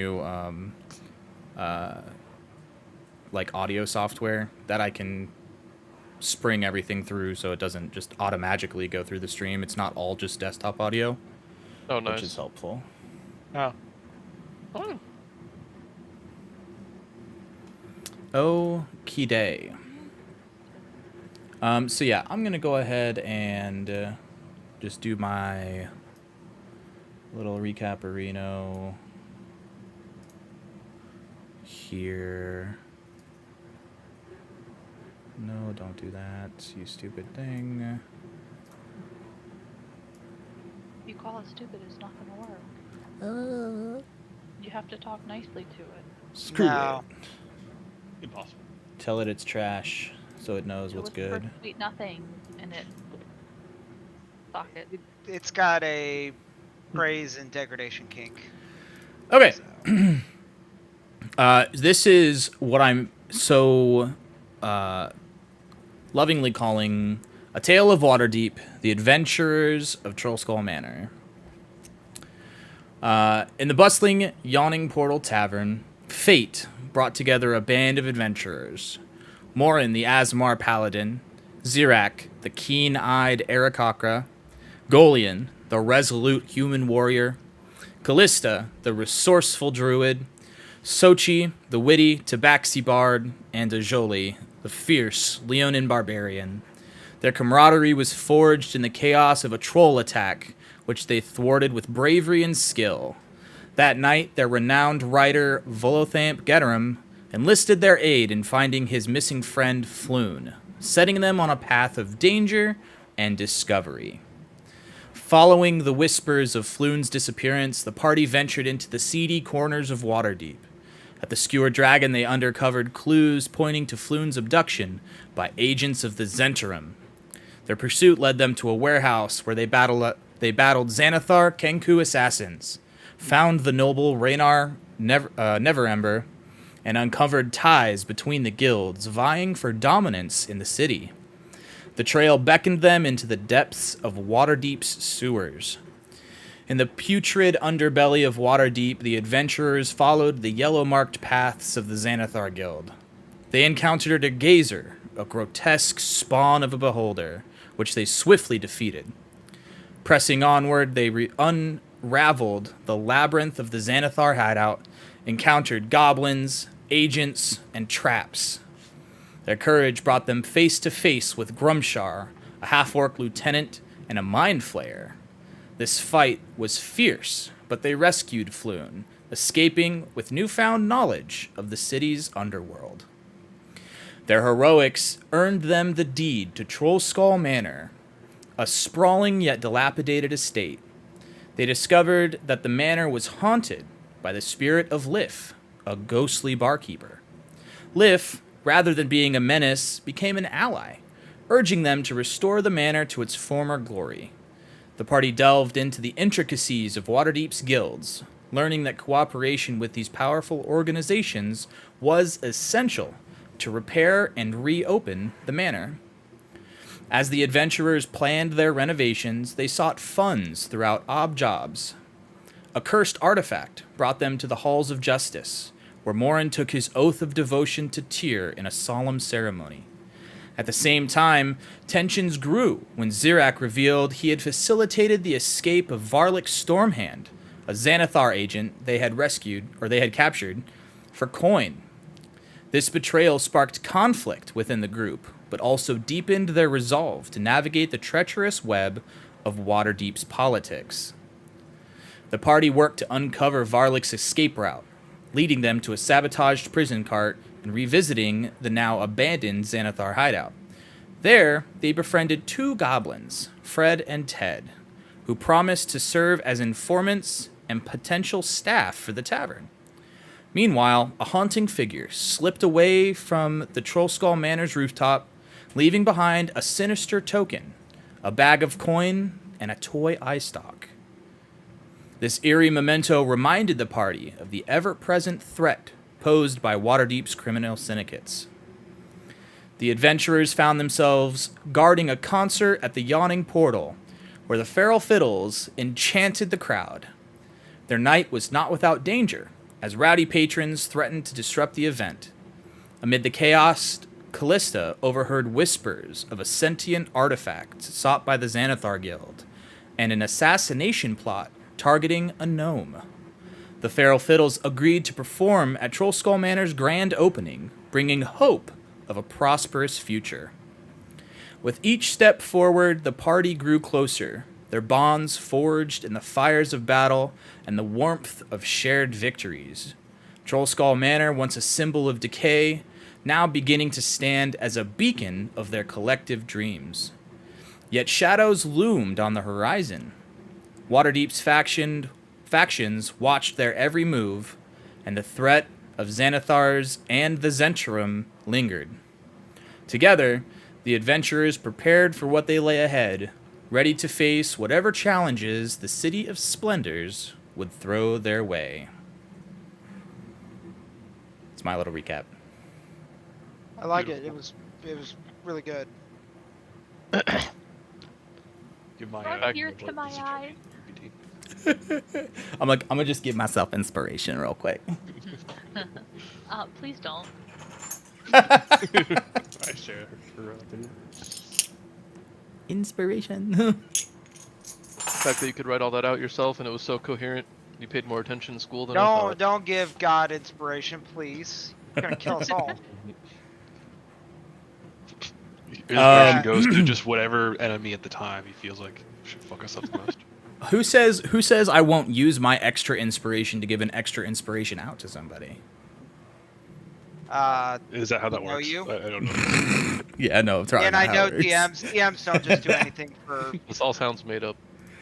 new like audio software that I can spring everything through, so it doesn't just automatically go through the stream. It's not all just desktop audio, Oh, nice. which is helpful. Oh. Oh. Okie day. So yeah, I'm gonna go ahead and just do my little recap-arino here. No, don't do that, you stupid thing. If you call it stupid, it's not gonna work. You have to talk nicely to it. Screw it. Impossible. Tell it it's trash, so it knows what's good. Sweet nothing in it. Socket. It's got a praise and degradation kink. Okay. This is what I'm so lovingly calling A Tale of Waterdeep, The Adventurers of Trollskull Manor. In the bustling, yawning portal tavern, fate brought together a band of adventurers. Morin, the Asmar paladin, Zirak, the keen-eyed Aarakocra, Golian, the resolute human warrior, Callista, the resourceful druid, Sochi, the witty tabaxi bard, and Ajoli, the fierce Leonin barbarian. Their camaraderie was forged in the chaos of a troll attack, which they thwarted with bravery and skill. That night, their renowned writer Volothamp Getterim enlisted their aid in finding his missing friend Floon, setting them on a path of danger and discovery. Following the whispers of Floon's disappearance, the party ventured into the seedy corners of Waterdeep. At the Skewer Dragon, they uncovered clues pointing to Floon's abduction by agents of the Zentarum. Their pursuit led them to a warehouse where they battled Xanathar Kenku assassins, found the noble Raynar Neverember, and uncovered ties between the guilds vying for dominance in the city. The trail beckoned them into the depths of Waterdeep's sewers. In the putrid underbelly of Waterdeep, the adventurers followed the yellow-marked paths of the Xanathar Guild. They encountered a gazer, a grotesque spawn of a beholder, which they swiftly defeated. Pressing onward, they unraveled the labyrinth of the Xanathar hideout, encountered goblins, agents, and traps. Their courage brought them face to face with Grumshar, a half-orc lieutenant, and a mind flayer. This fight was fierce, but they rescued Floon, escaping with newfound knowledge of the city's underworld. Their heroics earned them the deed to Trollskull Manor, a sprawling yet dilapidated estate. They discovered that the manor was haunted by the spirit of Lif, a ghostly barkeeper. Lif, rather than being a menace, became an ally, urging them to restore the manor to its former glory. The party delved into the intricacies of Waterdeep's guilds, learning that cooperation with these powerful organizations was essential to repair and reopen the manor. As the adventurers planned their renovations, they sought funds throughout odd jobs. A cursed artifact brought them to the halls of justice, where Morin took his oath of devotion to Tyr in a solemn ceremony. At the same time, tensions grew when Zirak revealed he had facilitated the escape of Varlik Stormhand, a Xanathar agent they had captured, for coin. This betrayal sparked conflict within the group, but also deepened their resolve to navigate the treacherous web of Waterdeep's politics. The party worked to uncover Varlik's escape route, leading them to a sabotaged prison cart and revisiting the now abandoned Xanathar hideout. There, they befriended two goblins, Fred and Ted, who promised to serve as informants and potential staff for the tavern. Meanwhile, a haunting figure slipped away from the Trollskull Manor's rooftop, leaving behind a sinister token, a bag of coin, and a toy eye stalk. This eerie memento reminded the party of the ever-present threat posed by Waterdeep's criminal syndicates. The adventurers found themselves guarding a concert at the Yawning Portal, where the feral fiddles enchanted the crowd. Their night was not without danger, as rowdy patrons threatened to disrupt the event. Amid the chaos, Callista overheard whispers of a sentient artifact sought by the Xanathar Guild, and an assassination plot targeting a gnome. The Feral Fiddles agreed to perform at Troll Skull Manor's grand opening, bringing hope of a prosperous future. With each step forward, the party grew closer, their bonds forged in the fires of battle and the warmth of shared victories. Troll Skull Manor, once a symbol of decay, now beginning to stand as a beacon of their collective dreams. Yet shadows loomed on the horizon. Waterdeep's factions watched their every move, and the threat of Xanathars and the Zentrum lingered. Together, the adventurers prepared for what they lay ahead, ready to face whatever challenges the City of Splendors would throw their way. It's my little recap. I like it. It was really good. Give my Brought tears to my eyes. I'm gonna just give myself inspiration real quick. Please don't. I share her opinion. Inspiration. The fact that you could write all that out yourself and it was so coherent, you paid more attention in school than I thought. Don't give God inspiration, please. You're gonna kill us all. His inspiration goes to just whatever enemy at the time he feels like should fuck us up the most. Who says I won't use my extra inspiration to give an extra inspiration out to somebody? Is that how that know works? you? I don't know. Yeah, no, it's And I know DMs don't just do anything for. This all sounds made up.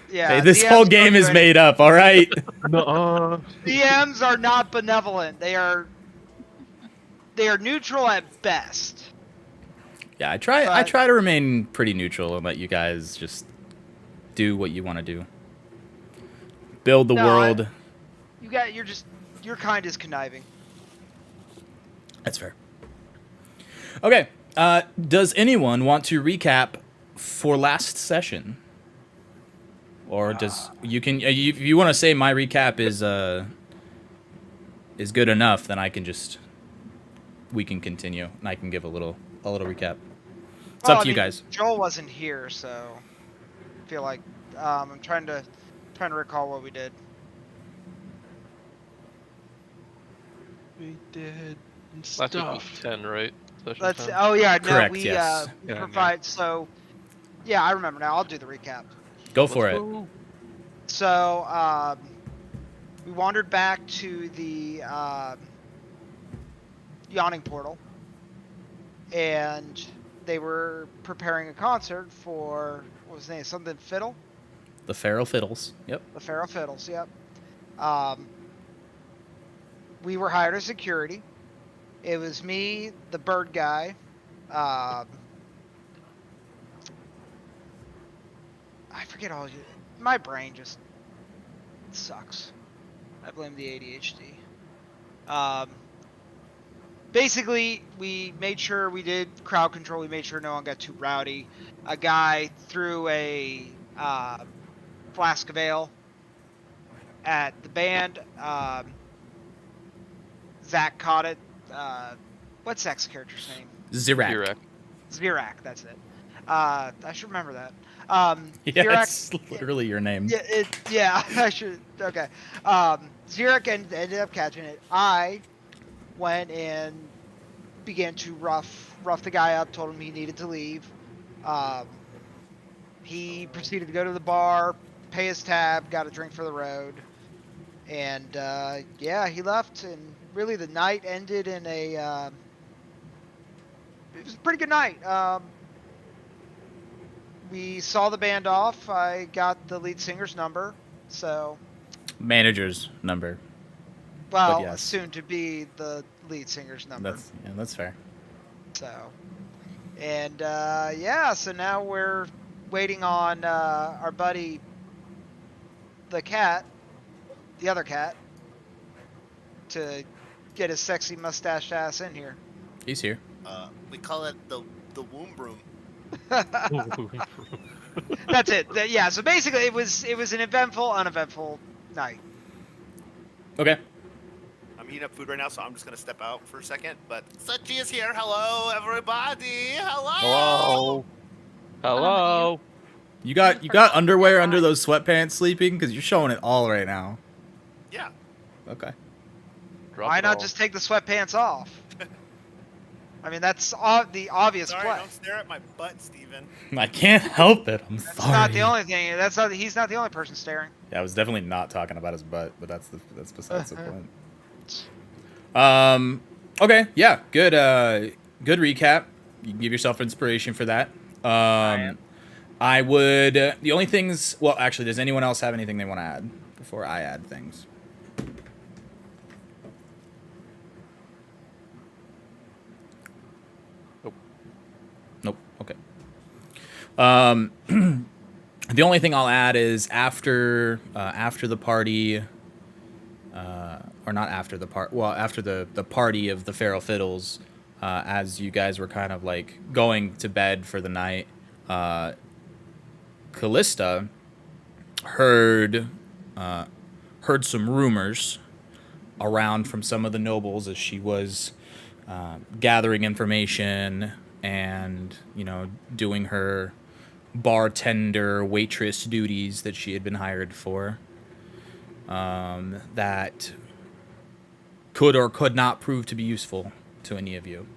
Yeah. Hey, this DMs whole don't game do is anything. made up, all right? DMs are not benevolent. They are neutral at best. Yeah, I try to remain pretty neutral and let you guys just do what you want to do. Build the world. Your kind is conniving. That's fair. Okay. Does anyone want to recap for last session? Or does you can if you want to say my recap is good enough, then we can continue and I can give a little recap. It's up to you guys. Joel wasn't here, so I feel like I'm trying to recall what we did. We did Last week was stuff. 10, right? Session Let's. 10? Oh yeah, no, Correct, we yes. Yeah, provide. So yeah, I remember now. I'll do the recap. Go for it. So we wandered back to the yawning portal, and they were preparing a concert for what was his name? Something Fiddle. The Feral Fiddles. Yep. The Feral Fiddles. Yep. We were hired as security. It was me, the bird guy. I forget all you. My brain just sucks. I blame the ADHD. Basically, we made sure we did crowd control. We made sure no one got too rowdy. A guy threw a flask of ale at the band. Zach caught it. What's Zach's character's name? Zirak. Iraq. Zvirak, that's it. I should remember that. Yeah, Zvirak- it's literally your name. yeah, I should. Okay. Zvirak ended up catching it. I went and began to rough the guy up. Told him he needed to leave. He proceeded to go to the bar, pay his tab, got a drink for the road, and yeah, he left. And really, the night ended in a. It was a pretty good night. We saw the band off. I got the lead singer's number, so. Manager's number. Well, yes. soon to be the lead singer's number. That's fair. So, and yeah, so now we're waiting on our buddy, the cat, the other cat, to get his sexy mustached ass in here. He's here. We call it the womb room. That's it. Yeah. So basically, it was an eventful, uneventful night. Okay. I'm eating up food right now, so I'm just gonna step out for a second. But Suchi is here. Hello, everybody. Hello. Hello. You got underwear under those sweatpants sleeping? Because you're showing it all right now. Yeah. Okay. Drop Why it not all. just take the sweatpants off? I mean, that's the obvious Sorry, play. don't stare at my butt, Steven. I can't help it. I'm That's sorry. not the only thing. He's not the only person staring. Yeah, I was definitely not talking about his butt, but that's besides the point. Okay, yeah, good recap. You can give yourself inspiration for that. I would the only things. Well, actually, does anyone else have anything they want to add before I add things? Nope. Okay. The only thing I'll add is after the party, or not after the part. Well, after the party of the Feral Fiddles, as you guys were kind of like going to bed for the night, Callista heard some rumors around from some of the nobles as she was gathering information and, you know, doing her bartender waitress duties that she had been hired for, that could or could not prove to be useful to any of you.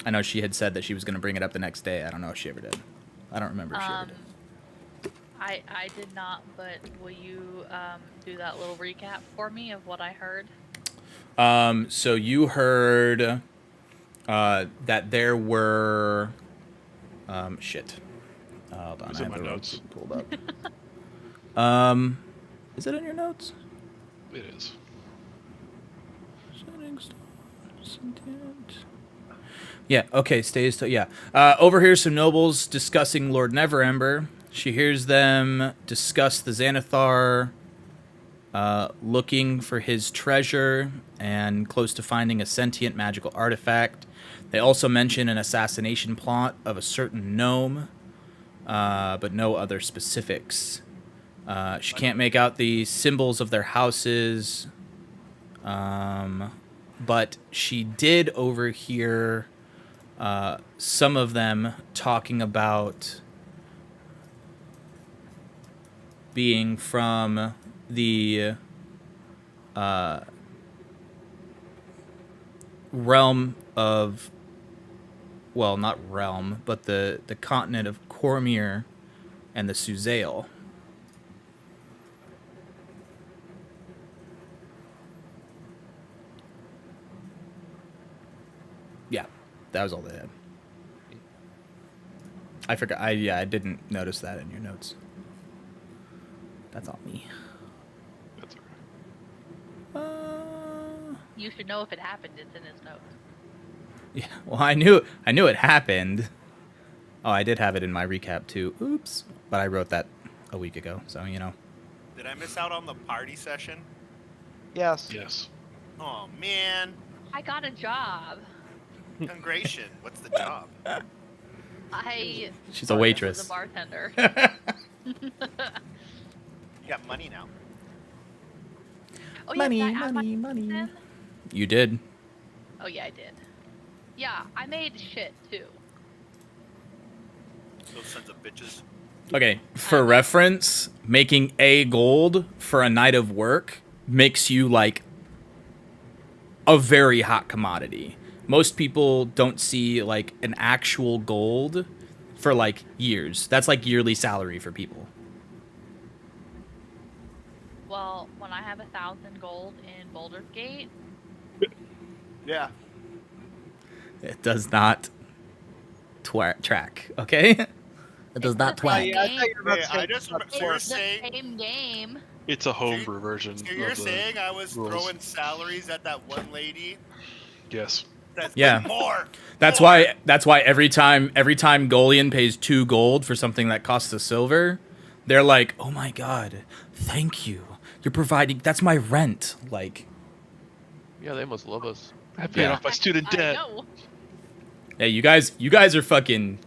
I know she had said that she was going to bring it up the next day. I don't know if she ever did. I don't remember if she ever did. I did not, but will you do that little recap for me of what I heard? So you heard that there were shit. Hold on, It's I in have my the notes. notes pulled up. Is it in your notes? It is. Settings, sentient. Yeah. Okay. Yeah. Overhears some nobles discussing Lord Neverember. She hears them discuss the Xanathar looking for his treasure and close to finding a sentient magical artifact. They also mention an assassination plot of a certain gnome, but no other specifics. She can't make out the symbols of their houses, but she did overhear some of them talking about being from the realm of, well, not realm, but the continent of Cormyr and the Suzail. Yeah, that was all they had. I forgot. I didn't notice that in your notes. That's on me. That's alright. You should know if it happened. It's in his notes. Yeah. Well, I knew it happened. Oh, I did have it in my recap too. Oops. But I wrote that a week ago, so you know. Did I miss out on the party session? Yes. Yes. Oh man. I got a job. Congration. What's the job? She's a waitress. Was a bartender. You got money now. Oh, Money, yeah, did I add money, my money. then? You did. Oh yeah, I did. Yeah, I made shit too. Those sons of bitches. Okay, for reference, making a gold for a night of work makes you like a very hot commodity. Most people don't see like an actual gold for like years. That's like yearly salary for people. Well, when I have 1,000 gold in Baldur's Gate, Yeah. It does not track, okay? It does not it's the same twack. Yeah, I thought you were about Hey, to say I just remember. it's So you're the saying, same game. It's a homebrew version. so you're of the saying I was rules. throwing salaries at that one lady? Yes. That's Yeah. more. That's more. why every time Golian pays 2 gold for something that costs a silver, they're like, "Oh my god, thank you. You're providing, that's my rent." Like, Yeah, they must love us. I paid Yeah. off my student I debt. know. hey, you guys are fucking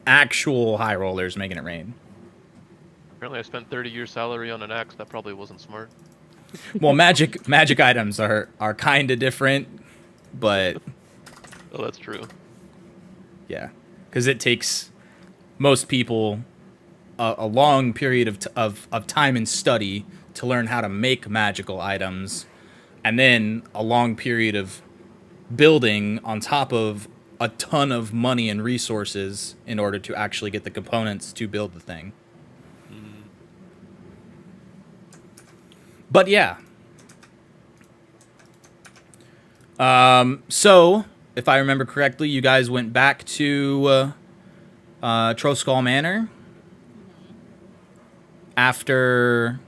actual high rollers making it rain. Apparently, I spent 30 years salary on an axe. That probably wasn't smart. Well, magic items are kind of different, but Oh, that's true. yeah, because it takes most people a long period of time and study to learn how to make magical items, and then a long period of building on top of a ton of money and resources in order to actually get the components to build the thing. But yeah. So, if I remember correctly, you guys went back to Troskal Manor after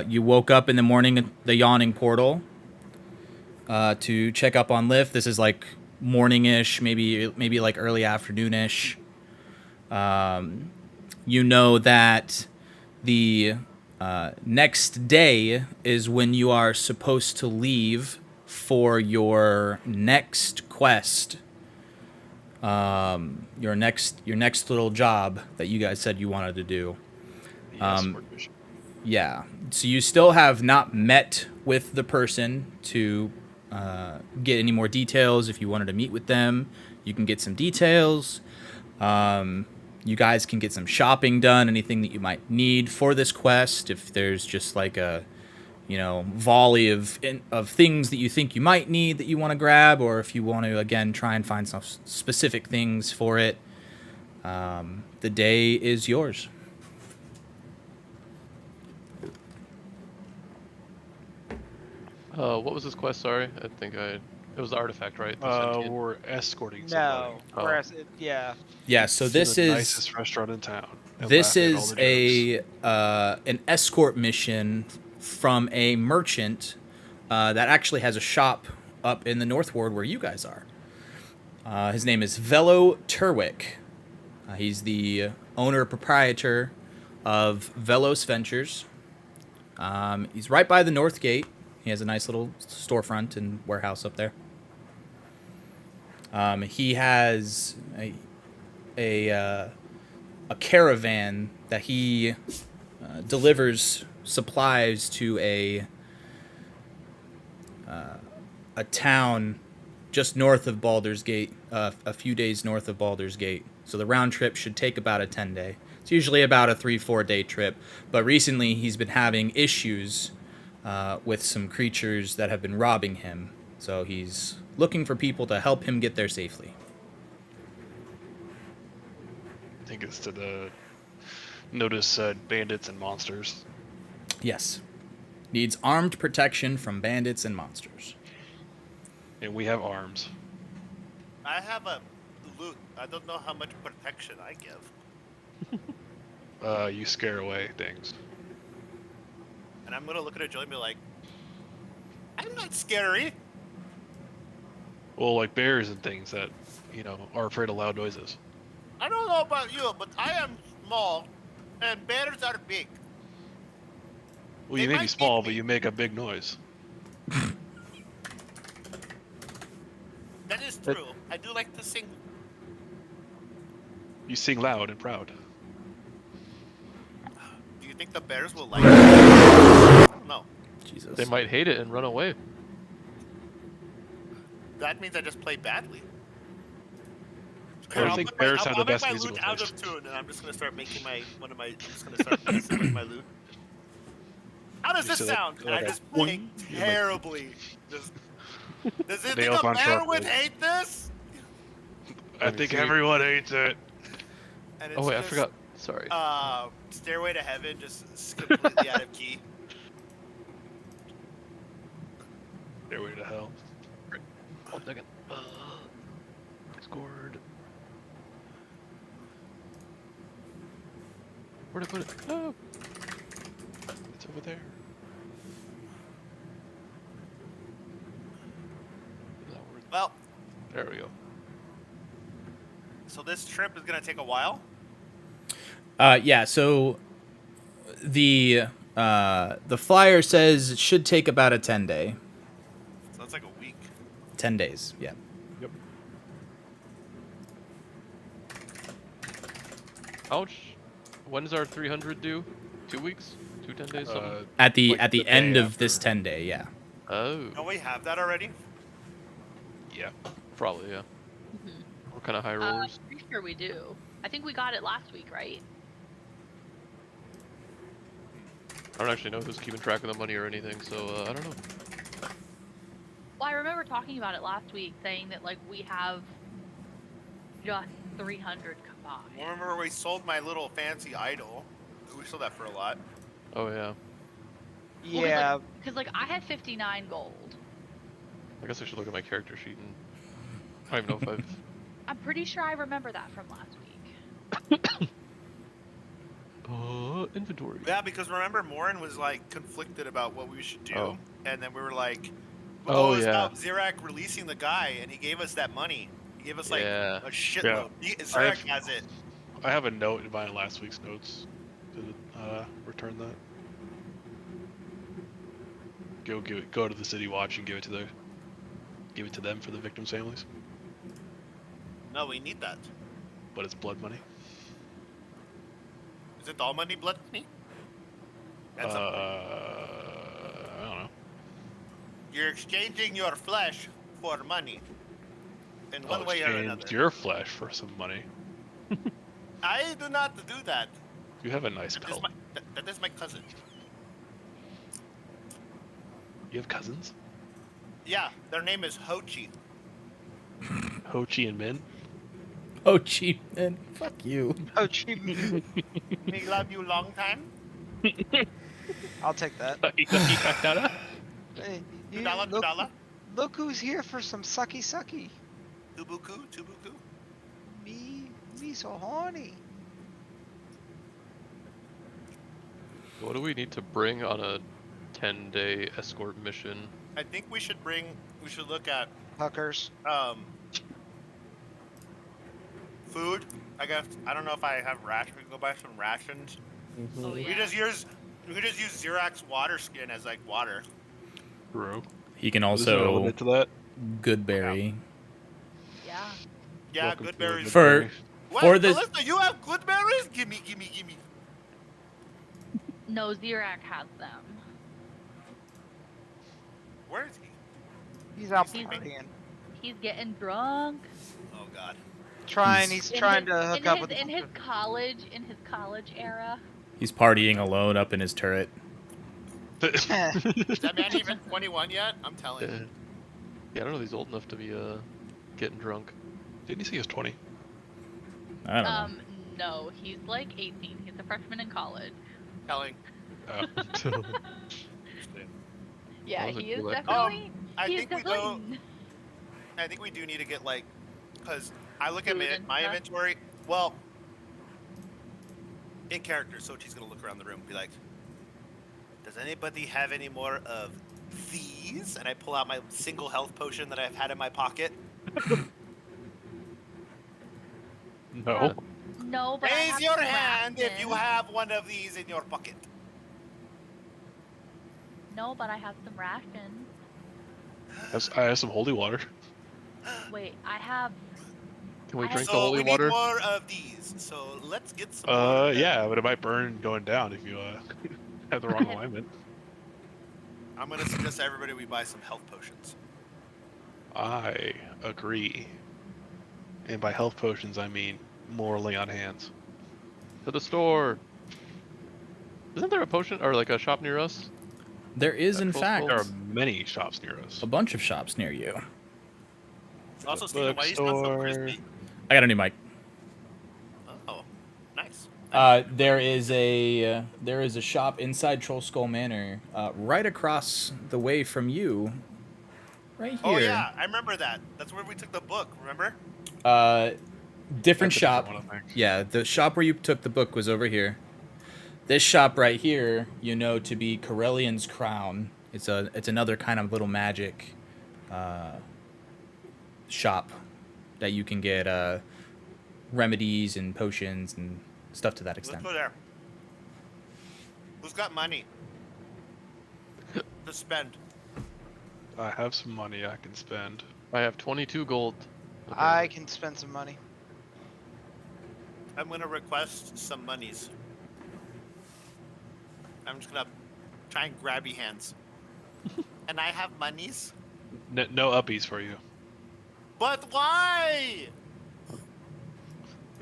you woke up in the morning at the yawning portal to check up on Lift. This is like morning-ish, maybe like early afternoon-ish. You know that the next day is when you are supposed to leave for your next quest. Your next little job that you guys said you wanted to do. The escort mission. Yeah. So you still have not met with the person to get any more details. If you wanted to meet with them, you can get some details. You guys can get some shopping done, anything that you might need for this quest. If there's just like a, volley of things that you think you might need that you want to grab, or if you want to, again, try and find some specific things for it, the day is yours. What was this quest? Sorry, I think it was the artifact, right? The sentient- We're escorting No, somebody whereas yeah. Yeah. So to this the is nicest restaurant in town. and this laughing at all is the jokes. an escort mission from a merchant that actually has a shop up in the North Ward where you guys are. His name is Velo Turwick. He's the owner proprietor of Velos Ventures. He's right by the North Gate. He has a nice little storefront and warehouse up there. He has a caravan that he delivers supplies to a town just north of Baldur's Gate, a few days north of Baldur's Gate. So the round trip should take about a 10-day. It's usually about a 3-4 day trip, but recently he's been having issues with some creatures that have been robbing him. So he's looking for people to help him get there safely. I think it's to the notice bandits and monsters. Yes. Needs armed protection from bandits and monsters. And we have arms. I have a loot. I don't know how much protection I give. You scare away things. And I'm gonna look at Joey and be like, I'm not scary. Well, like bears and things that, are afraid of loud noises. I don't know about you, but I am small, and bears are big. Well, They you may might be eat small, me. but you make a big noise. That is true. I do like to sing. You sing loud and proud. Do you think the bears will like it? No. Jesus. They might hate it and run away. That means I just play badly. I don't think bears have the best I'll make my musical loot out taste. of tune, and I'm just gonna start making I'm just gonna start messing with my loot. How does this So like- sound? And like I a just play boing. You're like- terribly. Does it think Nails a on bear chalkboard. would hate this? I Let me think see. everyone hates it. And it's Oh wait, I just, forgot. Sorry. Stairway to Heaven, just completely out of key. Stairway to hell. 1 second. Discord. Where'd I put it? Oh, It's over there. is that where- Well, there we go. so this trip is gonna take a while. Yeah, so the flyer says it should take about a 10-day. So that's like a week. 10 days, yeah. Yep. Ouch. When is our 300 due? 2 weeks? 2 10 days. Something? At the Like the end day of this after. 10-day, yeah. Oh, Don't we have that already? Yeah. probably yeah. Mhm. What kind of high rollers? Pretty sure we do. I think we got it last week, right? I don't actually know who's keeping track of the money or anything, so I don't know. Well, I remember talking about it last week, saying that like we have just 300 combined. Remember we sold my little fancy idol? We sold that for a lot. Oh yeah. Yeah. Because like I had 59 gold. I guess I should look at my character sheet and I don't even know if I've. I'm pretty sure I remember that from last week. Inventory. Yeah, because remember Morin was like conflicted about what we should do, Oh. and then we were like, Oh, it's yeah. about Zirak releasing the guy, and he gave us that money. He gave us like Yeah. a shitload. Zirak has it. I have a note in my last week's notes to return that. Go to the City Watch and give it to them for the victims' families. No, we need that. But it's blood money. Is it all money, blood money? That's I don't know. You're exchanging your flesh for money. In I'll one way or exchange another. your flesh for some money. I do not do that. You have a nice That is pelt. that is my cousin. You have cousins? Yeah, their name is Hochi. Ho Chi and Min? Oh, cheap man. Fuck you. Oh, cheap. We love you long time. I'll take that. Hey, you, $2, look, $2. look who's here for some sucky sucky. Tubuku. Me so horny. What do we need to bring on a 10-day escort mission? I think we should look at Hookers. food. I guess I don't know if I have ration. We can go buy some rations. Oh We yeah. could just use Zirak's water skin as like water. Bro. He can Is there an also element to that? Goodberry. Yeah. Yeah, Welcome good to the berries. For What? for this- Melissa, you have good berries? Gimme. No, Zirak has them. Where is he? He's out He's- partying. He's getting drunk. Oh God. He's trying to hook up with in his college era. he's partying alone up in his turret. Is that man even 21 yet? I'm telling you. Yeah, I don't know if he's old enough to be getting drunk. Didn't he say he was 20? I don't know. No, he's like 18. He's a freshman in college. Telling. Oh. Yeah, That was a he is cool actor. definitely. I he is think we definitely. I think we do need to get like, because I look at Food and my stuff. inventory. Well, in character, Sochi's gonna look around the room and be like, "Does anybody have any more of these?" And I pull out my single health potion that I've had in my pocket. No. No, but I Raise have your some hand if you rations. have one of these in your pocket. No, but I have some rations. I have some holy water. Wait, I have. Can we I- drink the So holy we need water? more of these. So let's get some. more of them. Yeah, but it might burn going down if you have the wrong alignment. I'm gonna suggest to everybody we buy some health potions. I agree. And by health potions, I mean more lay on hands. To the store. Isn't there a potion or like a shop near us? There is, in Full fact, There are scrolls. many shops near us. a bunch of shops near you. Also, Stephen, why you smell so Bookstore. crispy? I got a new mic. Oh, nice. There is a shop inside Troll Skull Manor, right across the way from you, right here. Oh yeah, I remember that. That's where we took the book. Remember? Different That's a shop. different one, I think. Yeah, the shop where you took the book was over here. This shop right here, you know to be Corellian's Crown. It's another kind of little magic shop that you can get remedies and potions and stuff to that Let's extent. go there. Who's got money to spend? I have some money I can spend. I have 22 gold. I can spend some money. I'm gonna request some monies. I'm just gonna try and grab your hands. And I have monies. No uppies for you. But why?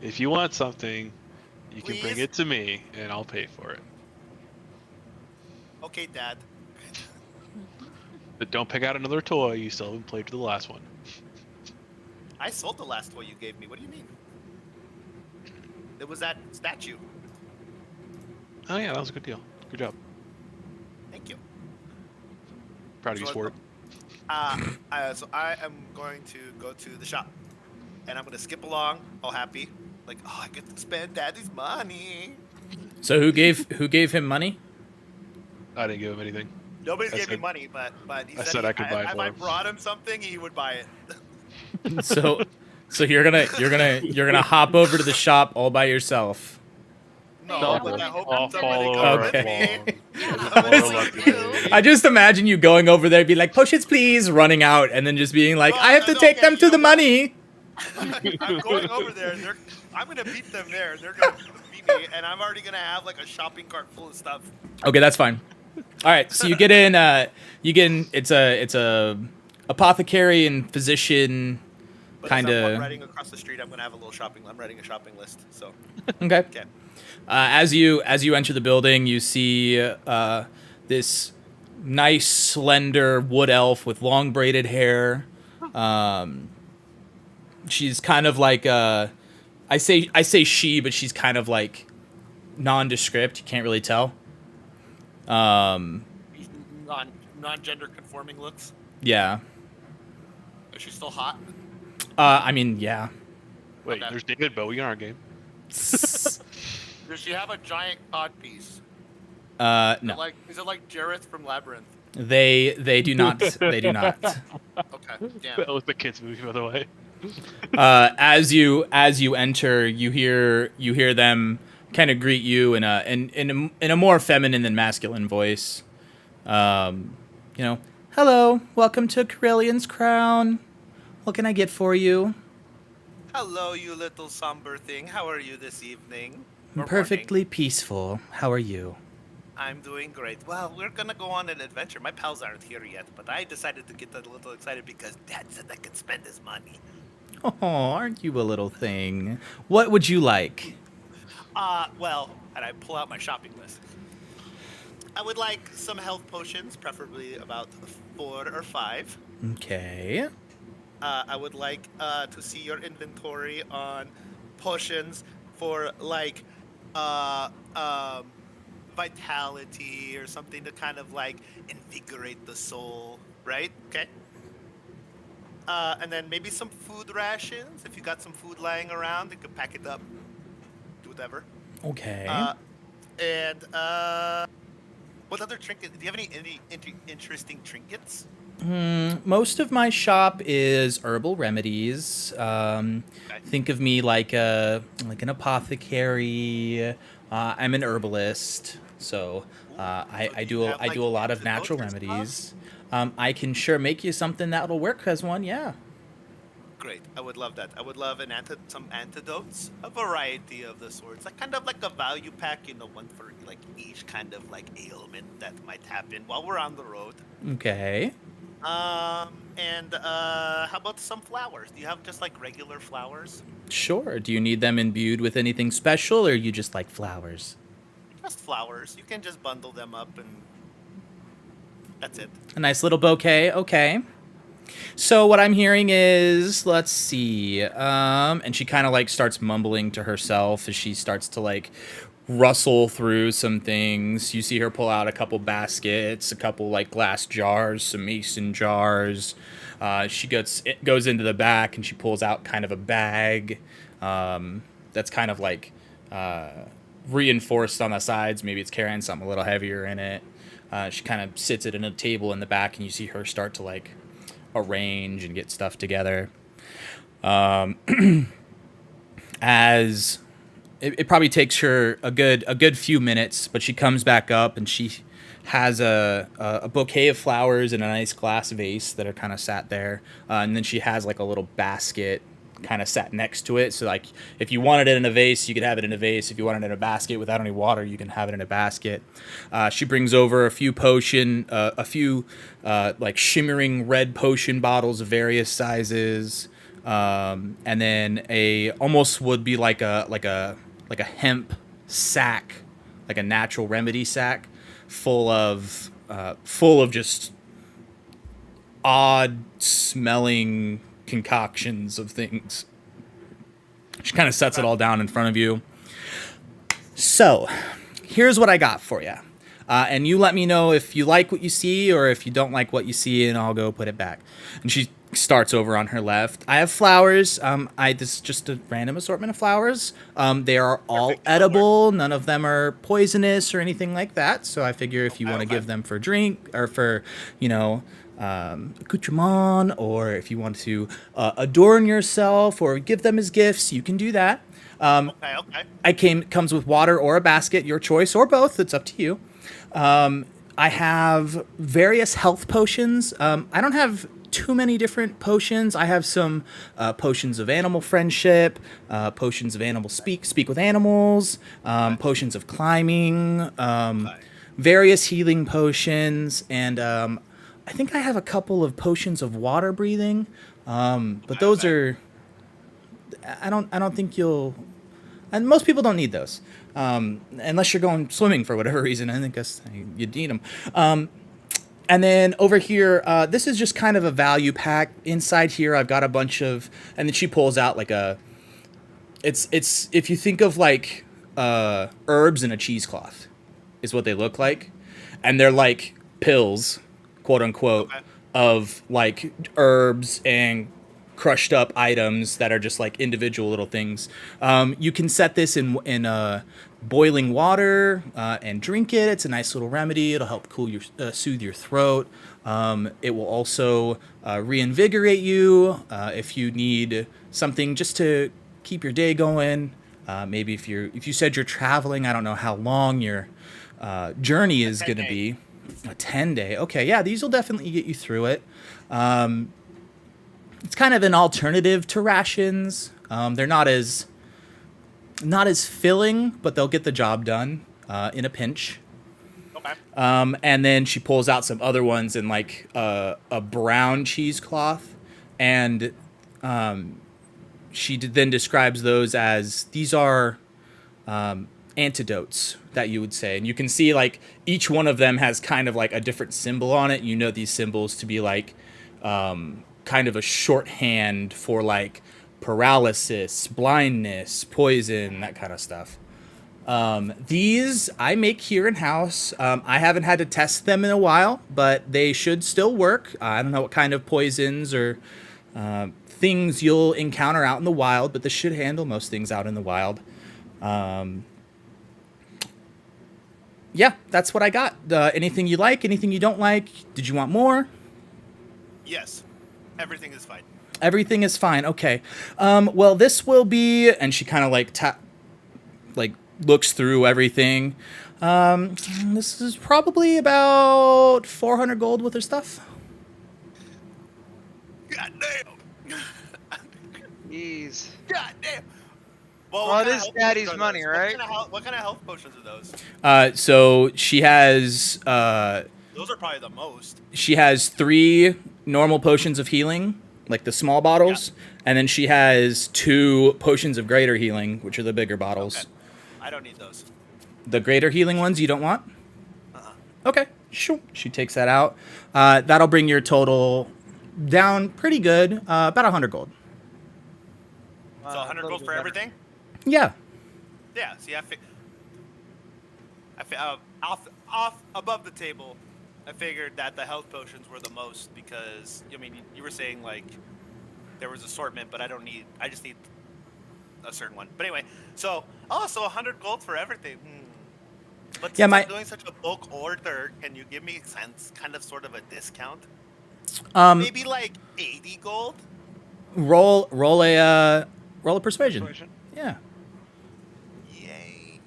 If you want something, you can bring Please? it to me, and I'll pay for it. Okay, Dad. But don't pick out another toy. You still haven't played with the last one. I sold the last toy you gave me. What do you mean? It was that statue. Oh yeah, that was a good deal. Good job. Thank you. Proud of you, So, sport. So I am going to go to the shop, and I'm gonna skip along, all happy, like, oh, I get to spend Daddy's money. So who gave him money? I didn't give him anything. Nobody's I gave me said- money, but he I said, said I could buy it if for I him. brought him something, he would buy it. So you're gonna hop over to the shop all by yourself. No, No, but I hope I'll somebody follow comes with Okay. me. Yeah, I was like, like, you. I just imagine you going over there, be like, "Potions, please," running out, and then just being like, Well, "I have to no, take okay, them you to know the what? money." I'm going over there. And I'm gonna beat them there. They're gonna beat me, and I'm already gonna have like a shopping cart full of stuff. Okay, that's fine. All right, so you get in. It's a apothecary and physician But kind as I'm of. riding across the street, I'm gonna have a little shopping. I'm writing a shopping list. So Okay. okay. As you enter the building, you see this nice, slender wood elf with long braided hair. She's kind of like I say she, but she's kind of like nondescript. You can't really tell. Non gender conforming looks. Yeah. Is she still hot? I mean, yeah. Wait, Okay. there's David Bowie in our game. Does she have a giant cod piece? No. Like, is it like Jareth from Labyrinth? They do not. They do not. Okay. Damn. That was the kids' movie, by the way. As you enter, you hear them kind of greet you in a more feminine than masculine voice. Hello, welcome to Carillion's Crown. What can I get for you? Hello, you little somber thing. How are you this evening? Or Perfectly morning? peaceful. How are you? I'm doing great. Well, we're gonna go on an adventure. My pals aren't here yet, but I decided to get a little excited because Dad said I could spend his money. Oh, aren't you a little thing? What would you like? Well, and I pull out my shopping list. I would like some health potions, preferably about 4 or 5. Okay. I would like to see your inventory on potions for like vitality or something to kind of like invigorate the soul, right? Okay. And then maybe some food rations. If you got some food lying around, you could pack it up. Do whatever. Okay. What other trinkets? Do you have any interesting trinkets? Most of my shop is herbal remedies. Think of me like an apothecary. I'm an herbalist, so I do have, like, a lot of antidotes natural or stuff? remedies. I can sure make you something that'll work as one. Yeah. Great, I would love that. I would love some antidotes, a variety of the sorts, like kind of like a value pack, one for like each kind of like ailment that might happen while we're on the road. Okay. And how about some flowers? Do you have just like regular flowers? Sure. Do you need them imbued with anything special, or you just like flowers? Just flowers. You can just bundle them up and that's it. A nice little bouquet. Okay. So what I'm hearing is, let's see, and she kind of like starts mumbling to herself as she starts to like rustle through some things. You see her pull out a couple baskets, a couple like glass jars, some mason jars. She goes into the back and she pulls out kind of a bag that's kind of like reinforced on the sides. Maybe it's carrying something a little heavier in it. She kind of sits it in a table in the back, and you see her start to like arrange and get stuff together. As it probably takes her a good few minutes, but she comes back up and she has a bouquet of flowers in a nice glass vase that are kind of sat there, and then she has like a little basket kind of sat next to it. So like if you wanted it in a vase, you could have it in a vase. If you wanted it in a basket without any water, you can have it in a basket. She brings over a few like shimmering red potion bottles of various sizes, and then almost would be like a hemp sack, like a natural remedy sack, full of just odd smelling concoctions of things. She kind of sets it all down in front of you. So, here's what I got for you. And you let me know if you like what you see or if you don't like what you see, and I'll go put it back. And she starts over on her left. I have flowers. This is just a random assortment of flowers. They are all Perfect. edible. None of them are poisonous or anything like that. So I figure if you want to give them for drink or for, accoutrement, or if you want to adorn yourself or give them as gifts, you can do that. Okay. Comes with water or a basket, your choice, or both. It's up to you. I have various health potions. I don't have too many different potions. I have some potions of animal friendship, potions of animal speak with animals, potions of climbing, various healing potions, and I think I have a couple of potions of water breathing. But those are, I don't think you'll, and most people don't need those. Unless you're going swimming for whatever reason. I think you'd need them. And then over here, this is just kind of a value pack. Inside here, I've got a bunch of, and then she pulls out like it's if you think of like herbs in a cheesecloth, is what they look like, and they're like pills, quote unquote, of like herbs and crushed up items that are just like individual little things. You can set this in boiling water and drink it. It's a nice little remedy. It'll help soothe your throat. It will also reinvigorate you if you need something just to keep your day going. Maybe if you said you're traveling, I don't know how long your journey is going to be. A 10-day. Okay, yeah, these will definitely get you through it. It's kind of an alternative to rations. They're not as filling, but they'll get the job done in a pinch. Okay. And then she pulls out some other ones in like a brown cheesecloth, and she then describes those as these are antidotes that you would say, and you can see like each one of them has kind of like a different symbol on it. You know these symbols to be like kind of a shorthand for like paralysis, blindness, poison, that kind of stuff. These I make here in house. I haven't had to test them in a while, but they should still work. I don't know what kind of poisons or things you'll encounter out in the wild, but this should handle most things out in the wild. Yeah, that's what I got. Anything you like? Anything you don't like? Did you want more? Yes. Everything is fine. Everything is fine. Okay. Well, this will be, and she kind of like looks through everything. This is probably about 400 gold worth of stuff. God damn. Jeez. God damn. Well, it is daddy's money, right? What kind of health potions are those? So she has Those are probably the most. she has 3 normal potions of healing, like the small bottles, and then she has 2 potions of greater healing, which are the bigger bottles. Okay. I don't need those. The greater healing ones you don't want? Okay, sure. She takes that out. That'll bring your total down pretty good, about 100 gold. So 100 gold for everything? Yeah. Yeah. See, off above the table, I figured that the health potions were the most because I mean you were saying like there was assortment, but I just need a certain one. But anyway, so 100 gold for everything. But Yeah, since my- I'm doing such a bulk order, can you give me kind of sort of a discount? Maybe like 80 gold. Roll a persuasion. Yeah. Yay.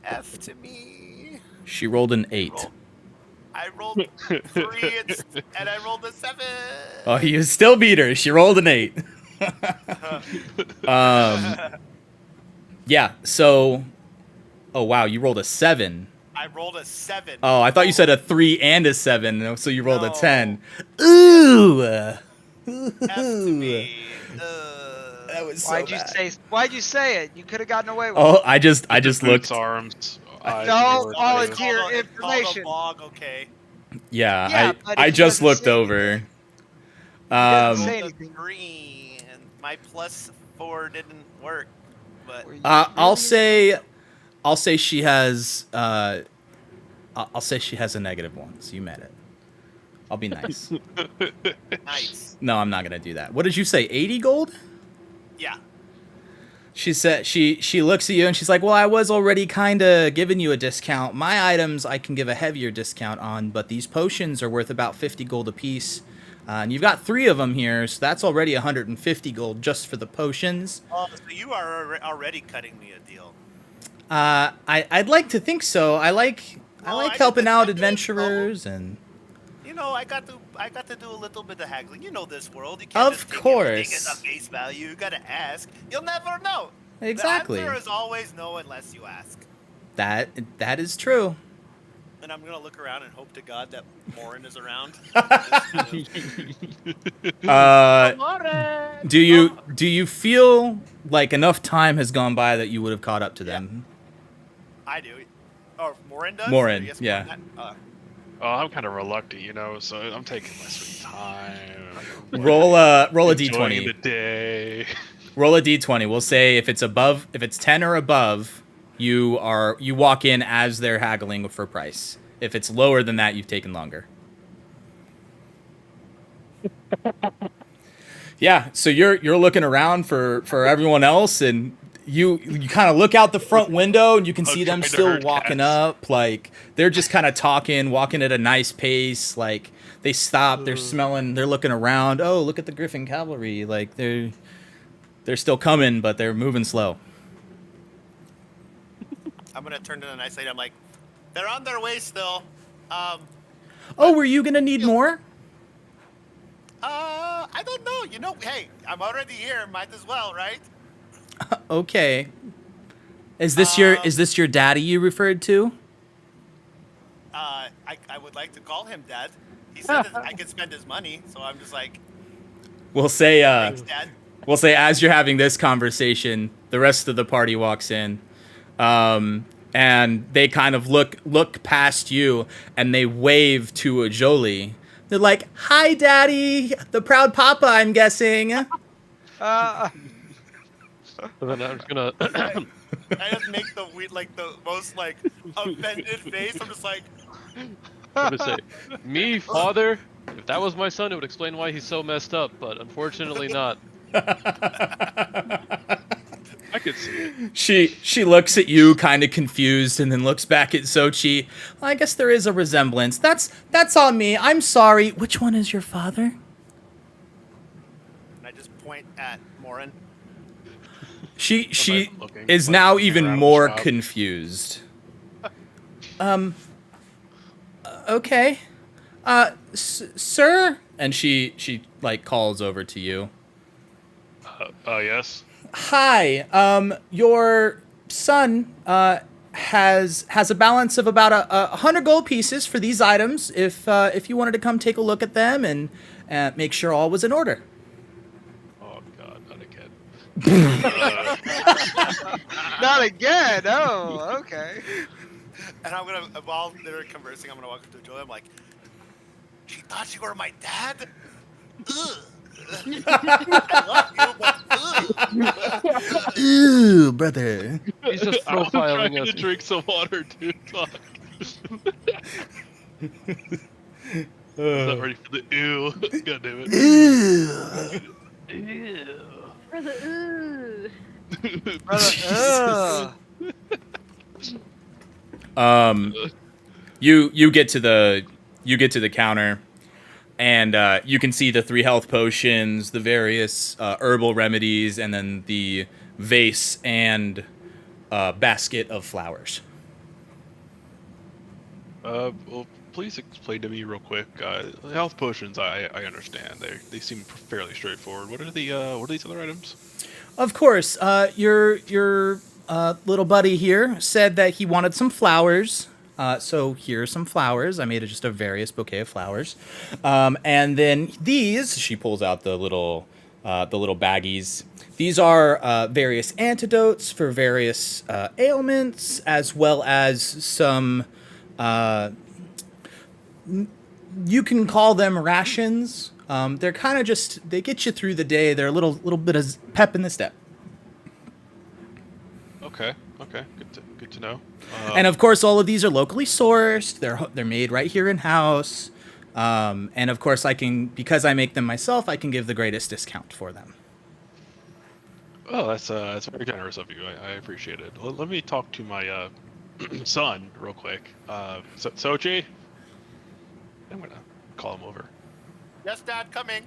F to me. She rolled an 8. I rolled 3 and I rolled a 7. Oh, you still beat her. She rolled an 8. Yeah. So, oh wow, you rolled a 7. I rolled a 7. Oh, I thought you said a 3 and a 7, so you rolled a No. 10. Ooh. F to me. That was so Why'd you say it? You could have gotten away with Oh, it. I just Boots, looked. arms. eyes, Don't ears, volunteer It's called a information. log, okay. Yeah, Yeah, but I he just doesn't looked say over. anything. doesn't say Rolled a anything. 3, and my +4 didn't work. But Were you I'll really- say she has. I'll say she has a -1. So you met it. I'll be nice. nice. No, I'm not gonna do that. What did you say? 80 gold? Yeah. She said she looks at you and she's like, "Well, I was already kind of giving you a discount. My items I can give a heavier discount on, but these potions are worth about 50 gold apiece, and you've got 3 of them here, so that's already 150 gold just for the potions. Oh, so you are already cutting me a deal. I'd like to think so. I like I did helping the out same thing, adventurers and." You know, I got to do a little bit of haggling. You know this world. You can't Of just take course. everything as a face value. You gotta ask. You'll never know. Exactly. The answer is always no unless you ask. That is true. And I'm gonna look around and hope to God that Morin is around. Do you feel like enough time has gone by that you would have caught up to them? I do. Or Morin does? Morin, Yes, yeah. Oh, I'm kind of reluctant, so I'm taking my sweet time. Roll a Enjoying d20. the day. Roll a d20. We'll say if it's 10 or above, you walk in as they're haggling for price. If it's lower than that, you've taken longer. Yeah, so you're looking around for everyone else, and you kind of look out the front window and you can see them trying to still herd walking cats. up, like they're just kind of walking at a nice pace, like they stop, they're smelling, they're looking around. Oh, look at the Griffin cavalry, like they're still coming, but they're moving slow. I'm gonna turn to the nice lady. I'm like, they're on their way still. Oh, were you gonna need more? I don't know. Hey, I'm already here. Might as well, right? Okay. Is this your daddy you referred to? I would like to call him Dad. He said I could spend his money, so I'm just like, We'll say thanks, Dad. We'll say as you're having this conversation, the rest of the party walks in, and they kind of look past you and they wave to a Jolie. They're like, "Hi, Daddy, the proud papa, I'm guessing." And then I'm just gonna. I just make the most offended face. I'm just like, I'm gonna say, me, father. If that was my son, it would explain why he's so messed up. But unfortunately, not. I could see it. She looks at you, kind of confused, and then looks back at Sochi. I guess there is a resemblance. That's on me. I'm sorry. Which one is your father? and I just point at Morin. She looking, is like, now looking even around the more shop. confused. Okay. Sir? And she like calls over to you. Yes. Hi. Your son has a balance of about 100 gold pieces for these items. If you wanted to come take a look at them and make sure all was in order. Oh God, not again. Not again. Oh, okay. And I'm gonna, while they're conversing, I'm gonna walk up to Joey. I'm like, she thought you were my dad? Ugh. I love you, but ugh. Ooh, brother. He's just I'm trying profiling to us. drink some water, dude. Fuck. Not ready for the ew. God damn it. Ooh. For the ooh. Brother, You get to the counter, and you can see the 3 health potions, the various herbal remedies, and then the vase and basket of flowers. Well, please explain to me real quick. Health potions, I understand. They seem fairly straightforward. What are these other items? Of course, your little buddy here said that he wanted some flowers. So here are some flowers. I made just a various bouquet of flowers, and then these. She pulls out the little baggies. These are various antidotes for various ailments, as well as some. You can call them rations. They're kind of they get you through the day. They're a little bit of pep in the step. Okay, good to know. And of course, all of these are locally sourced. They're made right here in house. And of course, because I make them myself, I can give the greatest discount for them. Oh, that's very generous of you. I appreciate it. Let me talk to my son real quick. Sochi, I'm gonna call him over. Yes, Dad, coming.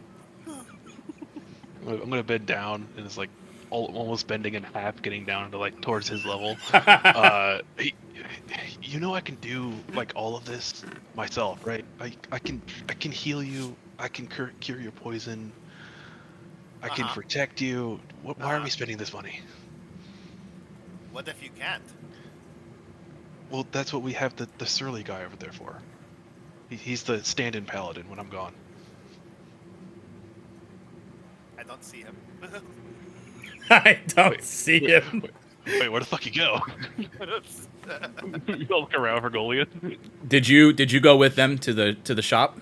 I'm gonna bend down and it's like almost bending in half, getting down to like towards his level. I can do like all of this myself, right? I can heal you. I can cure your poison. I can protect you. Why are we spending this money? What if you can't? Well, that's what we have the surly guy over there for. He's the stand-in paladin when I'm gone. I don't see him. I don't see him. Wait, where the fuck you go? You don't look around for Goliath. Did you go with them to the shop?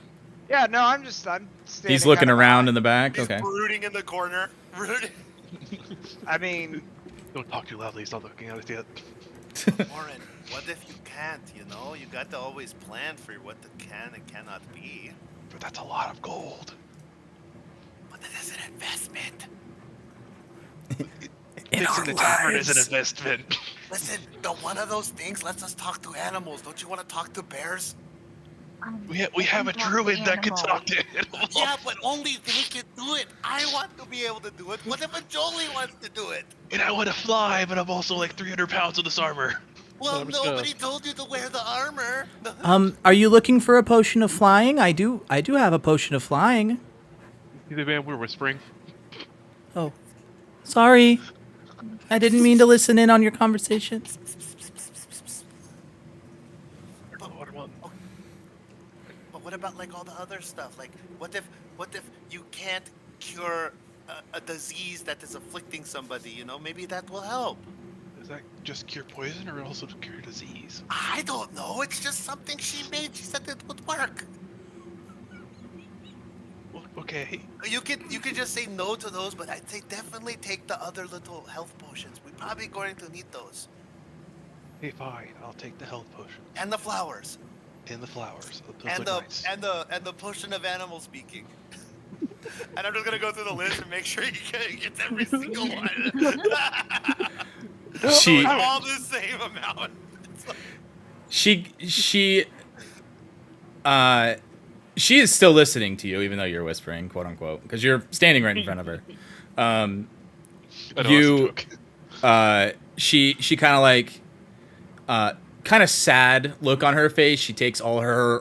Yeah, no, I'm standing. He's looking kinda around behind. in the back. He's Okay. brooding in the corner. Brooding. I mean, Don't talk too loudly. He's not looking at us yet. Warren, what if you can't, you know? You got to always plan for what the can and cannot be. But that's a lot of gold. But it is an investment. Fixing the tavern is an investment. Listen, the one of those things lets us talk to animals. Don't you want to talk to bears? We have a druid that can talk to animals. Yeah, but only they can do it. I want to be able to do it. What if a Jolie wants to do it? And I want to fly, but I'm also like 300 pounds of this armor. Well, I'm just gonna- nobody told you to wear the armor. Are you looking for a potion of flying? I do have a potion of flying. Hey, man, we're whispering. Oh, sorry. I didn't mean to listen in on your conversation. But what about like all the other stuff? Like, what if you can't cure a disease that is afflicting somebody? You know, maybe that will help. Does that just cure poison or also cure disease? I don't know. It's just something she made. She said it would work. Well, okay. You could just say no to those, but I'd say definitely take the other little health potions. We're probably going to need those. Hey, fine. I'll take the health potion And the flowers. and the flowers. Those And look the nice. and the potion of animal speaking. And I'm just gonna go through the list and make sure he gets every single one. She all the same amount. she is still listening to you, even though you're whispering, quote unquote, because you're standing right in front of her. I know you- that's a joke. She kind of like kind of sad look on her face. She takes all her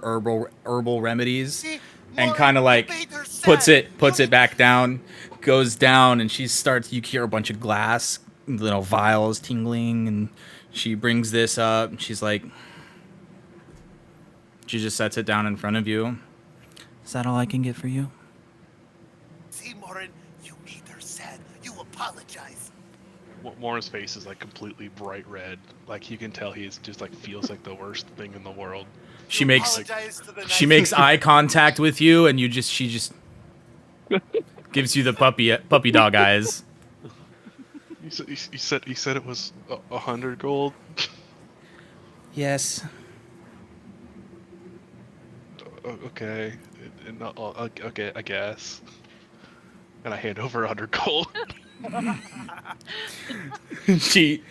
herbal remedies See, and Maury, kind of you like made her sad. puts it back down, goes down, and you hear a bunch of glass, vials tingling, and she brings this up, and she's like, she just sets it down in front of you. Is that all I can get for you? See, Morin, you made her sad. You apologize. Warren's face is like completely bright red. Like you can tell he's just like feels like the worst thing in the world. She You makes apologize to the she nice- makes eye contact with you, and she just gives you the puppy dog eyes. You said it was 100 gold. Yes. Okay, okay, I guess. And I hand over 100 gold. she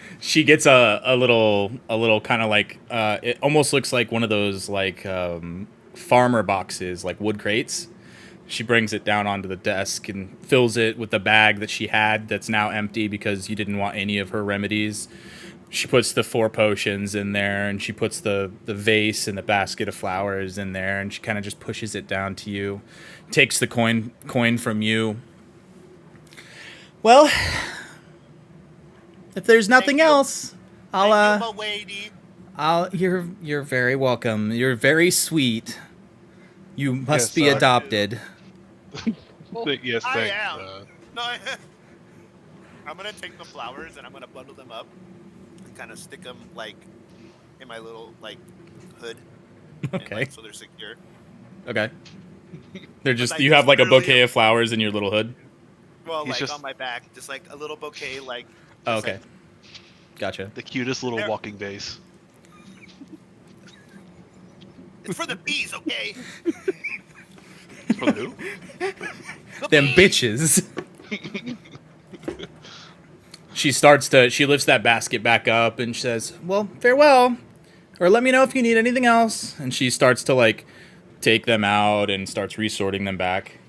gets a little kind of like it almost looks like one of those like farmer boxes, like wood crates. She brings it down onto the desk and fills it with the bag that she had that's now empty because you didn't want any of her remedies. She puts the 4 potions in there, and she puts the vase and the basket of flowers in there, and she kind of just pushes it down to you. Takes the coin from you. Well, if there's nothing Thank you. else, Thank you, lady. you're very welcome. You're very sweet. You must Yes, be I do. adopted. Yes, I thanks. am. No, I'm gonna take the flowers and I'm gonna bundle them up and kind of stick them like in my little like hood. And, Okay. like, so they're secure. Okay. They're just like, you have like a literally bouquet of flowers in your little hood. Well, He's like just- on my back, just like a little bouquet, like. Oh, just, okay. like, Gotcha. The cutest little There- walking vase. it's for the bees, okay? For who? The Them bees! bitches. She lifts that basket back up and she says, "Well, farewell. Or let me know if you need anything else." And she starts to like take them out and starts resorting them back.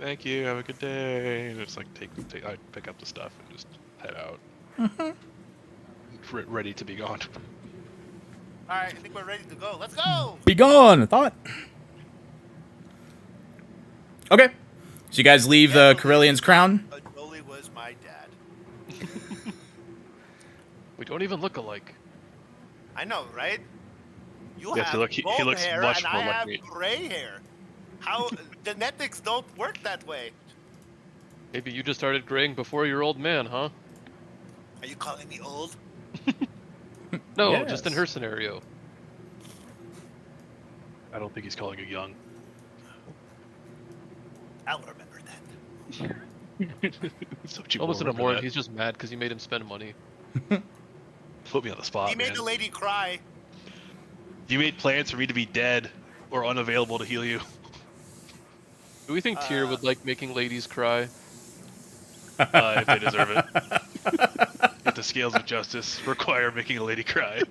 Thank you. Have a good day. And just like I pick up the stuff and just head out. Ready to be gone. All right, I think we're ready to go. Let's go. Be gone, thought. Okay. So you guys leave the Carillian's crown? Jolie was my dad. We don't even look alike. I know, right? You Yes, have he gold looks hair much and more I like have me. gray hair. How genetics don't work that way? Maybe you just started graying before your old man, huh? Are you calling me old? No, just in Yes. her scenario. I don't think he's calling you young. I'll remember that. So you Don't listen to remember Morin. that. He's just mad because you made him spend money. Put me on the spot, He made man. the lady cry. You made plans for me to be dead or unavailable to heal you. Do we think Tyr would like making ladies cry? If they deserve it. If the scales of justice require making a lady cry.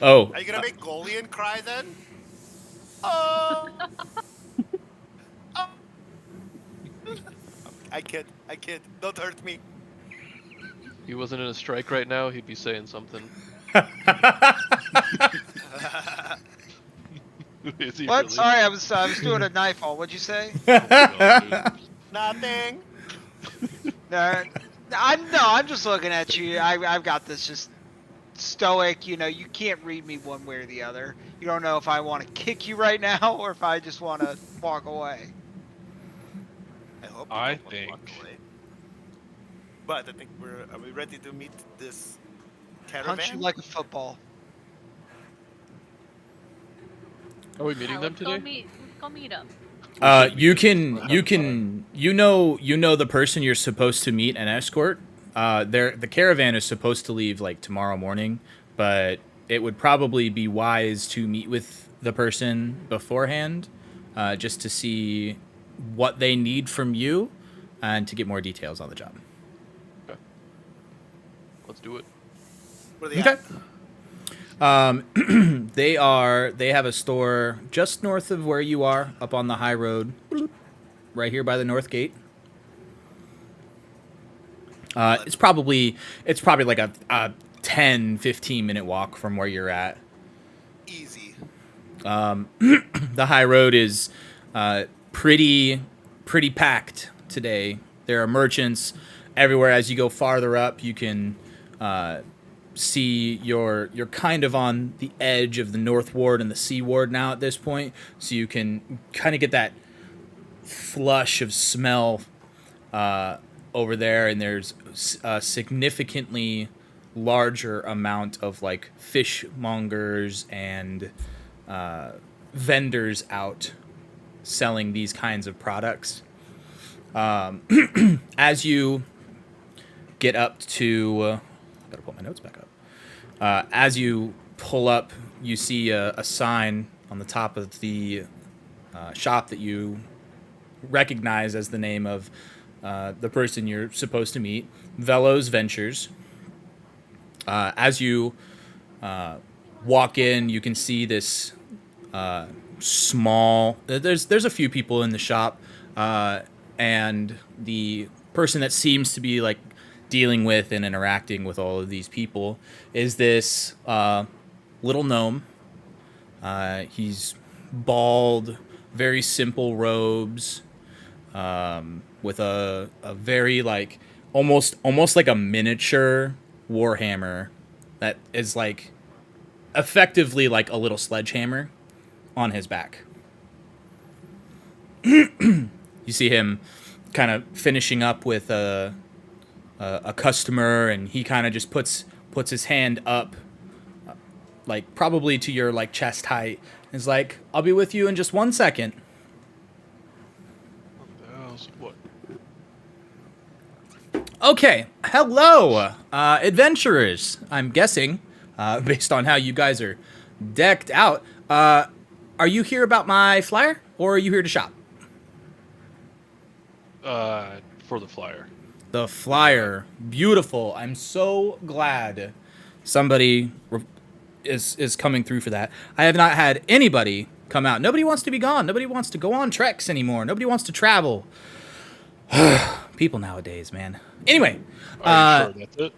Oh, Are you gonna make Golian cry then? Oh. Oh. I kid. Don't hurt me. If he wasn't in a strike right now, he'd be saying something. Is he What? really? Sorry, I was doing a nightfall. What'd you say? Oh my God, dude. Nothing. No, I'm just looking at you. I've got this just stoic. You know, you can't read me one way or the other. You don't know if I want to kick you right now or if I just want to walk away. I hope you I don't want to walk think- away. But I think are we ready to meet this caravan? Punch you like a football. Are we meeting Yeah, them let's go today? let's go meet them. you know the person you're supposed to meet and escort. The caravan is supposed to leave like tomorrow morning, but it would probably be wise to meet with the person beforehand, just to see what they need from you, and to get more details on the job. Let's do it. Where are they Okay. at? They have a store just north of where you are, up on the high road, right here by the north gate. It's probably like a 10-15 minute walk from where you're at. Easy. The high road is pretty packed today. There are merchants everywhere. As you go farther up, you can see you're kind of on the edge of the North Ward and the Sea Ward now at this point, so you can kind of get that flush of smell over there, and there's a significantly larger amount of like fishmongers and vendors out selling these kinds of products. As you get up to gotta pull my notes back up. As you pull up, you see a sign on the top of the shop that you recognize as the name of the person you're supposed to meet, Velos Ventures. As you walk in, you can see this small. There's a few people in the shop, and the person that seems to be like dealing with and interacting with all of these people is this little gnome. He's bald, very simple robes, with a very like almost like a miniature warhammer that is like effectively like a little sledgehammer on his back. You see him kind of finishing up with a customer, and he kind of just puts his hand up, like probably to your like chest height. Is like, I'll be with you in just 1 second. What? Okay, hello, adventurers. I'm guessing, based on how you guys are decked out. Are you here about my flyer, or are you here to shop? For the flyer. The flyer, beautiful. I'm so glad somebody is coming through for that. I have not had anybody come out. Nobody wants to be gone. Nobody wants to go on treks anymore. Nobody wants to travel. People nowadays, man. Anyway, Are you sure that's it?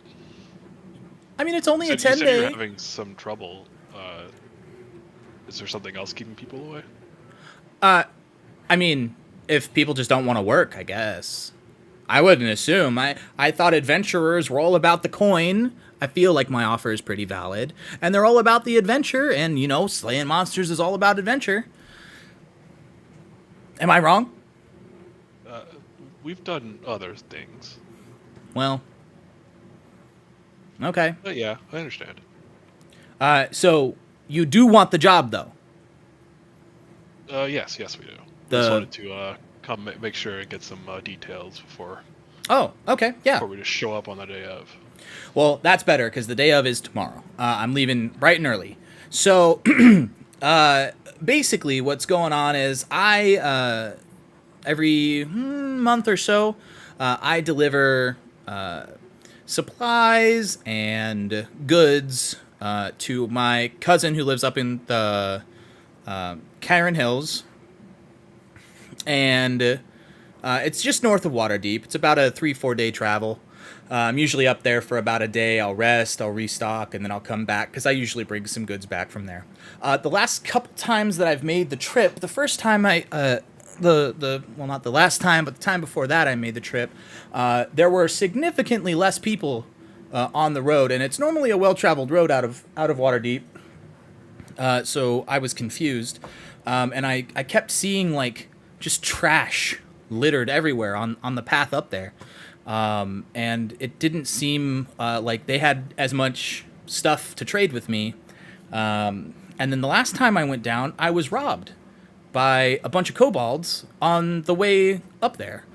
I mean, it's only a You 10 said day. you're having some trouble. Is there something else keeping people away? I mean, if people just don't want to work, I guess. I wouldn't assume. I thought adventurers were all about the coin. I feel like my offer is pretty valid. And they're all about the adventure, and, you know, slaying monsters is all about adventure. Am I wrong? We've done other things. Well, okay. But yeah, I understand. So, you do want the job, though? Yes, we do. The- Just wanted to come make sure and get some details before Oh, okay, yeah. we just show up on the day of. Well, that's better, because the day of is tomorrow. I'm leaving bright and early. So, basically, what's going on is every month or so, I deliver supplies and goods to my cousin who lives up in the Karen Hills. And it's just north of Waterdeep. It's about a 3-4 day travel. I'm usually up there for about a day. I'll rest, I'll restock, and then I'll come back, because I usually bring some goods back from there. The last couple times that I've made the trip, the first time well, not the last time, but the time before that I made the trip, there were significantly less people on the road, and it's normally a well-traveled road out of Waterdeep. So I was confused, and I kept seeing like just trash littered everywhere on the path up there. And it didn't seem like they had as much stuff to trade with me. And then the last time I went down, I was robbed by a bunch of kobolds on the way up there.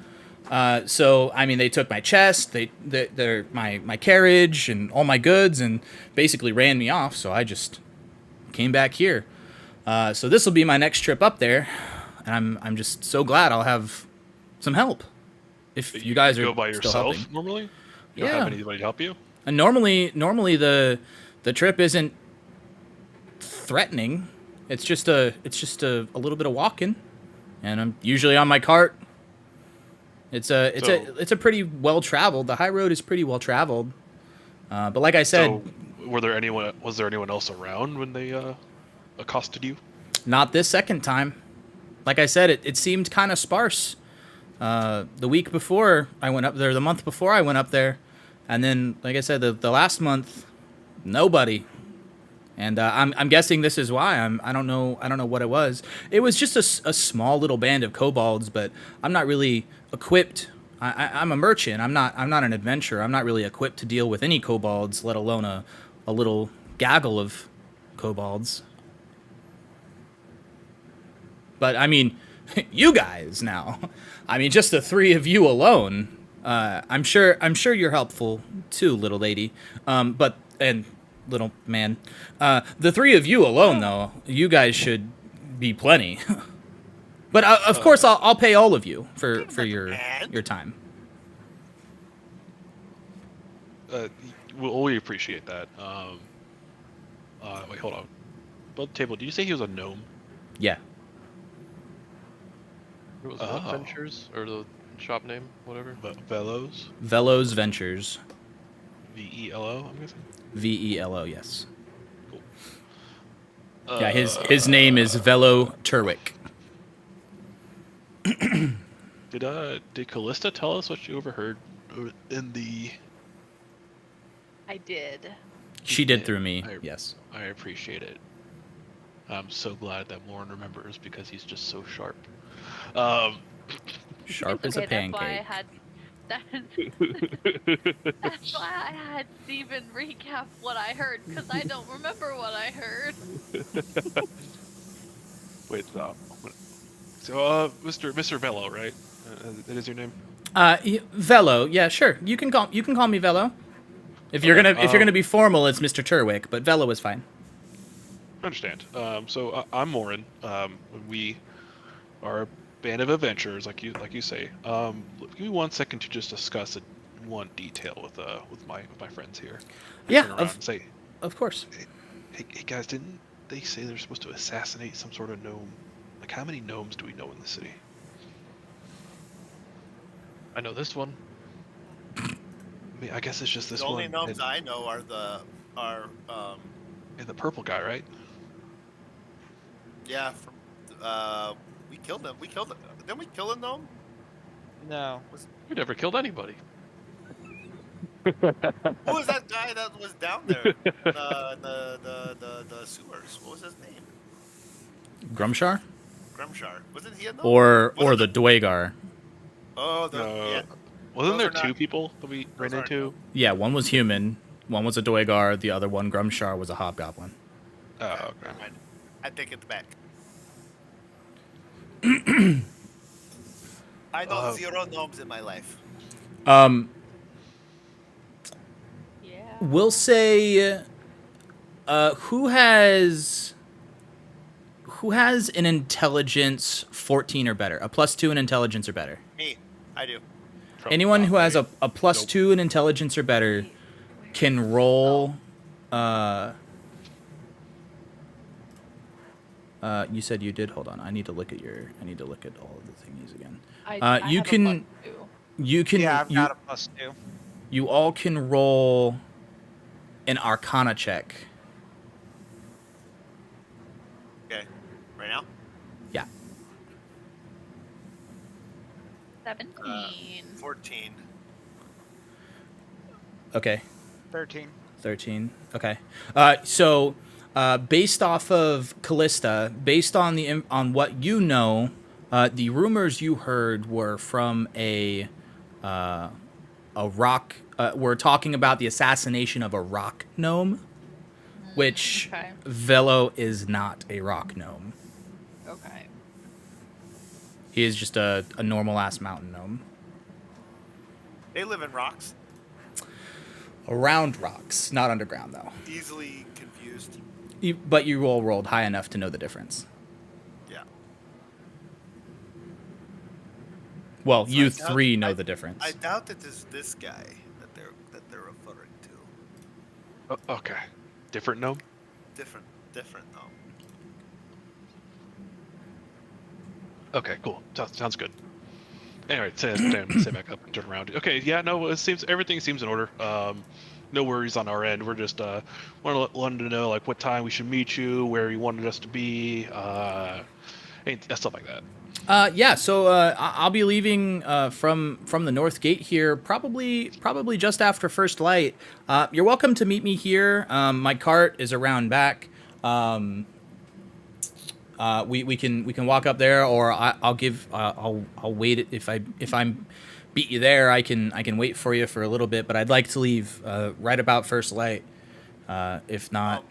So, I mean, they took my chest, my carriage, and all my goods, and basically ran me off, so I just came back here. So this will be my next trip up there, and I'm just so glad I'll have some help. If you guys are go by still yourself helping. normally? You don't Yeah. have anybody to help you? And normally the trip isn't threatening. It's just a little bit of walking, and I'm usually on my cart. It's a pretty well traveled. The high road is pretty well traveled. But like I said, So, was there anyone else around when they accosted you? not this second time. Like I said, it seemed kind of sparse. The week before I went up there, the month before I went up there, and then, like I said, the last month, nobody. And I'm guessing this is why. I don't know what it was. It was just a small little band of kobolds, but I'm not really equipped. I'm a merchant. I'm not an adventurer. I'm not really equipped to deal with any kobolds, let alone a little gaggle of kobolds. But I mean, you guys now. I mean, just the three of you alone. I'm sure you're helpful too, little lady. And little man. The three of you alone, though, you guys should be plenty. But of course, I'll pay all of you for your time. We appreciate that. Wait, hold on. Above the table, did you say he was a gnome? Yeah. It was Oh. adventures or the shop name, whatever. Velos. Velo's Ventures. VELO, I'm guessing. VELO, yes. Cool. Yeah, his name is Velo Turwick. Did Callista tell us what you overheard in the? I did. She did through me, I- yes. I appreciate it. I'm so glad that Warren remembers because he's just so sharp. Sharp It's as a okay, That's why I pancake. had. That's why I had Steven recap what I heard, because I don't remember what I heard. Wait, so Mr. Velo, right? That is your name. Velo, yeah, sure. You can call me Velo. If you're gonna be formal, it's Mr. Turwick, but Velo is fine. I understand. So I'm Morin. We are a band of adventurers, like you say. Give me 1 second to just discuss one detail with my friends here. Yeah, Turn around and say, of course. hey guys, didn't they say they're supposed to assassinate some sort of gnome? Like, how many gnomes do we know in the city? I know this one. I mean, I guess it's just this The only one. gnomes I know are And the purple guy, right? yeah, from we killed them. Didn't we kill a gnome? No. We never killed anybody. Who was that guy that was down there in the sewers? What was his name? Grumshar? Grumshar. Wasn't he a gnome? Or Wasn't the Dwagar. Oh, yeah. Wasn't Those there are not- two people that we ran those aren't into? Yeah, one was human, one was a Dwagar, the other one, Grumshar, was a hobgoblin. Oh, Okay, okay. never mind. I take it back. I know 0 gnomes in my life. Um, Yeah. we'll say, who has an intelligence 14 or better? A +2 in intelligence or better? Me, I do. Probably Anyone not who has me. a +2 in intelligence or better can roll. You said you did. Hold on. I need to look at all of the thingies again. I you have a can- +2. You can. Yeah, I've you, got a +2. you all can roll an Arcana check. Okay, right now. Yeah. 17. 14. Okay. 13. 13. Okay. So, based off of Callista, based on what you know, the rumors you heard were from a rock. We're talking about the assassination of a rock gnome, which Okay. Velo is not a rock gnome. Okay. He is just a normal ass mountain gnome. They live in rocks. Around rocks, not underground though. Easily confused. But you all rolled high enough to know the difference. Yeah. Well, So you I doubt- three know I- the difference. I doubt it is this guy that they're referring to. Okay. Different gnome? Different though. Okay, cool. Sounds good. Anyway, say back up and turn around. Okay, yeah, no, everything seems in order. No worries on our end. We're just wanted to know like what time we should meet you, where you wanted us to be, stuff like that. Yeah, so I'll be leaving from the north gate here probably just after first light. You're welcome to meet me here. My cart is around back. We can walk up there, or I'll wait if I'm beat you there. I can wait for you for a little bit, but I'd like to leave right about first light. If not,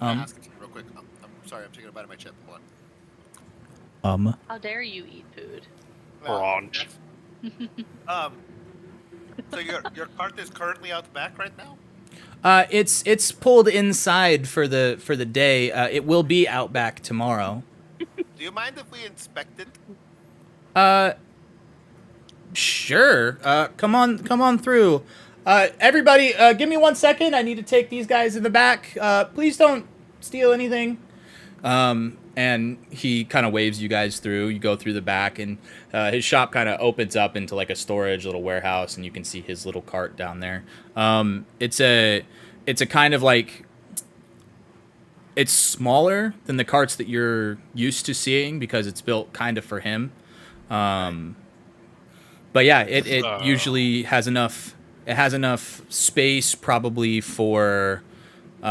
Let me ask you real quick. I'm sorry, I'm taking a bite of my chip. Hold on. How dare you eat food? Brunch. So your cart is currently out the back right now? it's pulled inside for the day. It will be out back tomorrow. Do you mind if we inspect it? Sure. Come on through. Everybody, give me 1 second. I need to take these guys in the back. Please don't steal anything. and he kind of waves you guys through. You go through the back, and his shop kind of opens up into like a storage little warehouse, and you can see his little cart down there. It's a kind of like, it's smaller than the carts that you're used to seeing because it's built kind of for him. But yeah, it usually has enough. It has enough space probably for 2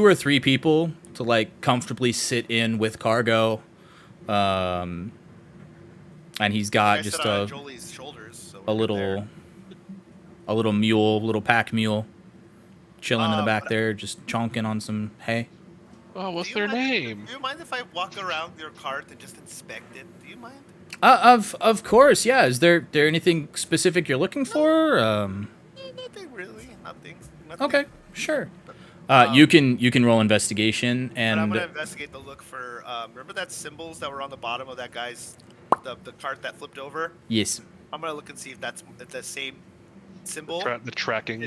or 3 people to like comfortably sit in with cargo. And he's got just Jolie's shoulders, so a little mule, little pack mule, chilling in the back there, just chonking on some hay. Oh, what's Do you their mind- name? Do you mind if I walk around your cart and just inspect it? Do you mind? Of course, yeah. Is there anything specific you're looking for? Nothing really. Nothing. Okay, sure. You can roll investigation, And I'm and gonna investigate the look for. Remember that symbols that were on the bottom of that guy's, the cart that flipped over. yes. I'm gonna look and see if that's the same symbol. The tracking.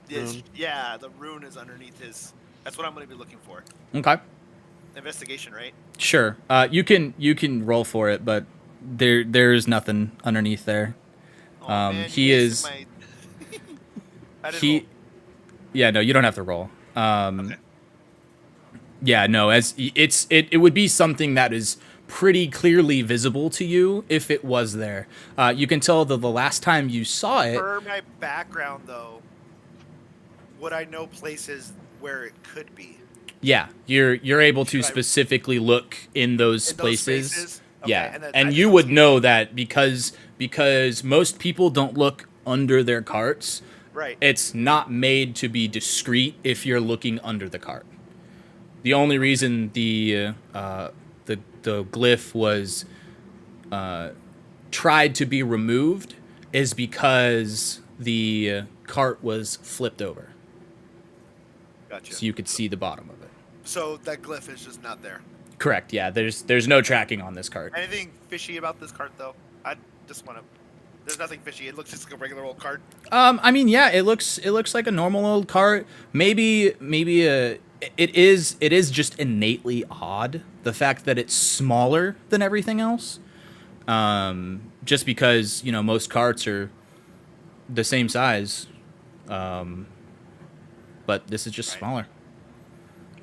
rune. Yeah, the rune is underneath his. That's what I'm gonna be looking for. Okay, Investigation, right? sure. You can roll for it, but there's nothing underneath there. Oh, man, he you is. wasted my- I didn't He. roll. Yeah, no, you don't have to roll. Okay. Yeah, no, it would be something that is pretty clearly visible to you if it was there. You can tell that the last time you saw it. For my background, though, would I know places where it could be? Yeah, you're able to Should I- specifically look in those In those places. spaces? Okay, Yeah, and then and I you don't would see know that because most people don't look under their carts. Right. It's not made to be discreet if you're looking under the cart. The only reason the glyph was tried to be removed is because the cart was flipped over, Gotcha. so you could see the bottom of it. So that glyph is just not there. Correct. Yeah. There's no tracking on this cart. Anything fishy about this cart, though? I just want to. There's nothing fishy. It looks just like a regular old cart. I mean, yeah, it looks like a normal old cart. Maybe it is just innately odd, the fact that it's smaller than everything else. Just because, most carts are the same size. But this is just Right. smaller.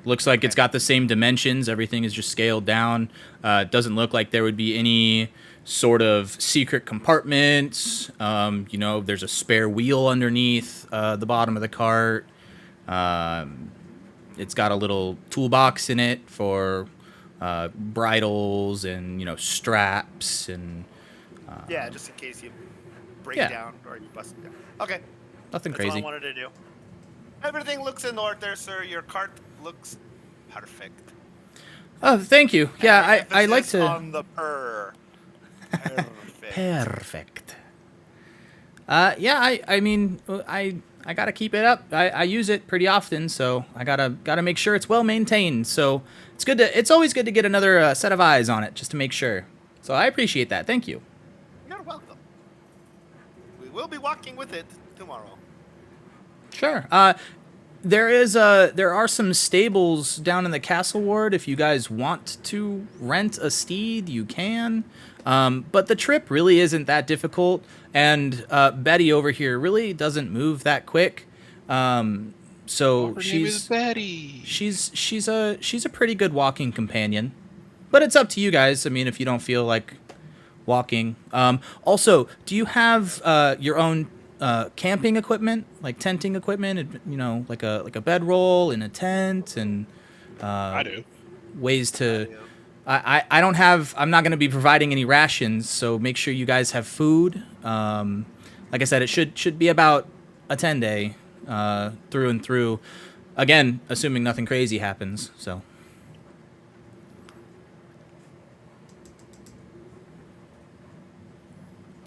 Looks like it's got the same dimensions. Everything is just scaled down. It doesn't look like there would be any sort of secret compartments. There's a spare wheel underneath the bottom of the cart. It's got a little toolbox in it for bridles and, straps and Yeah, just in case you break yeah. down or you bust it down. Okay. nothing That's crazy. all I wanted to do. Everything looks in order, sir. Your cart looks perfect. Oh, thank you. Yeah, I like Emphasis to. on the purr. Perfect. Perfect. Yeah, I mean, I gotta keep it up. I use it pretty often, so I gotta make sure it's well maintained. So it's always good to get another set of eyes on it just to make sure. So I appreciate that. Thank you. You're welcome. We will be walking with it tomorrow. Sure. There are some stables down in the castle ward. If you guys want to rent a steed, you can. But the trip really isn't that difficult, and Betty over here really doesn't move that quick. So Her name is she's Betty. she's a pretty good walking companion. But it's up to you guys. I mean, if you don't feel like walking. Also, do you have your own camping equipment, like tenting equipment? Like a bedroll and a tent and I do. ways to. I don't have. I'm not going to be providing any rations, so make sure you guys have food. Like I said, it should be about a 10-day through and through. Again, assuming nothing crazy happens. So.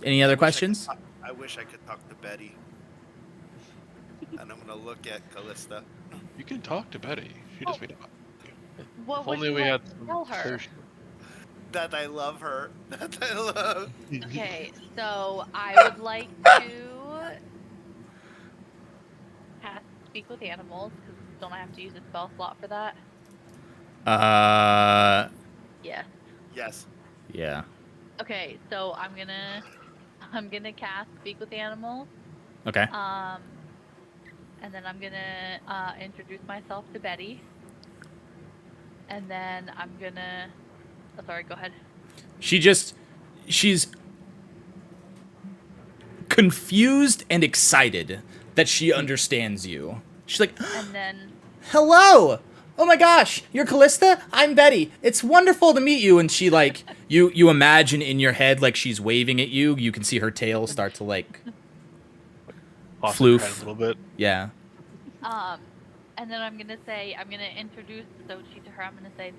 Any other questions? I wish I could talk to Betty. And I'm gonna look at Callista. You can talk to Betty. She just made it. What If would only you we like had to some tell her? thirst. That I love her. That I love. Okay, so I would like to speak with animals because don't I have to use a spell slot for that? Yes. Yes. Yeah. Okay, so I'm gonna cast Speak with Animals. Okay. And then I'm gonna introduce myself to Betty. And then I'm gonna. Oh, sorry. Go ahead. She's confused and excited that she understands you. She's like, And then hello. Oh my gosh, you're Callista? I'm Betty. It's wonderful to meet you. And she like you imagine in your head like she's waving at you. You can see her tail start to like Toss her head floof. a little bit. Yeah. and then I'm gonna introduce Sochi to her. I'm gonna say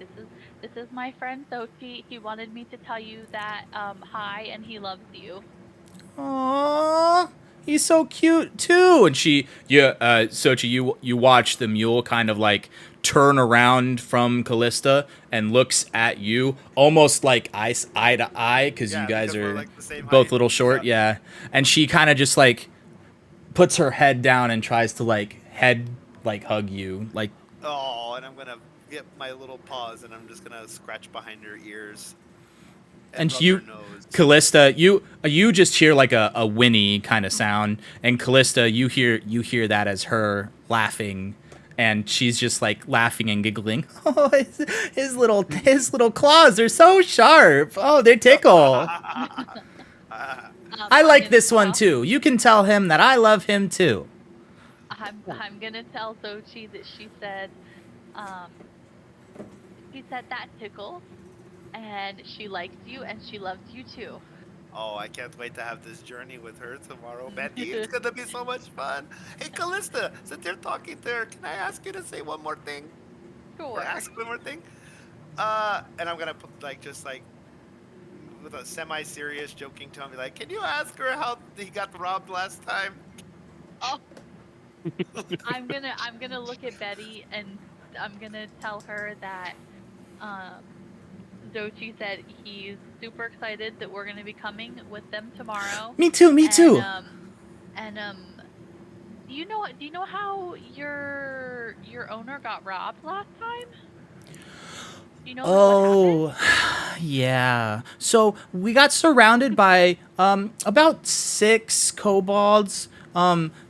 this is my friend Sochi. He wanted me to tell you that hi and he loves you. Aww, he's so cute too. And Sochi, you watch the mule kind of like turn around from Callista and looks at you, almost like eye to eye, because Yeah, you guys because we're, are like, the same both height. little short. Yeah, and she kind of just like puts her head down and tries to like hug you, like. Oh, and I'm gonna get my little paws and I'm just gonna scratch behind her ears. And rub you, her nose. Callista, you just hear like a whinny kind of sound, and Callista, you hear that as her laughing, and she's just like laughing and giggling. Oh, his little claws are so sharp. Oh, they tickle. I I'm like gonna this one tell- too. You can tell him that I love him too. I'm gonna tell Sochi that she said that tickles, and she likes you and she loves you too. Oh, I can't wait to have this journey with her tomorrow, Betty. It's gonna be so much fun. Hey, Callista, since you're talking to her, can I ask you to say one more thing? Or Sure. ask one more thing? And I'm gonna put just with a semi-serious joking tone, be like, can you ask her how he got robbed last time? Oh. I'm gonna look at Betty and I'm gonna tell her that Zochi said he's super excited that we're gonna be coming with them tomorrow. Me too. Me too. And do you know how your owner got robbed last time? Do you know what happened? Yeah. So we got surrounded by about 6 kobolds.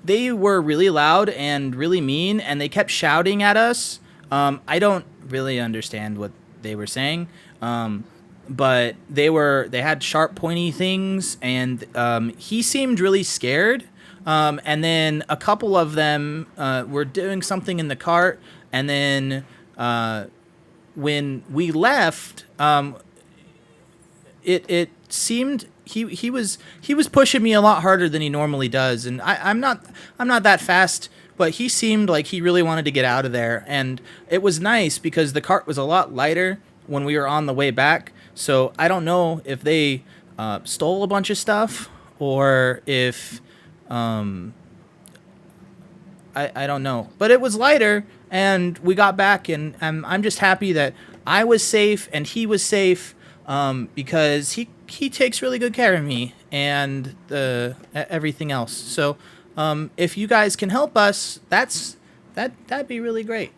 They were really loud and really mean, and they kept shouting at us. I don't really understand what they were saying, but they had sharp, pointy things, and he seemed really scared. And then a couple of them were doing something in the cart, and then when we left, it seemed he was pushing me a lot harder than he normally does, and I'm not that fast, but he seemed like he really wanted to get out of there, and it was nice because the cart was a lot lighter when we were on the way back. So I don't know if they stole a bunch of stuff or if I don't know, but it was lighter, and we got back, and I'm just happy that I was safe and he was safe, because he takes really good care of me and everything else. So if you guys can help us, that'd be really great.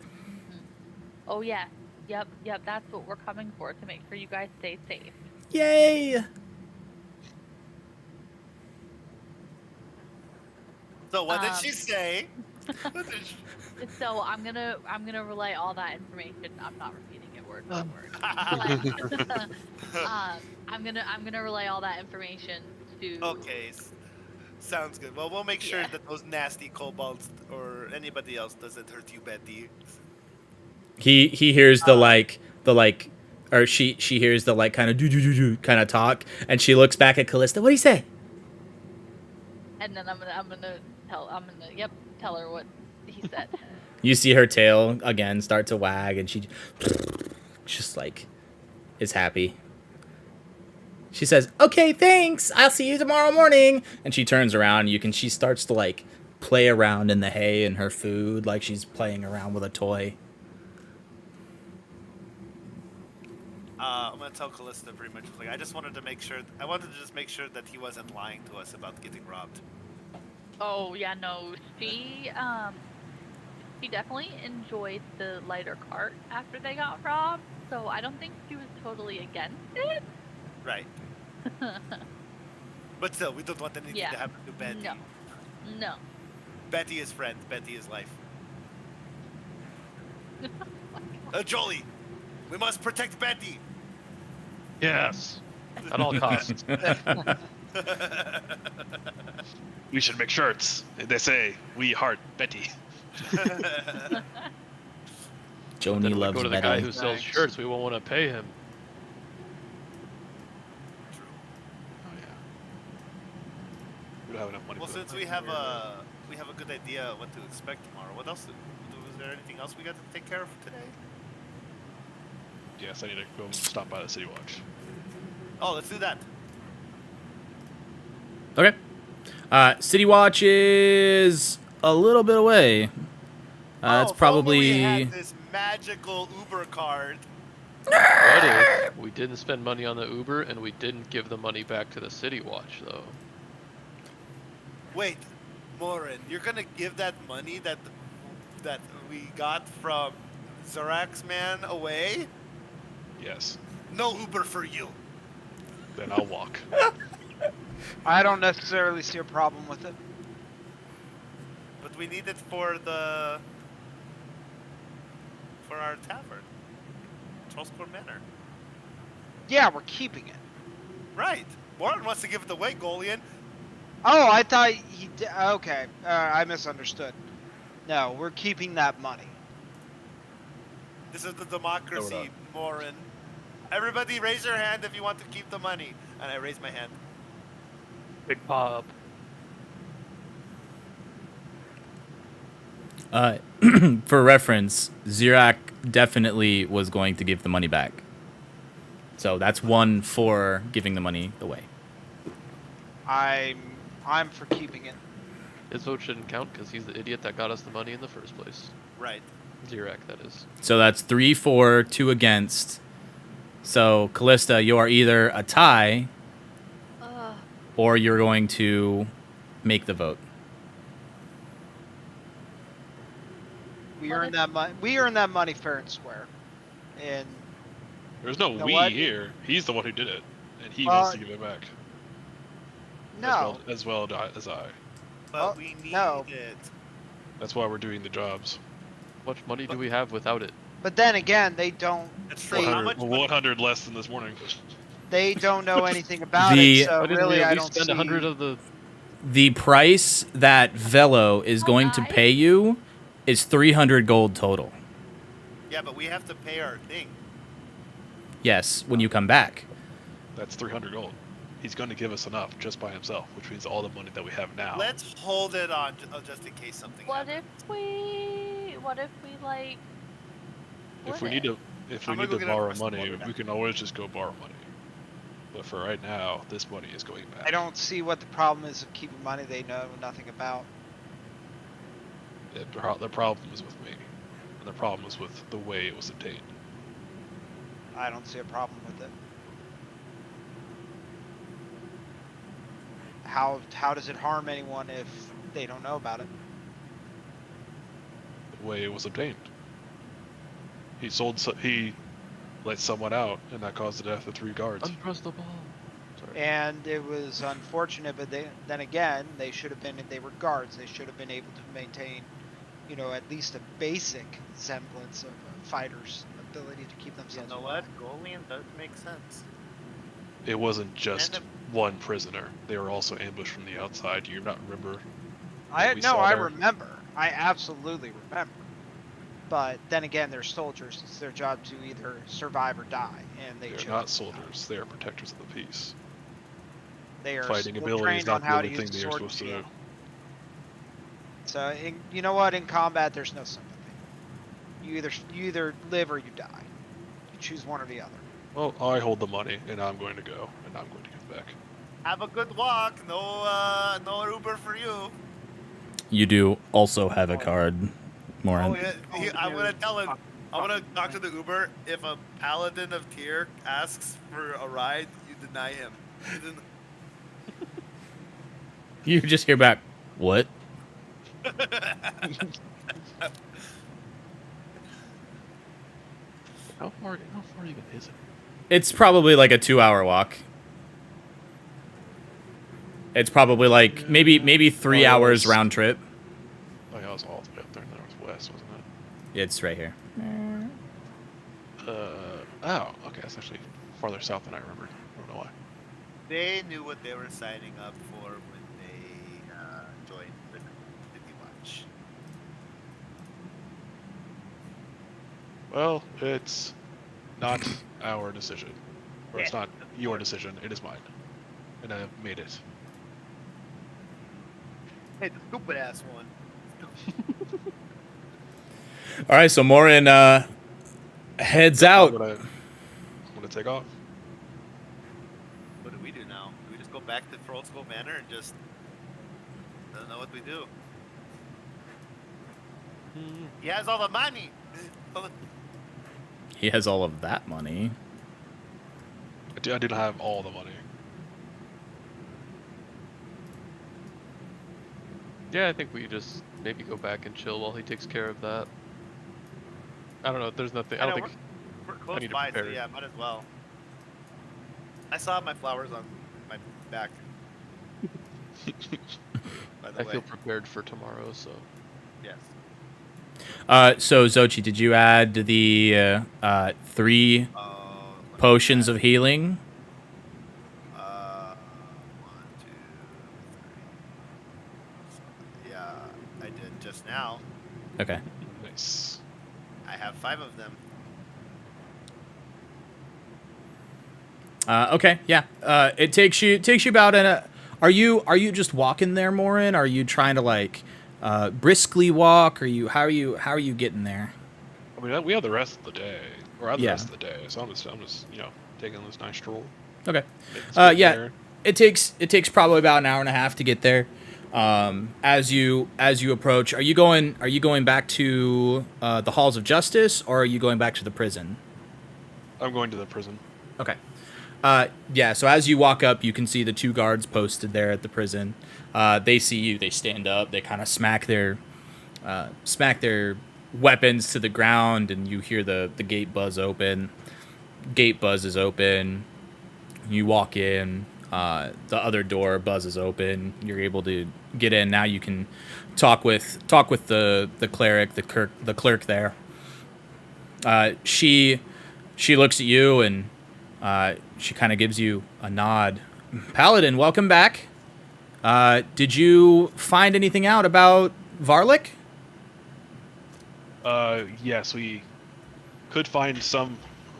Oh yeah. Yep, that's what we're coming for, to make sure you guys stay safe. Yay! So what did she say? So I'm gonna relay all that information. I'm not repeating it word by word. But, I'm gonna relay all that information to. Okay, sounds good. Well, we'll make sure Yeah. that those nasty kobolds or anybody else doesn't hurt you, Betty. He hears the or she hears the like kind of do kind of talk, and she looks back at Callista. What do you say? And then I'm gonna tell her what he said. You see her tail again start to wag, and she just like is happy. She says, "Okay, thanks. I'll see you tomorrow morning." And she turns around. She starts to like play around in the hay and her food, like she's playing around with a toy. I'm gonna tell Callista pretty much like I wanted to just make sure that he wasn't lying to us about getting robbed. Oh yeah, no. She definitely enjoyed the lighter cart after they got robbed, so I don't think she was totally against it. Right. But still, we don't want anything Yeah. to happen to Betty. No. No. Betty is friend. Betty is life. Jolie, we must protect Betty. Yes. At all costs. We should make shirts. They say, "We heart Betty." Joni Then we loves go to the guy Betty. who sells Thanks. shirts. We won't want to pay him. Oh yeah. We don't have enough money Well, for since that. we have a good idea what to expect tomorrow, what else? Was there anything else we got to take care of today? Yes, I need to go stop by the City Watch. Oh, let's do that. Okay. City Watch is a little bit away. It's Oh, if only we probably. had this magical Uber card. What if we didn't spend money on the Uber and we didn't give the money back to the City Watch, though? Wait, Morin, you're gonna give that money that we got from Zorak's man away? Yes. No Uber for you. Then I'll walk. I don't necessarily see a problem with it. But we need it for our tavern, Trollscore Manor. Yeah, we're keeping it. Right. Morin wants to give it away, Golian. Oh, I thought he did. Okay, I misunderstood. No, we're keeping that money. This is the democracy, not. Morin. Everybody raise your hand if you want to keep the money. And I raise my hand. Big pop. For reference, Zirak definitely was going to give the money back. So that's one for giving the money away. I'm for keeping it. His vote shouldn't count because he's the idiot that got us the money in the first place. Right. Zirak, that is. So that's 3 for, 2 against. So, Callista, you are either a tie Ugh. or you're going to make the vote. We Well, earned that money. We earned that money fair and square. And There's no You know we what? here. He's the one who did it, and he Well, wants to give it back. no, As well as I. But Well, we need no. it. That's why we're doing the jobs. How much money do we have without it? but then again, they don't. That's true. They- How 100, much money? 100 less than this morning. They don't know anything about The- it. So Why didn't really, we I at don't least spend see. 100 of the... The price that Velo is going to Alright. pay you is 300 gold total. Yeah, but we have to pay our thing. Yes, when you come back. That's 300 gold. He's going to give us enough just by himself, which means all the money that we have now. Let's hold it on just in case something What happens. if we like? If split we need it? to, if we I'm need gonna to go get a borrow crystal money, ball. we can always just go borrow money. But for right now, this money is going back. I don't see what the problem is of keeping money they know nothing about. The problem is with me, and the problem is with the way it was obtained. I don't see a problem with it. How does it harm anyone if they don't know about it? The way it was obtained. He let someone out, and that caused the death of 3 guards. Unpress the ball. Sorry. And it was unfortunate, but then again, they should have been. They were guards. They should have been able to maintain, at least a basic semblance of a fighter's ability to keep You themselves know alive. what? Golian does make sense. It wasn't just And one prisoner. They were also ambushed from the outside. Do you not remember? I we no, saw I there? remember. I absolutely remember. But then again, they're soldiers. It's their job to either survive or die, and they They're chose not to die. soldiers. They are protectors of the peace. They are Fighting still ability trained is not on the how only to thing use they the are sword and supposed to shield. do. So, you know what? In combat, there's no sympathy. You either live or you die. You choose one or the other. Well, I hold the money, and I'm going to go, and I'm going to give it back. Have a good walk. No Uber for you. You do also have a card, Morin. Oh yeah. I'm gonna tell him. I'm gonna talk to the Uber. If a paladin of Tyr asks for a ride, you deny him. You didn't- You just hear back, what? How far even is it? It's probably like a 2-hour walk. It's probably like maybe 3 hours round trip. Oh, yeah, it was all the way up there in the northwest, wasn't It's right here. it? Oh, okay, that's actually farther south than I remembered. I don't know why. They knew what they were signing up for when they joined the City Watch. Well, it's not our decision. Or it's Yeah. not your decision, it is mine. And I have made it. Hey, the stupid ass one. All right, so Morin heads out. I'm gonna take off. What do we do now? Do we just go back to Trollskull Manor and just... I don't know what we do. He has all the money! He has all of that money. I didn't have all the money. Yeah, I think we just maybe go back and chill while he takes care of that. I don't know. There's nothing. I don't think. We're close need to by, so prepare. yeah, might as well. I still have my flowers on my back. By the I way, feel prepared for tomorrow. So yes. So Xochi, did you add the 3 Let me potions add- of healing? 1, 2, 3. Yeah, I did just now. Okay. Nice. I have 5 of them. Okay. Yeah. It takes you about an. Are you just walking there, Morin? Are you trying to like briskly walk? How are you getting there? I mean, we have the rest of the day. Or I have the Yeah. rest of the day, so I'm just taking this nice stroll. Okay. Making some Yeah. air. It takes probably about an hour and a half to get there. As you approach, are you going back to the halls of justice, or are you going back to the prison? I'm going to the prison. Okay. Yeah. So as you walk up, you can see the 2 guards posted there at the prison. They see you. They stand up. They kind of smack their weapons to the ground, and you hear the gate buzz open. Gate buzzes open. You walk in. The other door buzzes open. You're able to get in. Now you can talk with the cleric, the clerk there. She looks at you and she kind of gives you a nod. Paladin, welcome back. Did you find anything out about Varlik? Yes, we could find some,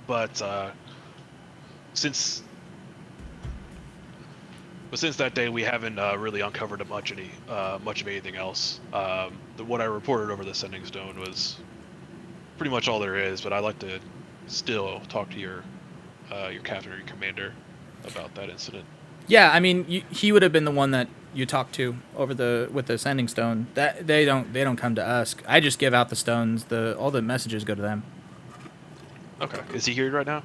but since that day, we haven't really uncovered much of anything else. What I reported over the Sending Stone was pretty much all there is, but I'd like to still talk to your captain or your commander about that incident. Yeah, I mean, he would have been the one that you talked to with the Sending Stone. That they don't come to us. I just give out the stones. All the messages go to them. Okay, is he here right now?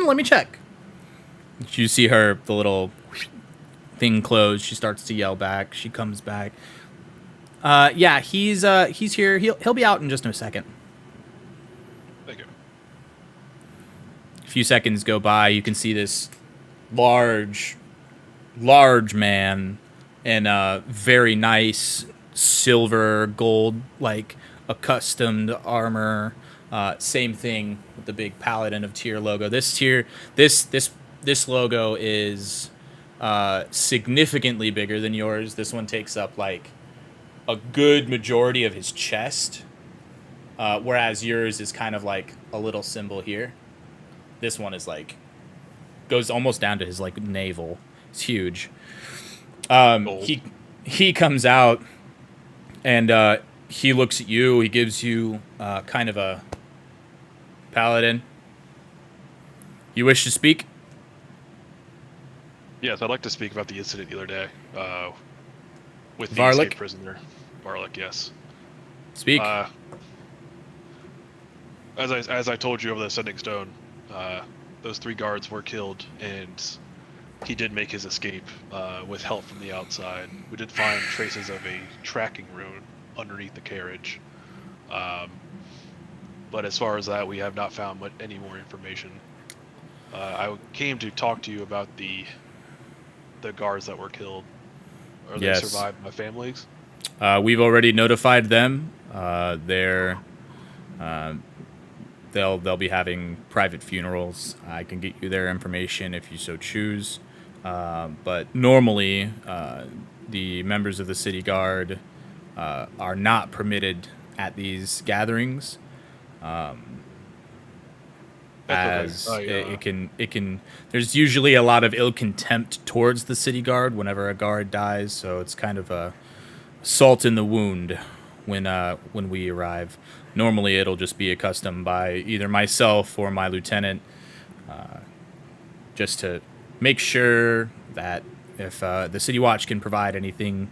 Let me check. You see the little thing close. She starts to yell back. She comes back. Yeah, he's here. He'll be out in just a second. Thank you. A few seconds go by. You can see this large man in a very nice silver gold like accustomed armor. Same thing with the big Paladin of Tyr logo. This logo is significantly bigger than yours. This one takes up like a good majority of his chest, whereas yours is kind of like a little symbol here. This one is like goes almost down to his like navel. It's huge. He comes out and he looks at you. He gives you kind of a Paladin. You wish to speak? Yes, I'd like to speak about the incident the other day with the Varlik? escaped prisoner. Varlik, yes. Speak. As I told you over the Sending Stone, those 3 guards were killed, and he did make his escape with help from the outside. We did find traces of a tracking rune underneath the carriage. But as far as that, we have not found any more information. I came to talk to you about the guards that were killed. Are Yes. they survived by families? We've already notified them. They'll be having private funerals. I can get you their information if you so choose. But normally, the members of the city guard are not permitted at these gatherings. That's As okay. it can there's usually a lot of ill contempt towards the city guard whenever a guard dies, so it's kind of a salt in the wound when we arrive. Normally it'll just be a custom by either myself or my lieutenant, just to make sure that if the city watch can provide anything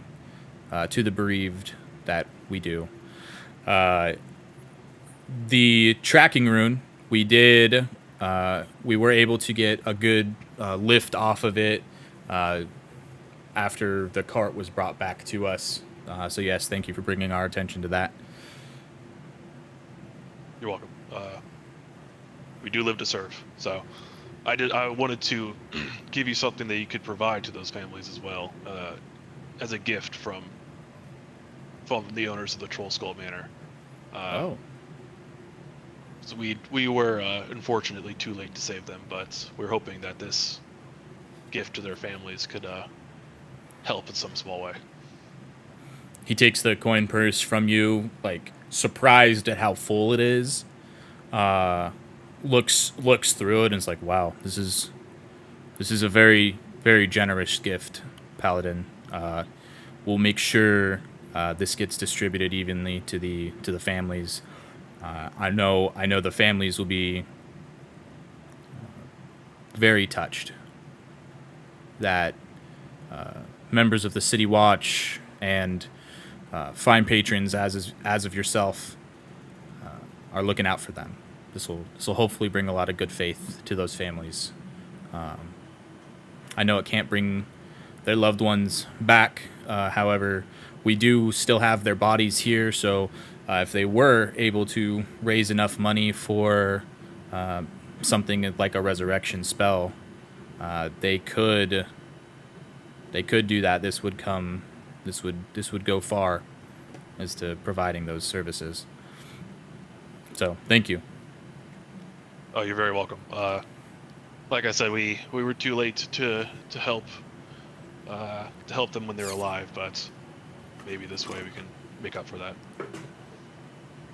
to the bereaved, that we do. The tracking rune, we were able to get a good lift off of it after the cart was brought back to us. So yes, thank you for bringing our attention to that. You're welcome. We do live to serve, so I wanted to give you something that you could provide to those families as well, as a gift from the owners of the Troll Skull Manor. So we were unfortunately too late to save them, but we're hoping that this gift to their families could help in some small way. He takes the coin purse from you, like surprised at how full it is. Looks through it and is like, "Wow, this is a very, very generous gift, Paladin. We'll make sure this gets distributed evenly to the families. I know the families will be very touched that members of the City Watch and fine patrons as of yourself are looking out for them. This will hopefully bring a lot of good faith to those families. I know it can't bring their loved ones back. However, we do still have their bodies here, so if they were able to raise enough money for something like a resurrection spell, they could do that. This would go far as to providing those services. So thank you. Oh, you're very welcome. Like I said, we were too late to help them when they're alive, but maybe this way we can make up for that.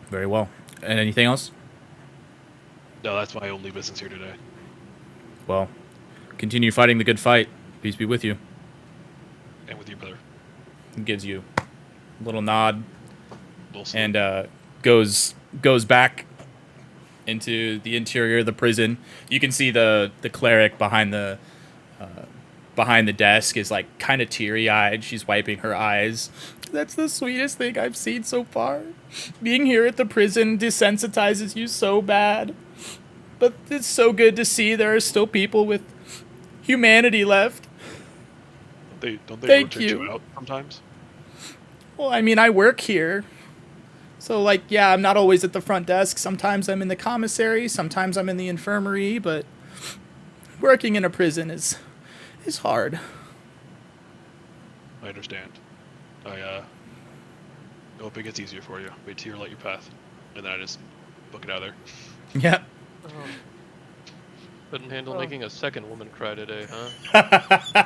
Very well. And anything else? No, that's my only business here today. Well, continue fighting the good fight. Peace be with you. And with you, brother. He gives you a little nod We'll see. and goes back into the interior of the prison. You can see the cleric behind the desk is like kind of teary-eyed. She's wiping her eyes. That's the sweetest thing I've seen so far. Being here at the prison desensitizes you so bad. But it's so good to see there are still people with humanity left. Don't they Thank rotate you. out sometimes? Well, I mean, I work here. So, like, yeah, I'm not always at the front desk. Sometimes I'm in the commissary. Sometimes I'm in the infirmary. But working in a prison is hard. I understand. I hope it gets easier for you. Wait till you light your path, and then I just book it out of there. Yep. Couldn't handle making a second woman cry today, huh?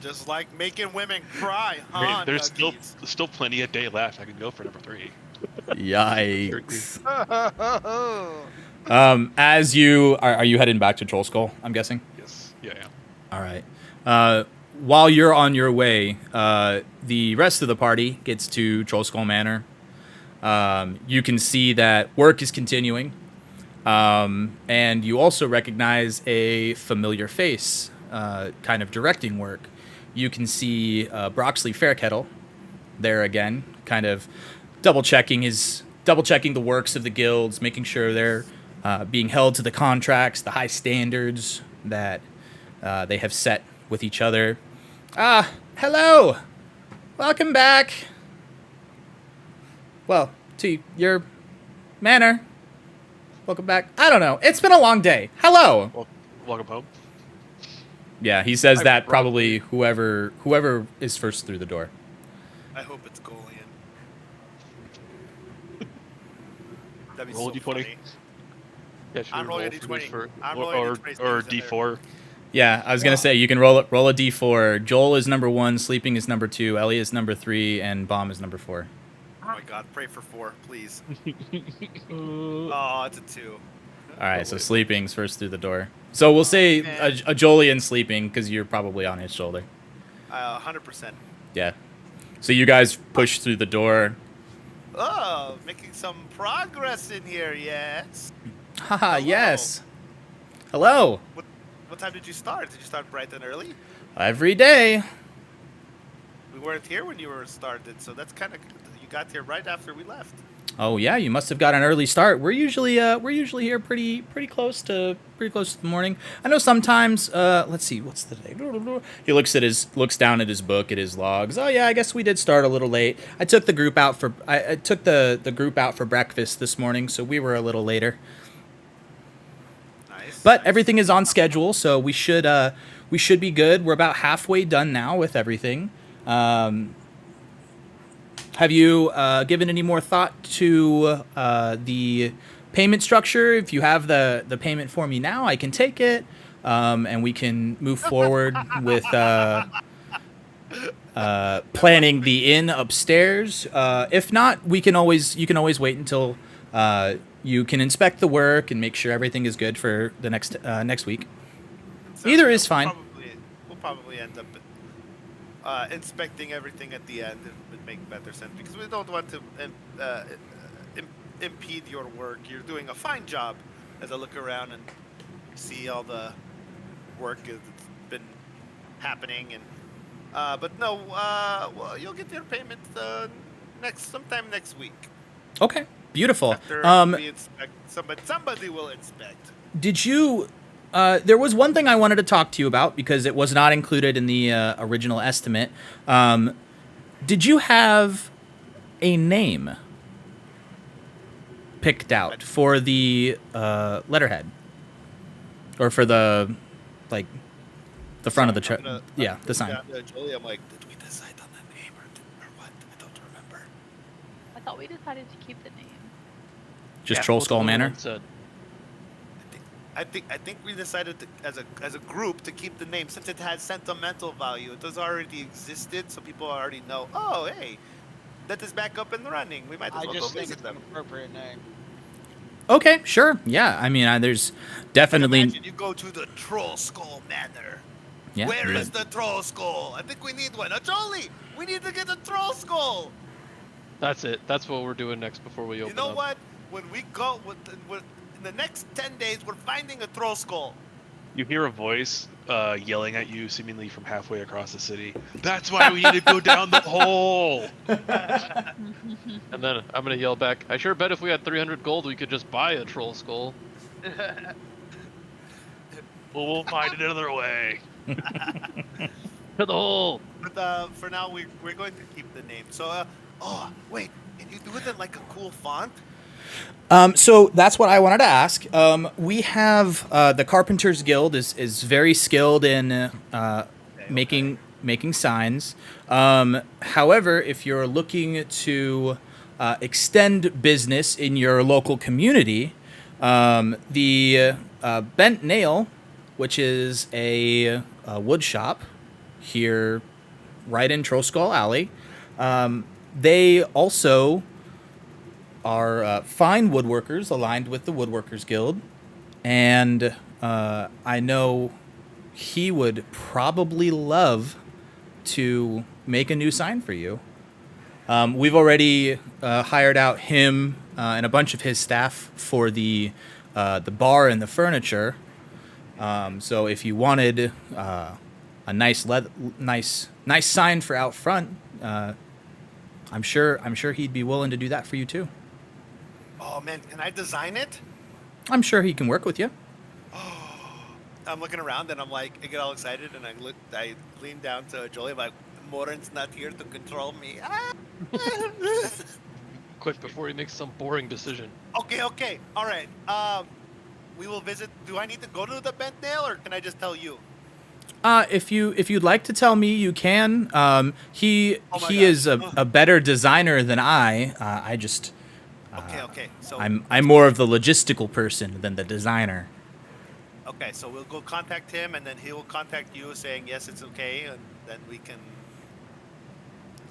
Just like making women cry, I mean, huh? there's Nuggies? still plenty of day left. I can go for number 3. Yikes. Oh, As you are you heading back to Troll Skull, I'm guessing? Yes. Yeah. All right. While you're on your way, the rest of the party gets to Troll Skull Manor. You can see that work is continuing. And you also recognize a familiar face, kind of directing work. You can see Broxley Fairkettle there again, kind of double checking the works of the guilds, making sure they're being held to the contracts, the high standards that they have set with each other. Hello! Welcome back! Well, to your manor. Welcome back. I don't know. It's been a long day. Hello. Well, welcome home. Yeah, he says I that probably- probably whoever is first through the door. I hope it's Golian. That'd be Roll so a d20. funny. Yeah, should I'm we rolling roll a for d20. who's first? I'm Or, rolling a or, d20 or things in there. D4. Yeah, I was gonna say you can roll a d4. Joel is number 1, sleeping is number 2, Ellie is number 3, and bomb is number 4. Oh my god, pray for 4, please. Uh, Oh, it's a 2. All right, so sleeping's first through the door. So we'll say man. a Jolian sleeping because you're probably on his shoulder. 100%. Yeah. So you guys push through the door. Oh, making some progress in here, yes. Haha, Hello. yes. Hello. What time did you start? Did you start bright and early? Every day. We weren't here when you were started, so that's kind of good. You got here right after we left. Oh yeah, you must have got an early start. We're usually here pretty close to the morning. I know sometimes let's see, what's the day? He looks down at his book, at his logs. Oh yeah, I guess we did start a little late. I took the group out for the group out for breakfast this morning, so we were a little later. Nice. But nice. everything is on schedule, so we should be good. We're about halfway done now with everything. Have you given any more thought to the payment structure? If you have the payment for me now, I can take it, and we can move forward with planning the inn upstairs. If not, you can always wait until you can inspect the work and make sure everything is good for the next week. So, Either yeah, is fine. We'll probably end up inspecting everything at the end. It would make better sense because we don't want to impede your work. You're doing a fine job as I look around and see all the work that's been happening. And but no, well, you'll get your payment sometime next week. Okay, beautiful. After we inspect, somebody will inspect. Did you? There was one thing I wanted to talk to you about because it was not included in the original estimate. Did you have a name picked out for the letterhead, or for the the front of the the sign? Jolie, I'm like, did we decide on the name or what? I don't remember. I thought we decided to keep the name. Just Yeah, Troll what's Skull the Manor. one said? I think we decided to, as a group to keep the name since it has sentimental value. It does already existed, so people already know. Oh, hey, that is back up and running. We might as I well just go think visit it's an them. appropriate name. Okay, sure. Yeah, I mean, there's definitely. Imagine you go to the Troll Skull Manor. Yeah. Where is the Troll Skull? I think we need one. Jolie, we need to get a Troll Skull. That's it. That's what we're doing next before we open You know up. what? When we go, in the next 10 days, we're finding a Troll Skull. You hear a voice yelling at you, seemingly from halfway across the city. That's why we need to go down the hole. And then I'm gonna yell back, I sure bet if we had 300 gold we could just buy a troll skull. Well, we'll find another way. To the hole! But for now, we're going to keep the name. So, oh, wait, can you do it in like a cool font? So that's what I wanted to ask. We have the Carpenters Guild is very skilled in making signs. However, if you're looking to extend business in your local community, the Bent Nail, which is a wood shop here right in Troll Skull Alley, they also are fine woodworkers aligned with the Woodworkers Guild, and I know he would probably love to make a new sign for you. We've already hired out him and a bunch of his staff for the bar and the furniture. So if you wanted a nice sign for out front, I'm sure he'd be willing to do that for you too. Oh man, can I design it? I'm sure he can work with you. I'm looking around and I'm like, I get all excited and I lean down to Jolie. I'm like, Morin's not here to control me. Ah! quick before he makes some boring decision. Okay. All right. We will visit. Do I need to go to the bent nail, or can I just tell you? If you'd like to tell me, you can. He Oh my he gosh. is a better designer than I. I just Okay. So I'm more of the logistical person than the designer. okay. So we'll go contact him, and then he will contact you, saying yes, it's okay, and then we can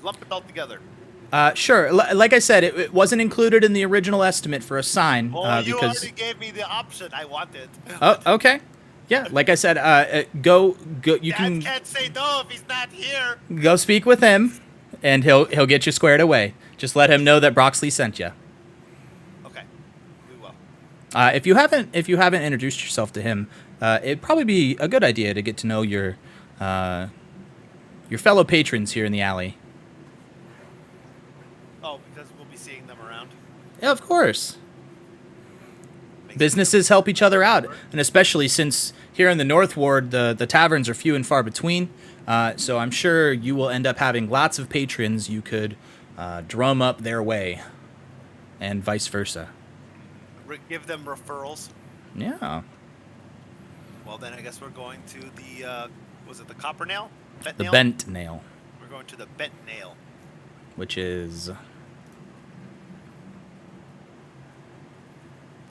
lump it all together. Sure. Like I said, it wasn't included in the original estimate for a sign Oh, you because. already gave me the option I wanted. Oh, okay. Yeah, like I said, go. You Dad can can't say no if he's not here. go speak with him, and he'll get you squared away. Just let him know that Broxley sent you. Okay, we will. If you haven't introduced yourself to him, it'd probably be a good idea to get to know your fellow patrons here in the alley. Oh, because we'll be seeing them around. Yeah, of course. Makes Businesses help each other out, and especially since here in the North Ward, the taverns are few and far between. So I'm sure you will end up having lots of patrons you could drum up their way, and vice versa. Give them referrals. Yeah. Well, then I guess we're going to the was it the copper nail? The Nail? bent nail, We're going to the bent nail. which is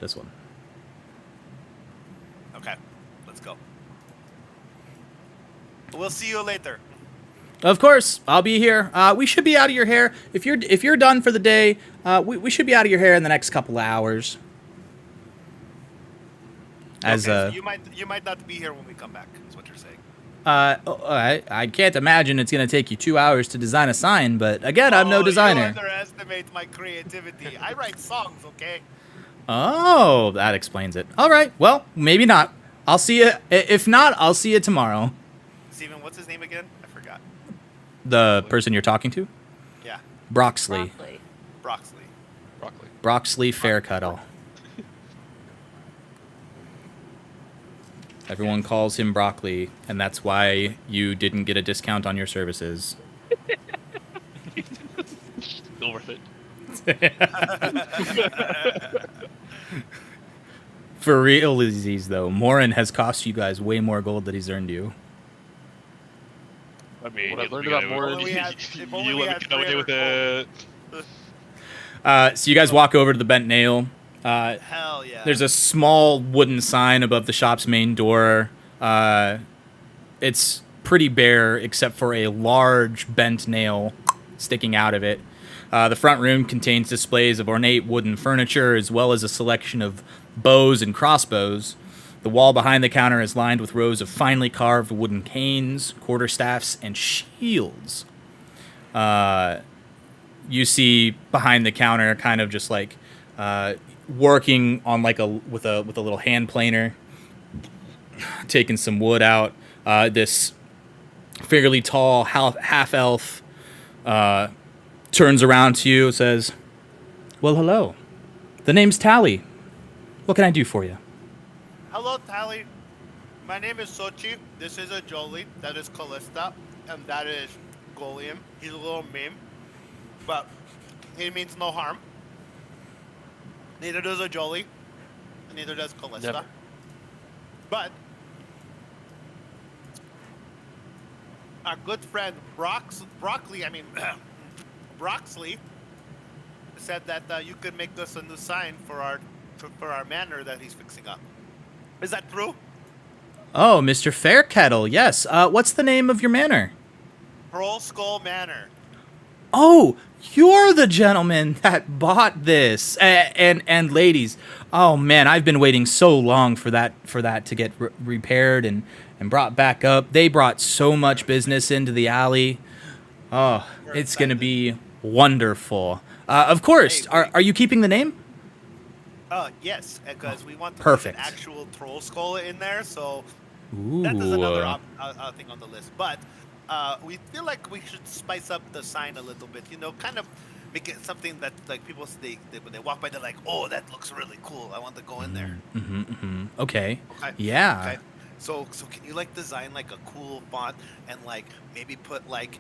this one. Okay, let's go. We'll see you later. Of course, I'll be here. We should be out of your hair if you're done for the day. We should be out of your hair in the next couple of hours. As Okay, so you might not be here when we come back. Is what you're saying. I can't imagine it's gonna take you 2 hours to design a sign, but again, I'm no You designer. underestimate my creativity. I write songs, okay? Oh, that explains it. All right, well, maybe not. I'll see you. If not, I'll see you tomorrow. Steven, what's his name again? I forgot. The person you're talking to, Yeah, Broxley. Broccoli. Broccoli. Broxley Faircuddle. Everyone calls him Broccoli, and that's why you didn't get a discount on your services. Still worth it. For realsies, though, Morin has cost you guys way more gold than he's earned you. I mean, What I've you let learned me about get more away- If only we had- you if only we let had me get away with 300 it. So you guys walk over to the bent nail. Hell yeah. There's a small wooden sign above the shop's main door. It's pretty bare except for a large bent nail sticking out of it. The front room contains displays of ornate wooden furniture as well as a selection of bows and crossbows. The wall behind the counter is lined with rows of finely carved wooden canes, quarterstaffs, and shields. You see behind the counter, kind of just like working on like with a little hand planer, taking some wood out. This fairly tall half elf turns around to you and says, "Well, hello. The name's Tally. What can I do for you?" Hello, Tally. My name is Sochi. This is a Jolie. That is Callista. And that is Golium. He's a little meme. But he means no harm. Neither does a Jolie. Neither does Callista. Never. But our good friend Broxley said that you could make us a new sign for our manor that he's fixing up. Is that true? Oh, Mr. Fairkettle, yes. What's the name of your manor? Pearl Skull Manor. Oh, you're the gentleman that bought this. And ladies, oh man, I've been waiting so long for that to get repaired and brought back up. They brought so much business into the alley. Oh, We're it's going to excited. be wonderful. Of course, Hey, are you keeping the name? Yes, because we want to Perfect. put an actual troll skull in there, so Ooh. that is another thing on the list. But we feel like we should spice up the sign a little bit, kind of make it something that like people when they walk by, they're like, oh, that looks really cool. I want to go in there. Okay. Okay. Yeah. Okay. So can you like design like a cool font and like maybe put like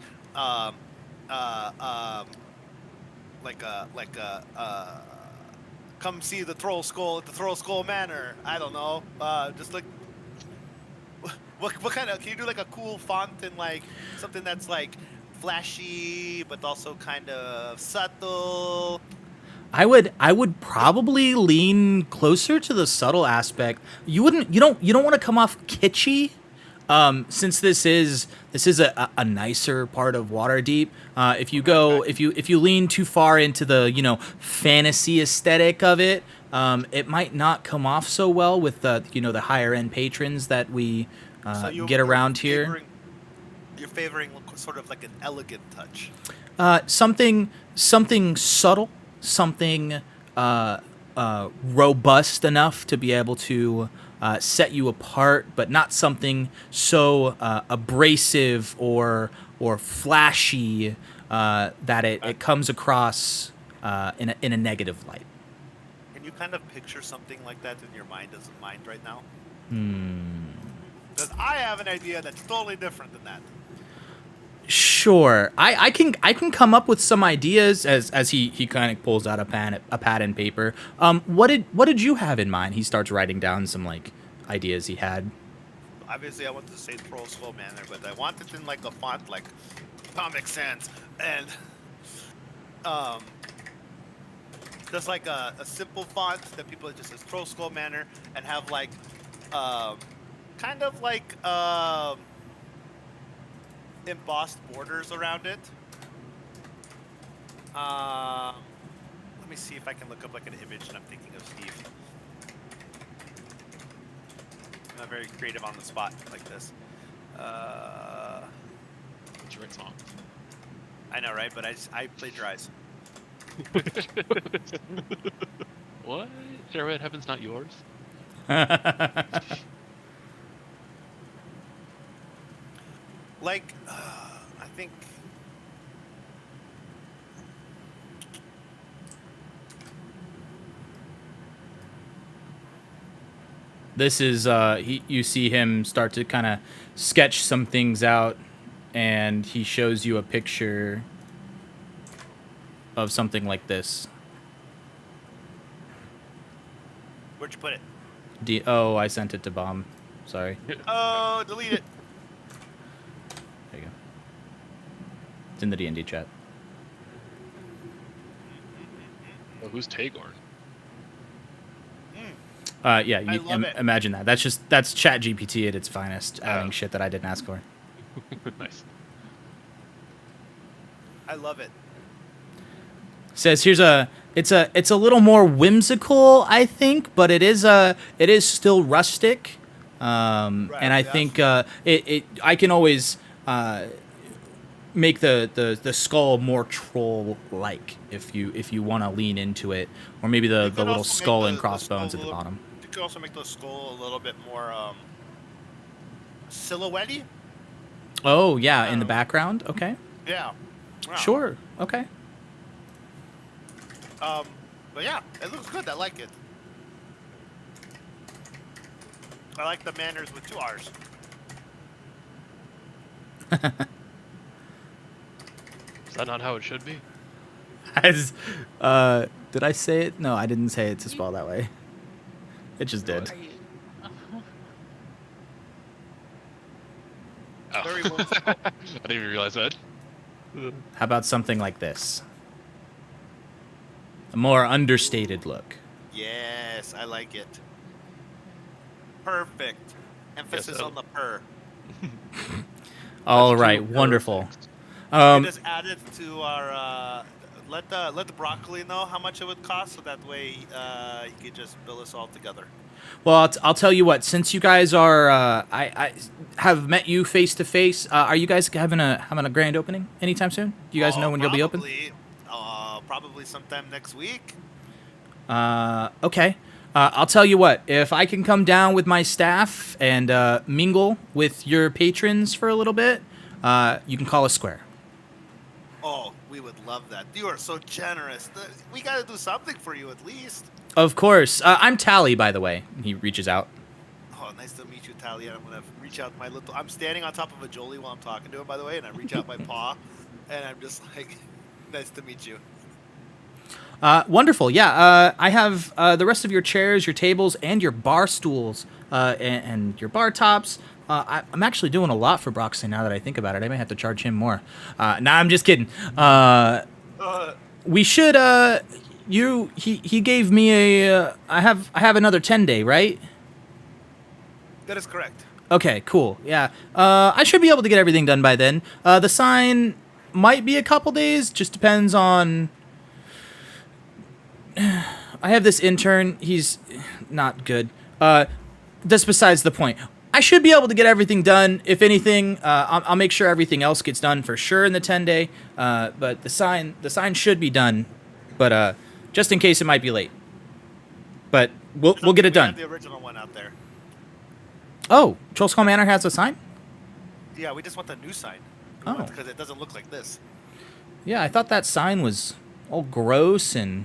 come see the Troll Skull at the Troll Skull Manor. I don't know. Just like what kind of, can you do like a cool font and like something that's like flashy but also kind of subtle? I would probably lean closer to the subtle aspect. You don't want to come off kitschy. Since this is a nicer part of Waterdeep, if you go if you lean too far into the fantasy aesthetic of it, it might not come off so well with the the higher end patrons that we get around here. You're favoring sort of like an elegant touch. Something subtle, something robust enough to be able to set you apart, but not something so abrasive or flashy that it comes across in a negative light. Can you kind of picture something like that in your mind as a mind right now? Because I have an idea that's totally different than that. Sure, I can come up with some ideas as he kind of pulls out a pad and paper. What did you have in mind? He starts writing down some like ideas he had. Obviously, I wanted to say Troll Skull Manor, but I want it in like a font like Comic Sans and just like a simple font that people just says Troll Skull Manor and have like kind of like embossed borders around it. Let me see if I can look up like an image, and I'm thinking of Steve. I'm not very creative on the spot like this. It's your right song. I know, right? But I plagiarize. What? Share heaven's not yours. Like, I think. This is you see him start to kind of sketch some things out, and he shows you a picture of something like this. Where'd you put it? Oh, I sent it to Bomb. Sorry. Oh, delete it. There you go. It's in the D&D chat. Oh, who's Tagorn? Yeah, I love it. imagine that. That's Chat GPT at its finest, adding shit that I didn't ask for. Nice. I love it. Says it's a little more whimsical, I think, but it is still rustic. And I think I can always make the skull more troll-like if you want to lean into it, or maybe the little also make skull the and skull crossbones at a the little- bottom. You could also make the skull a little bit more silhouette-y. Oh yeah, in the background. Okay, Yeah. Wow. sure. Okay. But yeah, it looks good. I like it. I like the manners with 2 R's. Is that not how it should be? As did I say it? No, I didn't say it to spell that way. It just did. Are you? Oh. Very I whimsical. didn't even realize that. How about something like this? A more understated look. Yes, I like it. Perfect. Emphasis so. on the purr. All That's right, too wonderful. perfect. We just added to our. Let the broccoli know how much it would cost, so that way you could just bill us all together. Well, I'll tell you what. Since you guys are, I have met you face to face. Are you guys having a grand opening anytime soon? Do you guys know when you'll be open? Probably sometime next week. Okay. I'll tell you what. If I can come down with my staff and mingle with your patrons for a little bit, you can call us square. Oh, we would love that. You are so generous. We got to do something for you at least. Of course. I'm Tally, by the way. He reaches out. Oh, nice to meet you, Talia. I'm gonna reach out my little. I'm standing on top of a Jolie while I'm talking to him, by the way, and I reach out my paw, and I'm just like, "Nice to meet you." Wonderful. Yeah, I have the rest of your chairs, your tables, and your bar stools, and your bar tops. I'm actually doing a lot for Broxley now that I think about it. I may have to charge him more. Nah, I'm just kidding. We should. He gave me a. I have another 10-day, right? That is correct. Okay, cool. Yeah. I should be able to get everything done by then. The sign might be a couple days. Just depends on. I have this intern. He's not good. That's besides the point. I should be able to get everything done. If anything, I'll make sure everything else gets done for sure in the 10-day. But the sign should be done. But just in case it might be late. But we'll get it We had done. the original one out there. Oh, Troll Skull Manor has a sign? Yeah, we just want the new sign. Oh. Because it doesn't look like this. Yeah, I thought that sign was all gross and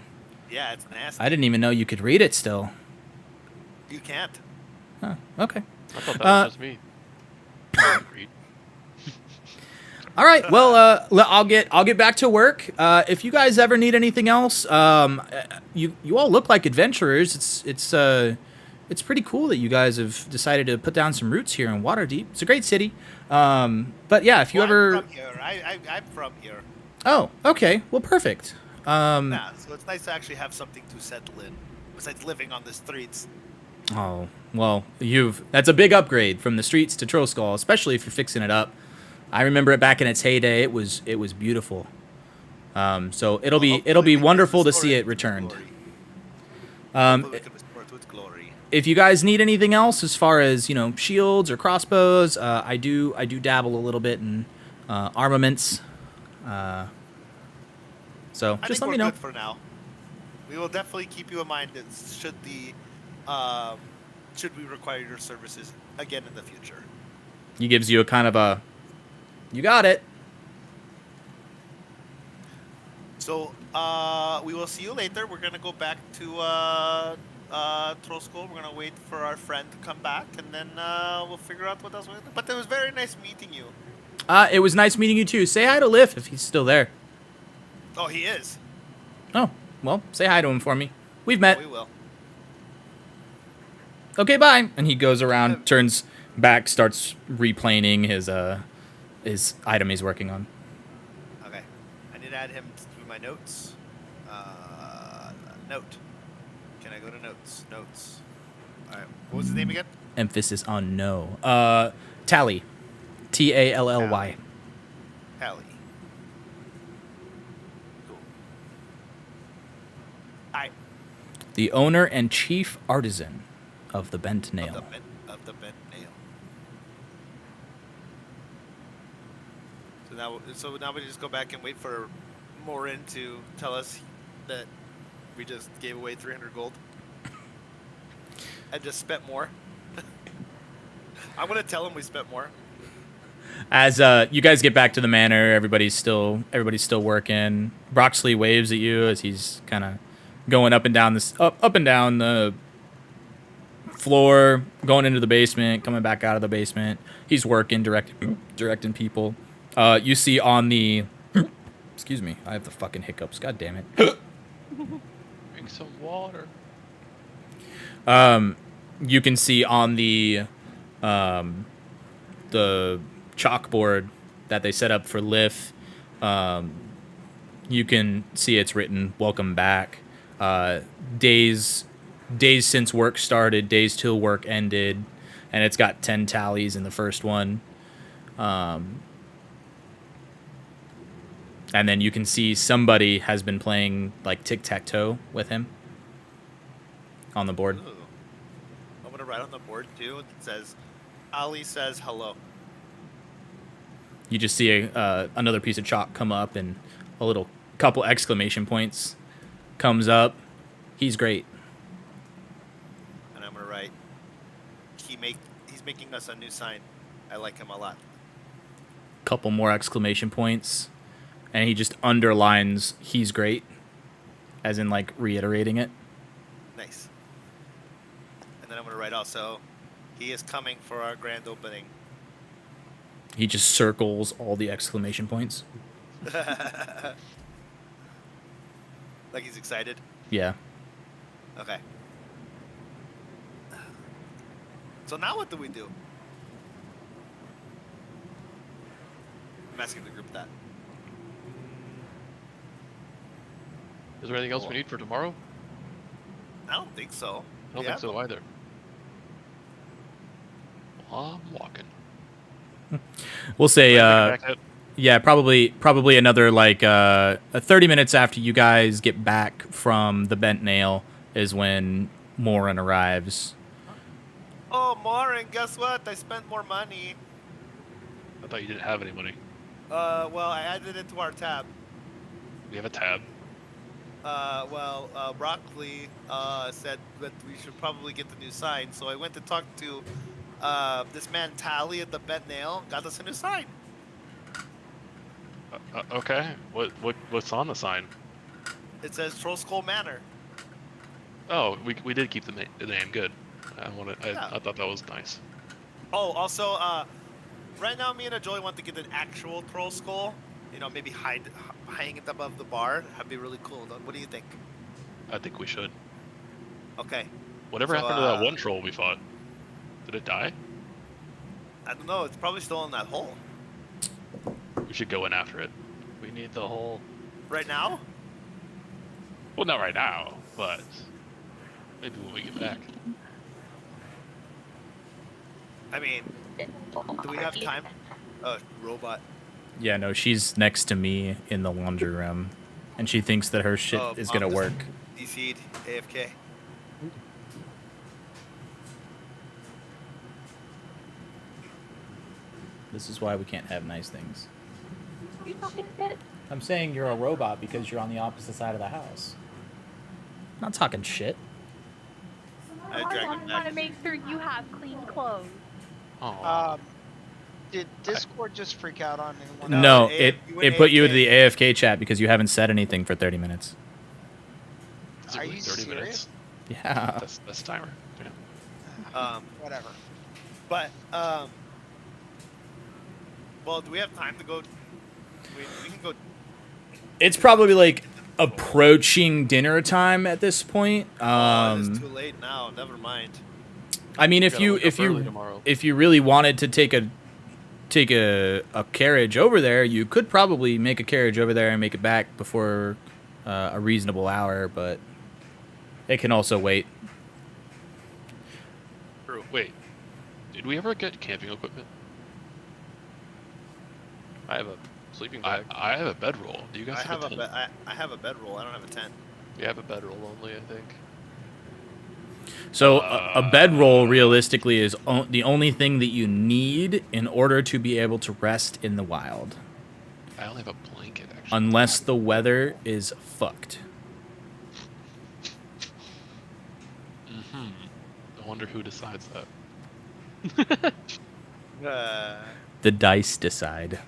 Yeah, it's nasty. I didn't even know you could read it still. You can't. Huh, okay. I thought that was just me. Agreed. All right. Well, I'll get back to work. If you guys ever need anything else, you all look like adventurers. It's pretty cool that you guys have decided to put down some roots here in Waterdeep. It's a great city. But yeah, if you Well, ever. I'm from here. I'm from here. Oh, okay. Well, perfect. Yeah, so it's nice to actually have something to settle in besides living on the streets. Oh, well, that's a big upgrade from the streets to Troll Skull, especially if you're fixing it up. I remember it back in its heyday. It was beautiful. So it'll be Hopefully we can wonderful to restore see it it to returned. glory. Um, Hopefully we can restore it to its glory. if you guys need anything else as far as shields or crossbows, I do dabble a little bit in armaments. So I just think let we're me know. good for now. We will definitely keep you in mind that should we require your services again in the future. He gives you a kind of a, you got it. So we will see you later. We're gonna go back to Troll School. We're gonna wait for our friend to come back, and then we'll figure out what else we're gonna do. But it was very nice meeting you. It was nice meeting you too. Say hi to Liff if he's still there. Oh, he is. Oh, well, say hi to him for me. We've met. We will. Okay, bye. And he goes around, turns back, starts replaning his item he's working on. Okay. I need to add him to my notes. Note. Can I go to notes? Notes. All right. What was his name again? Emphasis on no. Tally. Tally. Hallie. Cool. Alright. The owner and chief artisan of the Bent Nail. Of the bent nail. So now we just go back and wait for Morin to tell us that we just gave away 300 gold and just spent more. I'm gonna tell him we spent more. As you guys get back to the manor, everybody's still working. Broxley waves at you as he's kind of going up and down the floor, going into the basement, coming back out of the basement. He's working, directing people. You see on the excuse me, I have the fucking hiccups. God damn it. Drink some water. You can see on the chalkboard that they set up for Liff, you can see it's written "Welcome back." Days since work started, days till work ended, and it's got 10 tallies in the first one. And then you can see somebody has been playing like tic-tac-toe with him on the board. Ooh. I'm gonna write on the board too. It says, Ali says hello. You just see another piece of chalk come up and a little couple exclamation points comes up. He's great. And I'm gonna write, he's making us a new sign. I like him a lot. Couple more exclamation points. And he just underlines he's great. As in like reiterating it. Nice. And then I'm gonna write also, he is coming for our grand opening. He just circles all the exclamation points. Like he's excited. Yeah. Okay. So now what do we do? I'm asking the group that. Is there anything else we need for tomorrow? I don't think so. I don't think so either. Well, I'm walking. We'll say, Back at- yeah, probably another like 30 minutes after you guys get back from the Bent Nail is when Morin arrives. Oh, Maureen, guess what? I spent more money. I thought you didn't have any money. Well, I added it to our tab. We have a tab. Broccoli said that we should probably get the new sign, so I went to talk to this man Tally at the Bent Nail, got us a new sign. Okay. What's on the sign? It says Troll Skull Manor. Oh, we did keep the name. Good. I Yeah. thought that was nice. Oh, also, right now me and Joey want to get an actual troll skull. You know, maybe hang it above the bar. That'd be really cool. What do you think? I think we should. Okay. Whatever So, happened to that one troll we fought? Did it die? I don't know. It's probably still in that hole. We should go in after it. We need the whole. Right now? Well, not right now, but maybe when we get back. I mean, do we have time? Robot. Yeah, no, she's next to me in the laundry room, and she thinks that her shit is gonna Mom work. just DC'd AFK. This is why we can't have nice things. You talking shit? I'm saying you're a robot because you're on the opposite side of the house. I'm not talking shit. I I'm dragged him trying to back. make sure you have clean clothes. Oh. Did Discord just freak out on anyone? No, No, it you went put you AFK. into the AFK chat because you haven't said anything for 30 minutes. Is it Are really you 30 minutes? serious? Yeah. That's the timer. Yeah. Whatever. But well, do we have time to go? We can go. It's probably like approaching dinner time at this point. It's too late now. Never mind. I mean, if Gotta you wake up if early you tomorrow. if you really wanted to take a carriage over there, you could probably make a carriage over there and make it back before a reasonable hour, but it can also wait. Wait, did we ever get camping equipment? I have a sleeping I bag. have a bedroll. Do you guys I have a tent? I have a bedroll. I don't have a tent. We have a bedroll only, I think. So a bedroll realistically is the only thing that you need in order to be able to rest in the wild, I only have a blanket actually. unless the weather is fucked. I wonder who decides that. The dice decide.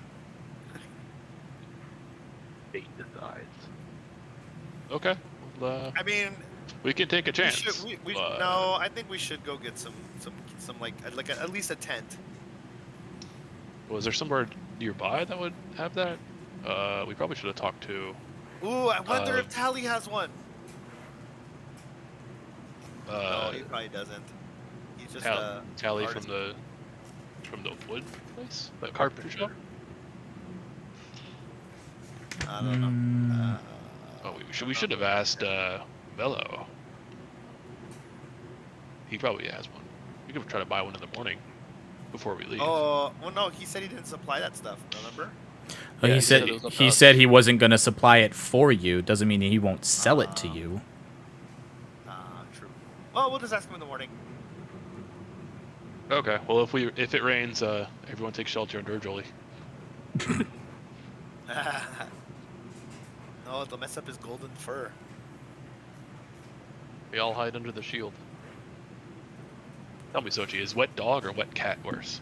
Fate decides. Okay. Well, I mean, we can take a we chance. should. We but- no. I think we should go get some like at least a tent. Was there somewhere nearby that would have that? We probably should have talked to. Ooh, I wonder Uh, if Tally has one. Uh, No, he probably doesn't. He's just Tally artist. from the wood place, the Carpenter. shop. I don't know. Oh, we should have asked Velo. He probably has one. We could try to buy one in the morning before we leave. Oh, well, no. He said he didn't supply that stuff. Remember? Well, Yeah, he he said said it was up to he us. said he wasn't going to supply it for you. Doesn't mean he won't sell it to you. True. Well, we'll just ask him in the morning. Okay. Well, if it rains, everyone takes shelter under Jolie. No, it'll mess up his golden fur. We all hide under the shield. Tell me, Sochi, is wet dog or wet cat worse?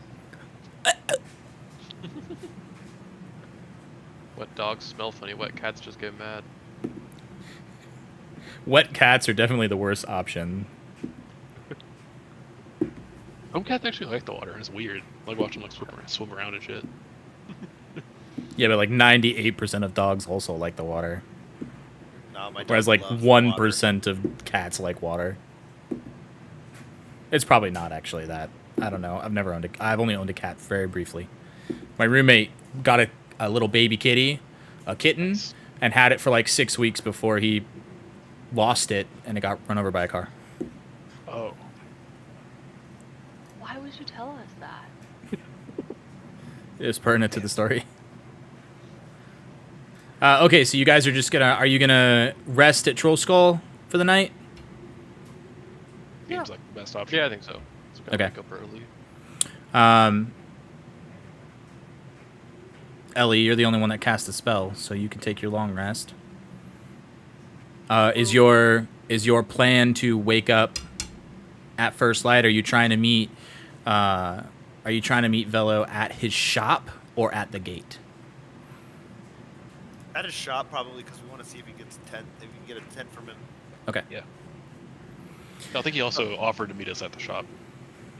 Wet dogs smell funny. Wet cats just get mad. Wet cats are definitely the worst option. Some cats actually like the water, and it's weird. I like watching them swim around and shit. Yeah, but like 98% of dogs also like the water. No, My Whereas dog like loves 1% of cats like water. It's probably not actually that. I don't know. I've only owned a cat very briefly. My roommate got a little baby kitty, a kitten, Nice. and had it for like 6 weeks before he lost it and it got run over by a car. Oh. Why would you tell us that? It was pertinent to the story. Okay, so you guys are you gonna rest at Troll Skull for the night? Seems like the best option. Yeah, I think so. So we Okay. Wake up early. Ellie, you're the only one that cast a spell, so you can take your long rest. Is your plan to wake up at first light? Are you trying to meet Velo at his shop or at the gate? At his shop, probably, because we want to see if he gets a tent. If we can get a tent from him. Okay. Yeah. I think he also offered to meet us at the shop.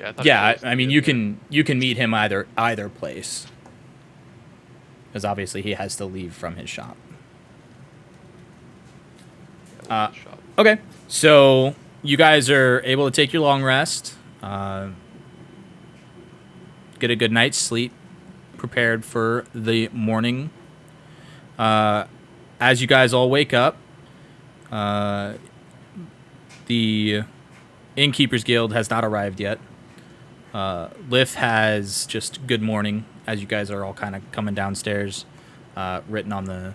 Yeah, I thought Yeah, he was I mean good you can meet him either place. Because obviously he has to leave from his shop. there. Yeah, we'll shop. Okay, so you guys are able to take your long rest, get a good night's sleep, prepared for the morning. As you guys all wake up, the Innkeepers Guild has not arrived yet. Lif has just good morning as you guys are all kind of coming downstairs, written on the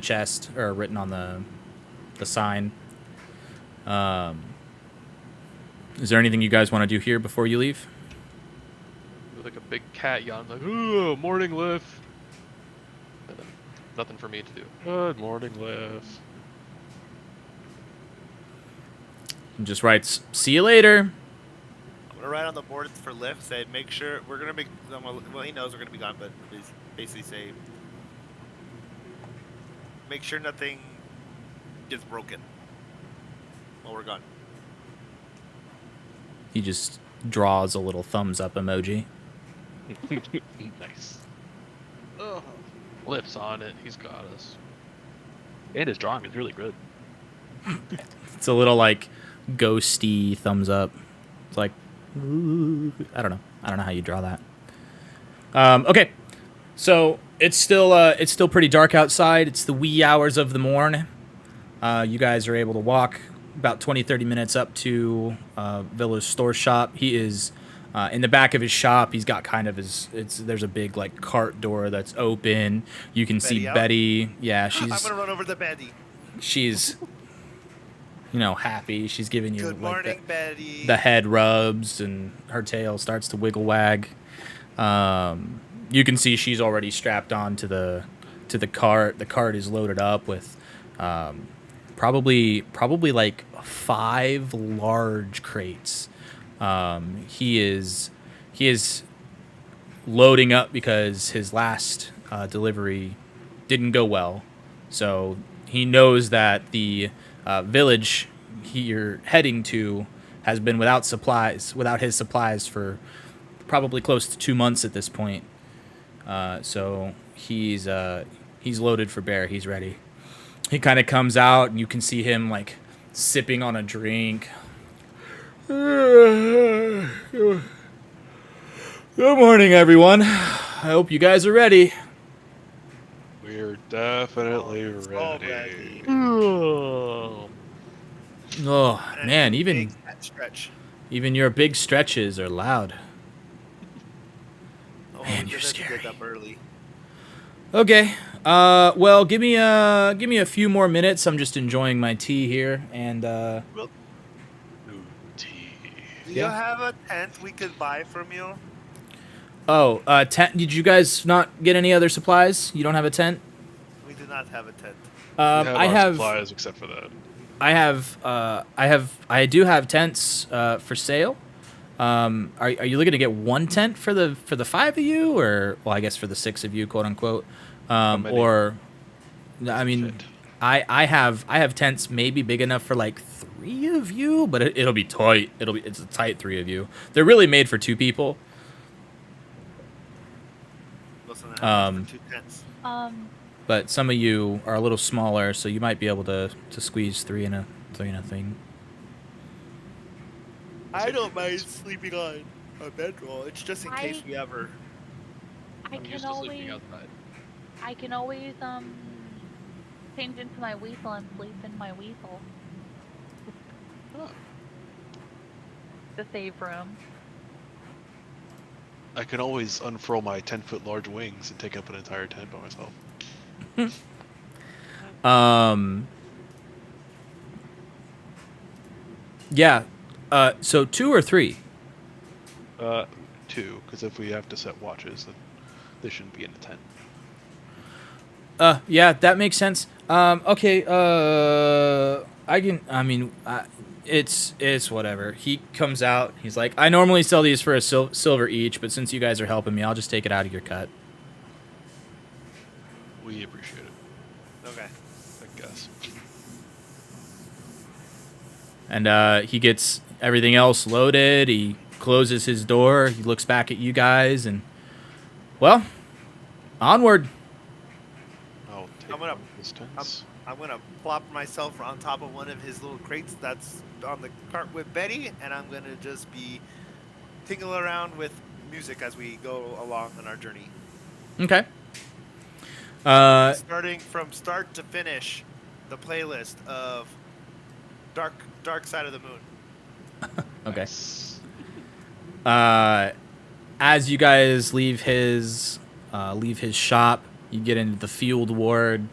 chest, or written on the sign. Is there anything you guys want to do here before you leave? With like a big cat yawn, like, "Ooh, morning lift." And then nothing for me to do. Good morning, Liv. And just writes, "See you later." I'm gonna write on the board for Lyft. Say, make sure we're gonna make. Well, he knows we're gonna be gone, but basically say, make sure nothing gets broken while we're gone. He just draws a little thumbs up emoji. Nice. Lips on it. He's got us. And his drawing is really good. It's a little like ghosty thumbs up. It's like, ooh, I don't know how you draw that. Okay, so it's still pretty dark outside. It's the wee hours of the morn. You guys are able to walk about 20-30 minutes up to Villa's store shop. He is in the back of his shop. He's got kind of there's a big like cart door that's open. You can see Betty out? Betty. Yeah, I'm gonna run over to Betty. she's happy. She's giving you Good like, morning, Betty. the head rubs and her tail starts to wiggle wag. You can see she's already strapped on to the cart. The cart is loaded up with probably like 5 large crates. He is loading up because his last delivery didn't go well. So he knows that the village you're heading to has been without his supplies for probably close to 2 months at this point. So he's loaded for bear. He's ready. He kind of comes out, and you can see him like sipping on a drink. Good morning, everyone. I hope you guys are ready. We're definitely Oh, ready. Oh man, Big cat stretch. even your big stretches are loud. Oh, Man, we you're did have to scary. Get up early. Okay. Well, give me a few more minutes. I'm just enjoying my tea here, and Ooh, tea. Do Yeah. you have a tent we could buy from you? tent. Did you guys not get any other supplies? You don't have a tent? We do not have a tent. We have I our have. supplies except for that. I do have tents for sale. Are you looking to get one tent for the 5 of you, or well, I guess for the 6 of you, quote unquote, many? or I mean, Fit. I have tents maybe big enough for like 3 of you, but it'll be tight. It's a tight 3 of you. They're really made for 2 people. Listen, I have Um, for 2 tents. but some of you are a little smaller, so you might be able to squeeze three in a thing. I don't mind sleeping on a bedroll. It's just in case I- we ever. I I'm can used to sleeping always, outside. I can always change into my weasel and sleep in my weasel. Oh. The save room. I can always unfurl my 10-foot large wings and take up an entire tent by myself. Yeah. So 2 or 3? 2, because if we have to set watches, then they shouldn't be in the tent. Yeah, that makes sense. Okay. It's whatever. He comes out. He's like, I normally sell these for a silver each, but since you guys are helping me, I'll just take it out of your cut. We appreciate it, Okay. I guess. And he gets everything else loaded. He closes his door. He looks back at you guys, and well, onward. I'll take I'm gonna- one of his tents. I'm gonna plop myself on top of one of his little crates that's on the cart with Betty, and I'm gonna just be tingling around with music as we go along on our journey. Okay. Starting from start to finish, the playlist of Dark Side of the Moon. Okay. Nice. As you guys leave his shop, you get into the field ward.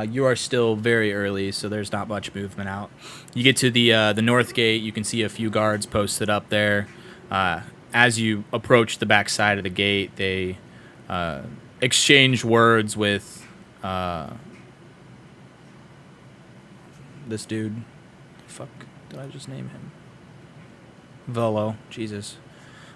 You are still very early, so there's not much movement out. You get to the north gate. You can see a few guards posted up there. As you approach the back side of the gate, they exchange words with this dude. Fuck, did I just name him? Velo. Jesus.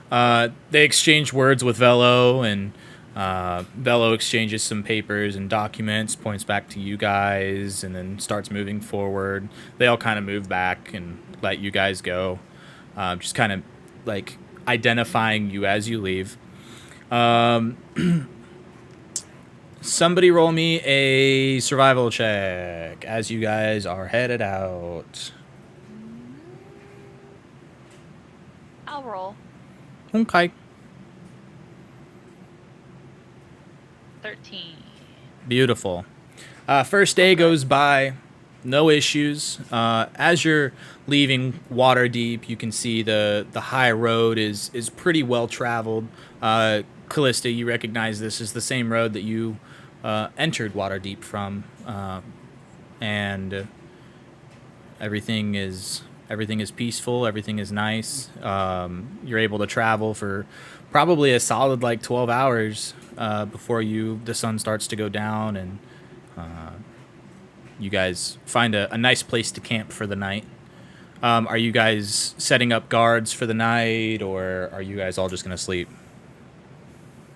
They exchange words with Velo, and Velo exchanges some papers and documents, points back to you guys, and then starts moving forward. They all kind of move back and let you guys go, just kind of like identifying you as you leave. Somebody roll me a survival check as you guys are headed out. I'll roll. Okay. 13. Beautiful. First day goes by, no issues. As you're leaving Waterdeep, you can see the high road is pretty well traveled. Callista, you recognize this is the same road that you entered Waterdeep from, and everything is peaceful. Everything is nice. You're able to travel for probably a solid like 12 hours before the sun starts to go down, and you guys find a nice place to camp for the night. Are you guys setting up guards for the night, or are you guys all just gonna sleep?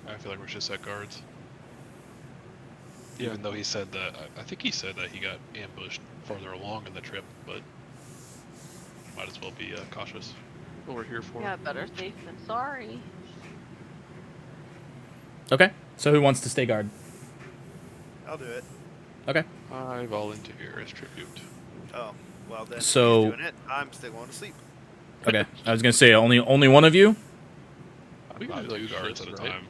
I feel like we should set guards. Even though he said that, I think he said that he got ambushed farther along in the trip, but might as well be cautious. What we're here for. Yeah, better safe than sorry. Okay. So who wants to stay guard? I'll do it. Okay. I volunteer as tribute. Oh, well then. So- he's doing it. I'm still going to sleep. Okay. I was gonna say only one of you. We can Not do, like, 2 guards at a shifts, right? time.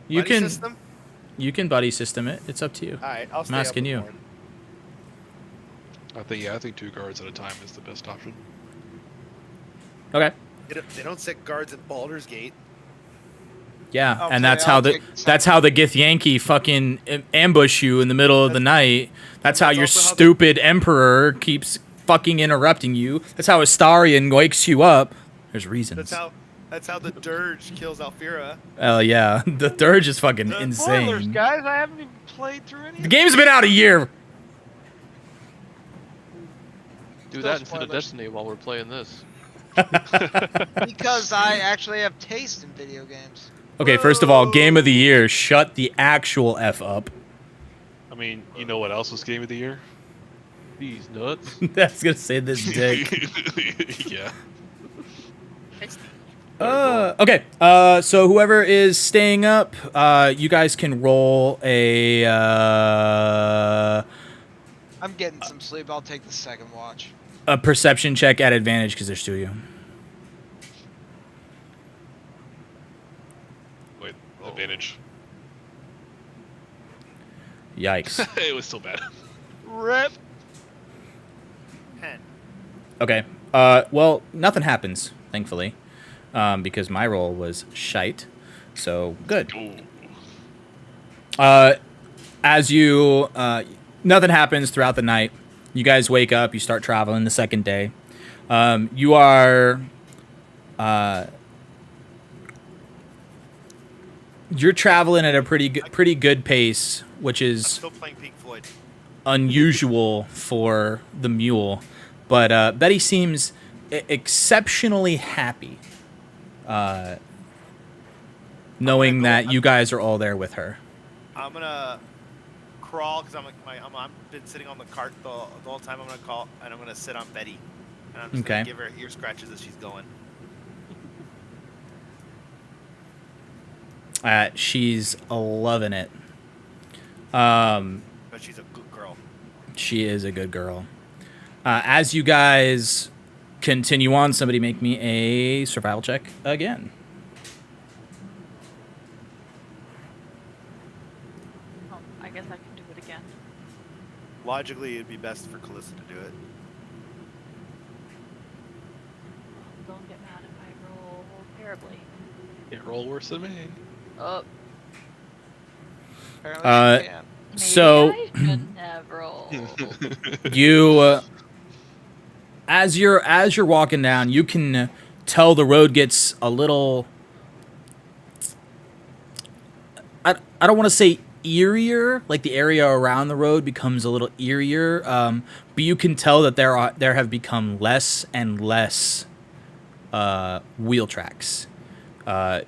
You Buddy can System? you can buddy system it. It's up to you. All right, I'll stay I'm up asking with you. Lauren. I think 2 guards at a time is the best option. Okay. They don't set guards at Baldur's Gate. Yeah, Okay, and that's I'll how take the Gith Yankee fucking ambush you in the middle of the night. That's how That's your also how the- stupid emperor keeps fucking interrupting you. That's how Astarion wakes you up. There's reasons. That's how the Dirge kills Alfira. Yeah, the Dirge is fucking Spoilers, insane. guys. I haven't even played through any. The game's been out a year. Do Still that instead of spoilers. Destiny while we're playing this. Because I actually have taste in video games. Okay, first of all, game of the year. Shut the actual F up. I mean, you know what else was game of the year? These nuts. That's gonna say this dick. Yeah. Okay. So whoever is staying up, you guys can roll a. I'm getting some sleep. I'll take the second watch. A perception check at advantage because there's 2 of you. Wait, advantage. Yikes. It was still bad. Rip. 10. Okay. Well, nothing happens, thankfully, because my roll was shite. So good. Ooh. As you, nothing happens throughout the night. You guys wake up. You start traveling the second day. You are, you're traveling at a pretty good pace, which I'm is still playing Pink Floyd. unusual for the mule. But Betty seems exceptionally happy, knowing that you guys are all there with her. I'm gonna crawl because I'm been sitting on the cart the whole time. I'm gonna call and I'm gonna sit on Betty, and I'm just Okay. gonna give her ear scratches as she's going. She's loving it. But she's a good girl. She is a good girl. As you guys continue on, somebody make me a survival check again. Oh, I guess I can do it again. Logically, it'd be best for Calissa to do it. Don't get mad if I roll terribly. Can't roll worse than me. Oh, Apparently she can. maybe So- I shouldn't have rolled. You, as you're walking down, you can tell the road gets a little. I don't want to say eerier, like the area around the road becomes a little eerier, but you can tell that there have become less and less wheel tracks.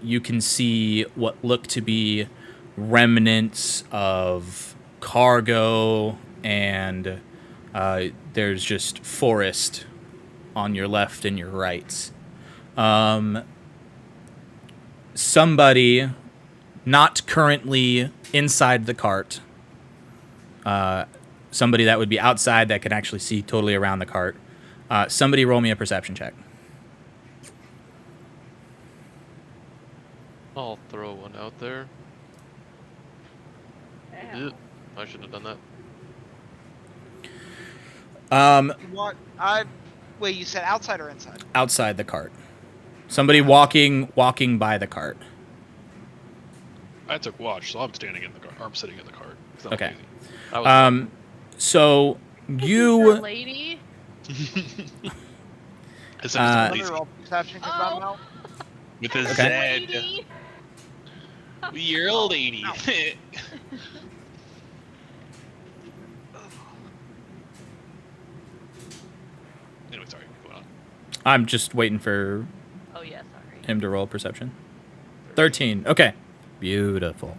You can see what look to be remnants of cargo, and there's just forest on your left and your right. Somebody not currently inside the cart, somebody that would be outside that can actually see totally around the cart. Somebody roll me a perception check. I'll throw one out there. Damn. Ew, I shouldn't have done that. What? Wait, you said outside or inside? Outside the cart. Somebody walking by the cart. I took watch, so I'm standing in the car. I'm sitting in the cart. It's not Okay. easy. I was So Your you lady. As if Uh, it's Let me roll perception because I'm Oh. out. with a Okay. Z. Lady. You're a lady. Anyway, sorry. Going on. I'm just waiting for Oh yeah, sorry. him to roll perception. 13. Okay. Beautiful.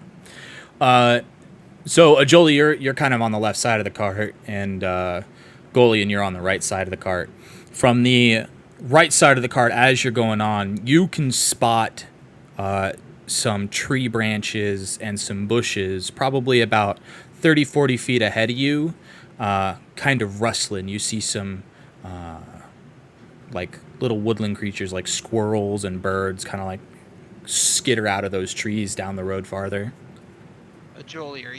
So Ajoli, you're kind of on the left side of the cart, and Golian, you're on the right side of the cart. From the right side of the cart, as you're going on, you can spot some tree branches and some bushes, probably about 30, 40 feet ahead of you, kind of rustling. You see some like little woodland creatures like squirrels and birds kind of like skitter out of those trees down the road farther. Jolie, are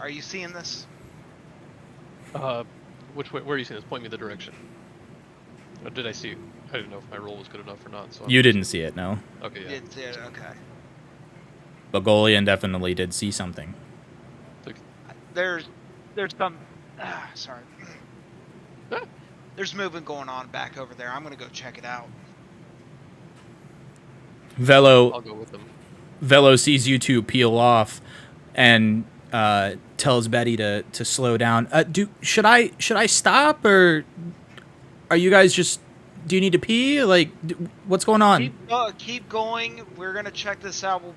you seeing this? Which way? Where are you seeing this? Point me the direction. Or did I see? I didn't know if my roll was good enough or not. So You didn't see it, no. Okay, You yeah. didn't see it. Okay. But Golian definitely did see something. There's some. Sorry. There's movement going on back over there. I'm gonna go check it out. Velo I'll go with them. Velo sees you two peel off and tells Betty to slow down. Should I stop, or are you guys just, do you need to pee? Like, what's going on? Keep going. We're gonna check this out. We'll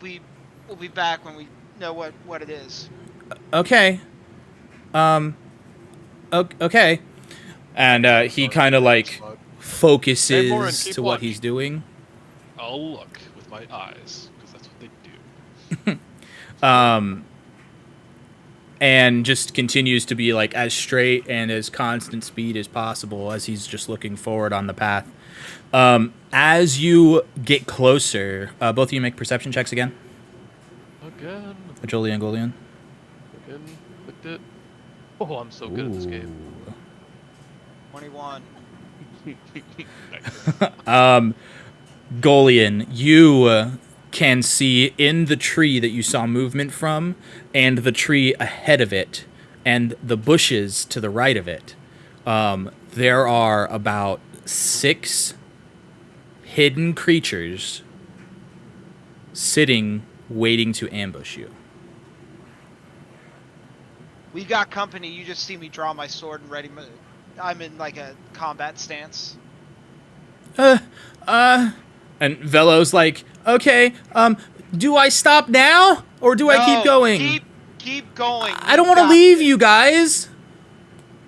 be back when we know what it is. Okay. Okay. And he kind of like Hey, Lauren, focuses keep to what watch. he's doing. I'll look with my eyes because that's what they do. And just continues to be like as straight and as constant speed as possible as he's just looking forward on the path. As you get closer, both of you make perception checks again. Again. Ajoli and Golian. Again. Clicked it. Oh, I'm so good at this game. 21. Golian, you can see in the tree that you saw movement from, and the tree ahead of it, and the bushes to the right of it. There are about 6 hidden creatures sitting, waiting to ambush you. We got company. You just see me draw my sword and ready. I'm in like a combat stance. And Velo's like, okay, do I stop now or do I keep going? Keep going. I don't want to leave you guys.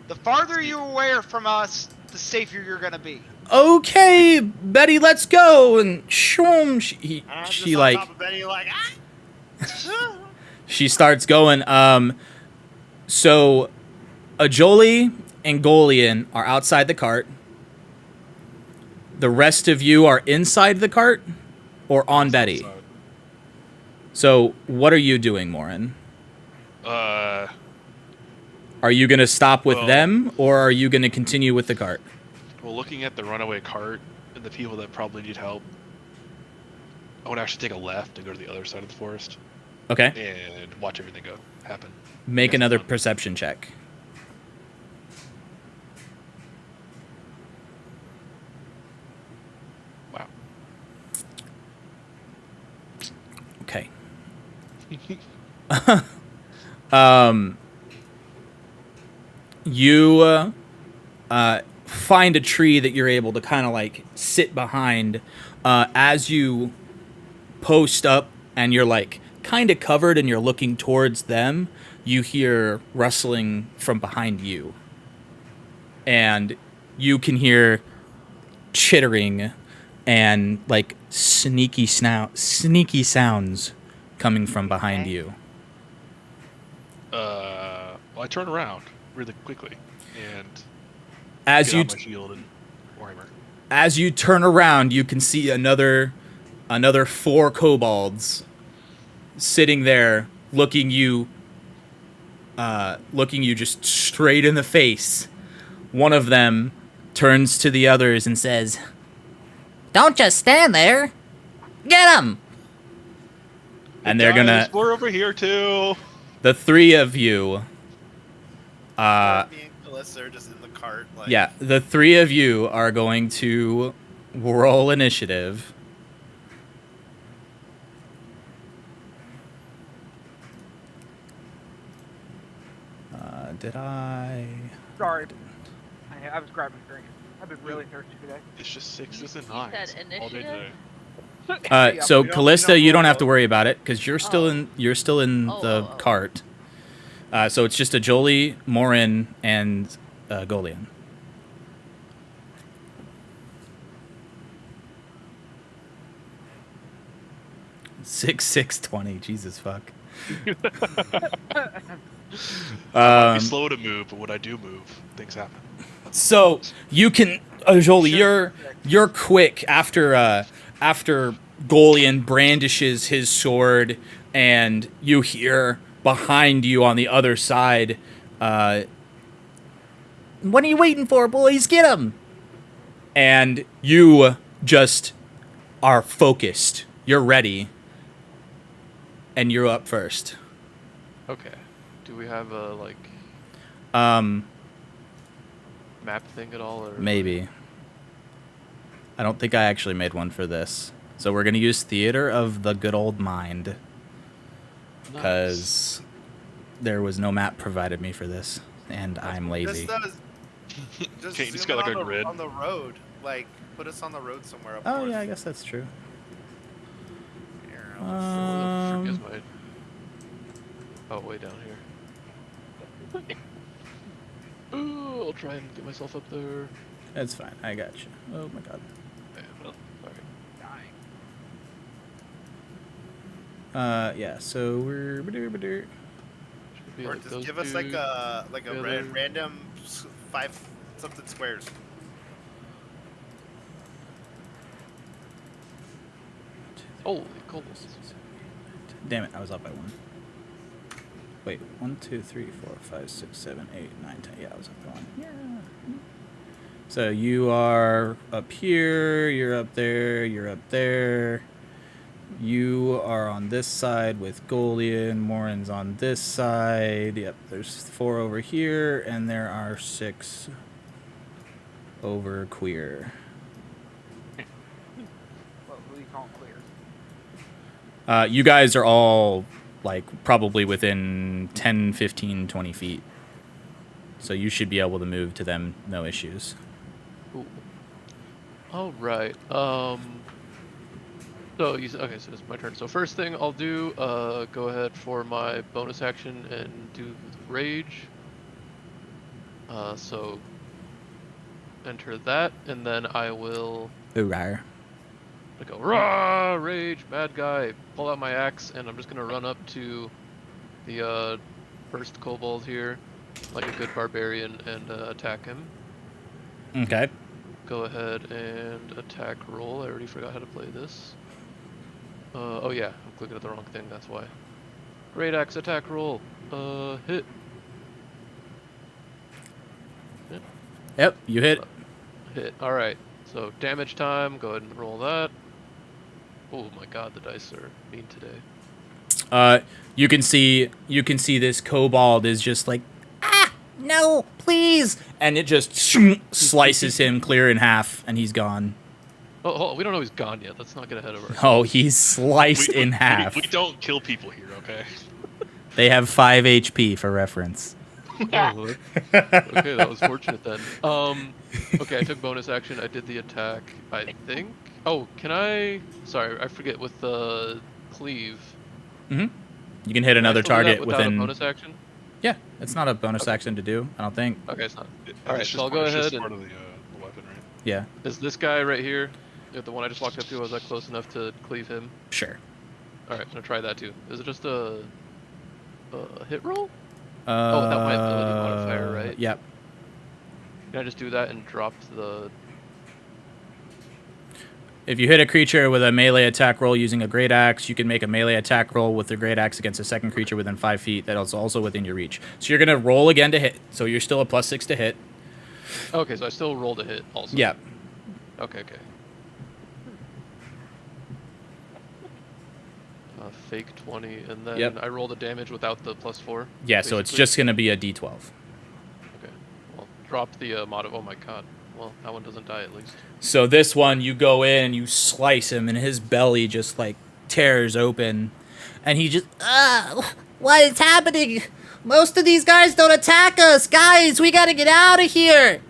The farther you're away from us, the safer you're gonna be. Okay, Betty, let's go. And shoom, she on like top of Benny, like, ah! she starts going. So Ajoli and Golian are outside the cart. The rest of you are inside the cart or on Betty. Outside. So what are you doing, Morin? Are you going to stop with Well- them or are you going to continue with the cart? Well, looking at the runaway cart and the people that probably need help, I would actually take a left and go to the other side of the forest Okay. and watch everything happen. Make Yes, another fun. perception check. Wow. Okay. You find a tree that you're able to kind of like sit behind as you post up and you're like kind of covered and you're looking towards them. You hear rustling from behind you. And you can hear chittering and like sneaky sounds coming from behind you. Well, I turn around really quickly and As get you out my shield and warhammer. as you turn around, you can see another 4 kobolds sitting there looking you just straight in the face. One of them turns to the others and says, "Don't just stand there. Get him." And they're Guys, gonna, we're over here too. the 3 of you, Me and Calissa are just in the cart. Like, yeah, the 3 of you are going to roll initiative. Did I? Sorry. I was grabbing a drink. I've been really thirsty today. It's just 6s and You 9s said all day initiative? today. Yeah, So we don't Callista, you don't roll have to those. worry about it because you're still Oh. in the Oh. cart. So it's just a Jolie, Morin, and Golian. Six 20. Jesus fuck. I might be slow to move, but when I do move, things happen. So you can, Jolie, you're quick after Golian brandishes his sword, and you hear behind you on the other side, "What are you waiting for, boys? Get him!" And you just are focused. You're ready, and you're up first. Okay. Do we have a like map thing at all, or Maybe. I don't think I actually made one for this. So we're going to use Theater of the Good Old Mind. Because there was no map provided me for this. And I'm lazy. Just Okay, you just zoom got, in like, a on grid. on the road. Like, put us on the road somewhere up Oh, north. yeah, I guess that's true. Here, I'll just- Where the frick is my... Oh, way down here. Ooh, I'll try and get myself up there. It's fine. I got you. Oh, my God. Yeah, well, sorry. Yeah. So we're. Should be Or like just those give us like two a together. random 5 something squares. Holy coals. Damn it! I was up by 1. Wait, 1, 2, 3, 4, 5, 6, 7, 8, 9, 10. Yeah, I was up by 1. Yeah. So you are up here. You're up there. You're up there. You are on this side with Golian. Morin's on this side. Yep, there's 4 over here, and there are 6 over Queer. What do you call clear? You guys are all, like, probably within 10, 15, 20 feet. So you should be able to move to them, no issues. Cool. All right. So okay, so it's my turn. So first thing I'll do, go ahead for my bonus action and do rage. So enter that, and then I will Rawr. go rah, rage, bad guy. Pull out my axe, and I'm just gonna run up to the first kobold here, like a good barbarian, and attack him. Okay. Go ahead and attack roll. I already forgot how to play this. Oh yeah, I'm clicking at the wrong thing, that's why. Great axe attack roll. Hit. Yep, you hit. Hit. Alright. So damage time, go ahead and roll that. Oh my god, the dice are mean today. You can see this kobold is just like, no, please, and it just slices him clear in half, and he's gone. Oh, we don't know he's gone yet. Let's not get ahead of ourselves. Oh, he's sliced in We half. don't kill people here, okay? They have 5 HP for reference. Oh, okay, that was fortunate then. Okay, I took bonus action. I did the attack, I think. Oh, can I? Sorry, I forget with the cleave. You can hit another Can I still do that target without within. a bonus action. Yeah, it's not a bonus Okay. action to do. I don't think. Okay, it's not. It's All right, just so I'll go it's just ahead part and of the weapon, right? Yeah, is this guy right here, the one I just walked up to, was I close enough to cleave him? sure. All right, I'm gonna try that too. Is it just a hit roll? Oh, without my ability modifier, right? Yep. Can I just do that and drop the? If you hit a creature with a melee attack roll using a great axe, you can make a melee attack roll with the great axe against a second creature within 5 feet that is also within your reach. So you're gonna roll again to hit. So you're still a +6 to hit. Okay, so I still rolled a hit also. Yeah. Okay. Fake 20, and then Yep. I roll the damage without the +4. Yeah. So it's basically. just gonna be a D12. Okay. Well, drop the mod. Oh my god. Well, that one doesn't die at least. So this one, you go in and you slice him, and his belly just like tears open, and he just what is happening? Most of these guys don't attack us, guys. We gotta get out of here.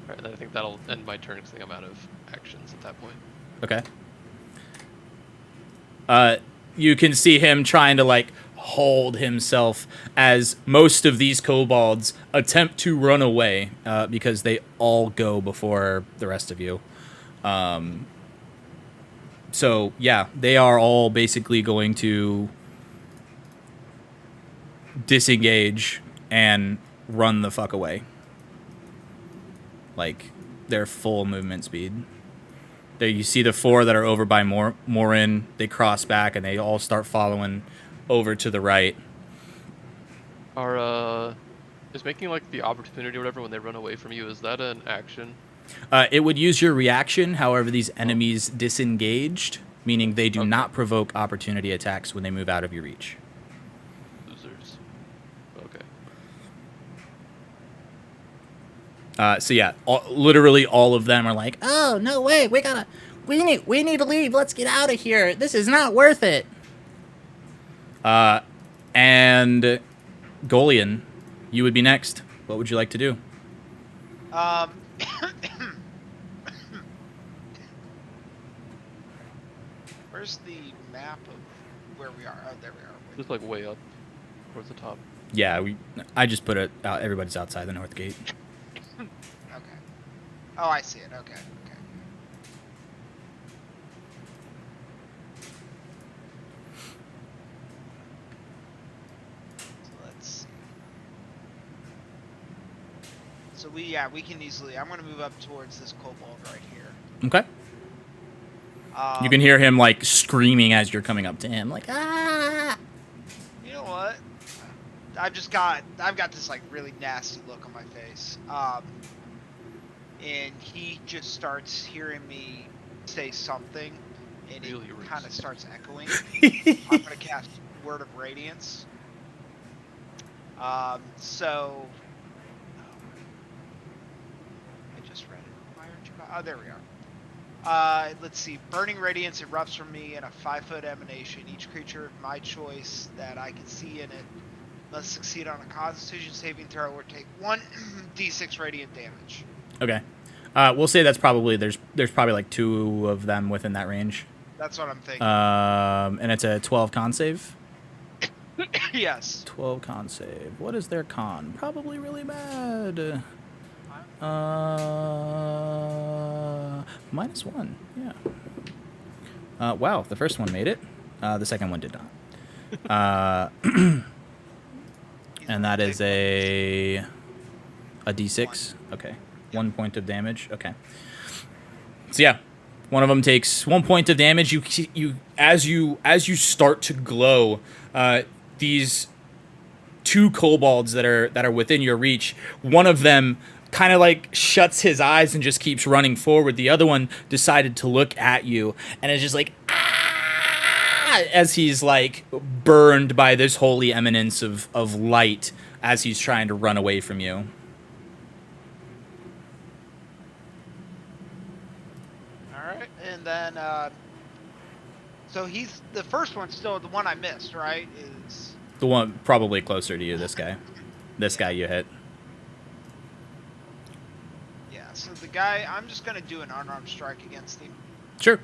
All right, then I think that'll end my turn because I think I'm out of actions at that point. Okay. You can see him trying to like hold himself as most of these kobolds attempt to run away because they all go before the rest of you. So yeah, they are all basically going to disengage and run the fuck away. Like their full movement speed. There you see the 4 that are over by Morin. They cross back and they all start following over to the right. Is making like the opportunity or whatever when they run away from you, is that an action? It would use your reaction. However, these enemies disengaged, meaning they do not provoke opportunity attacks when they move out of your reach. Losers. Okay. So yeah, literally all of them are like, "Oh no way, we need to leave. Let's get out of here. This is not worth it." And Golian, you would be next. What would you like to do? Where's the map of where we are? Oh, there we are. Just like way up towards the top. Yeah, I just put it out. Everybody's outside the north gate. Okay. Oh, I see it. Okay. Okay. So we can easily. I'm gonna move up towards this kobold right here. Okay. You can hear him like screaming as you're coming up to him, like ah. You know what? I've got this like really nasty look on my face. And he just starts hearing me say something, and Really it rude. kind of starts echoing. I'm gonna cast Word of Radiance. So I just read it. Why aren't you? Oh, there we are. Let's see. Burning Radiance erupts from me in a 5-foot emanation. Each creature of my choice that I can see in it must succeed on a Constitution saving throw or take 1d6 radiant damage. Okay. We'll say that's probably there's probably like 2 of them within that range. That's what I'm thinking. And it's a 12 con save. Yes. 12 con save. What is their con? Probably really bad. -1. Yeah. Wow. The first one made it. The second one did not. And that is a d6. Okay. 1 point of damage. Okay. So yeah, one of them takes 1 point of damage. You as you start to glow, these 2 kobolds that are within your reach, one of them kind of like shuts his eyes and just keeps running forward. The other one decided to look at you and is just like ah, as he's like burned by this holy eminence of light as he's trying to run away from you. Alright, and then, so he's, the first one's still the one I missed, right? Is The one probably closer to you, this guy. This guy you hit. yeah, so the guy, I'm just gonna do an unarmed strike against him. Sure.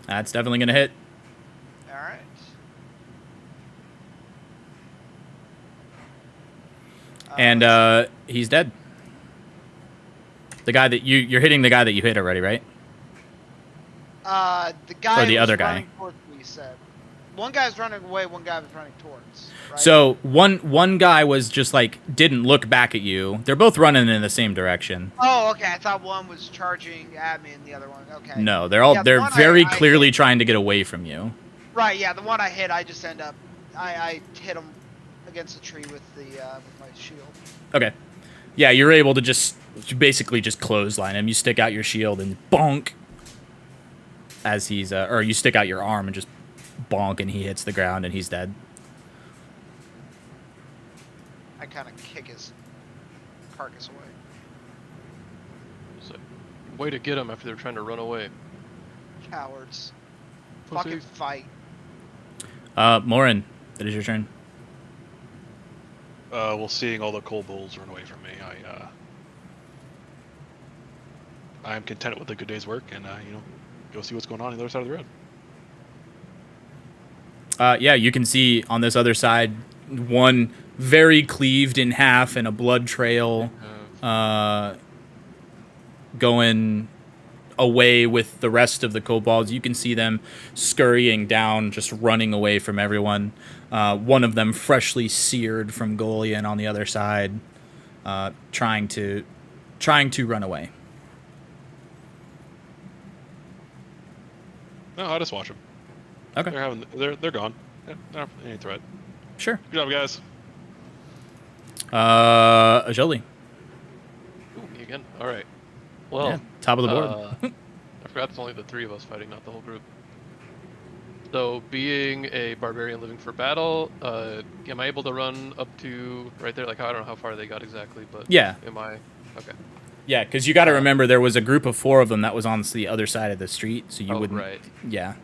That's definitely going to hit. Alright. And he's dead. The guy that you're hitting the guy that you hit already, right? The guy Or the was other guy. running towards me, you said. One guy's running away, one guy was running towards. Right? So one guy was just like didn't look back at you. They're both running in the same direction. Oh, okay. I thought one was charging at me and the other one. Okay. No, Yeah, the they're one very I clearly hit- trying to get away from you. Right. Yeah, the one I hit, I just end up. I hit him against the tree with my shield. Okay. Yeah, you're able to just basically just clothesline him. You stick out your shield and bonk as he's or you stick out your arm and just bonk and he hits the ground and he's dead. I kind of kick his carcass away. So, way to get them after they're trying to run away. Cowards. Pussy. Fucking fight. Morin, it is your turn. Well, seeing all the kobolds run away from me, I'm content with a good day's work, and go see what's going on the other side of the road. Yeah, you can see on this other side one very cleaved in half and a blood trail going away with the rest of the kobolds. You can see them scurrying down, just running away from everyone. One of them freshly seared from Golian on the other side, trying to run away. No, I'll just watch them. Okay, They're gone. Yeah, not any threat. sure. Good job, guys. Jolie. Ooh, me again. All right. Well, Yeah, top of the board. I forgot it's only the 3 of us fighting, not the whole group. So, being a barbarian living for battle, am I able to run up to right there? Like, I don't know how far they got exactly, but Yeah. am I? Okay. Yeah, because you got to remember there was a group of 4 of them that was on the other side of the street, so you Oh, wouldn't. right. Yeah,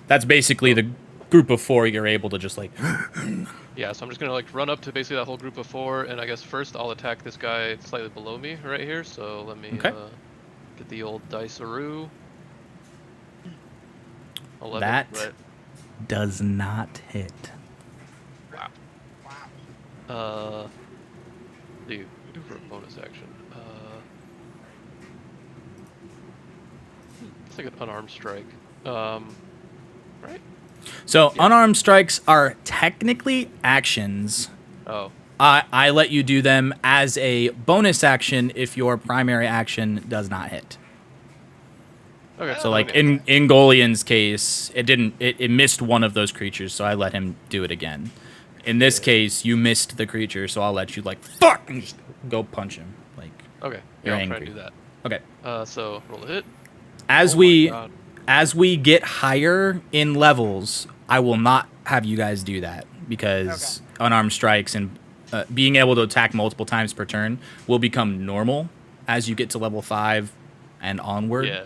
that's basically the group of 4. You're able to just like. Yeah, so I'm just gonna like run up to basically that whole group of 4, and I guess first I'll attack this guy slightly below me right here. So let me Okay. get the old dice-a-roo. 11. That Right. does not hit. Wow. Do for a bonus action. It's like an unarmed strike. Right? So unarmed strikes are technically actions, Oh. I let you do them as a bonus action if your primary action does not hit. Okay. So like okay. in Golian's case, it missed one of those creatures, so I let him do it again. In this case, you missed the creature, so I'll let you like fuck and just go punch him. Like Okay. You're Yeah, I'll try angry. and do that. okay. So roll a hit. As Oh my we God. as we get higher in levels, I will not have you guys do that because unarmed strikes and being able to attack multiple times per turn will become normal as you get to level 5 and onward. Yeah.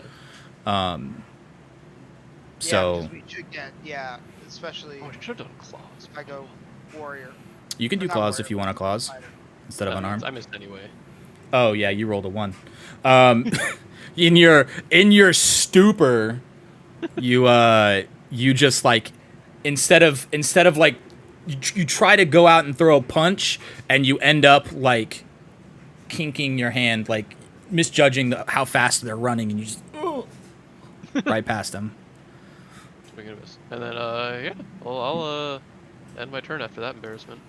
So 'cause we should get especially Oh, I should have done claws. if I go warrior. you can do Not claws if you warrior, want to claws fighter. instead of unarmed. I missed anyway. Oh yeah, you rolled a 1. In your stupor, you just like instead of like you try to go out and throw a punch and you end up like kinking your hand, like misjudging how fast they're running, and you just right past them. Swing and a miss. And then yeah, well I'll end my turn after that embarrassment.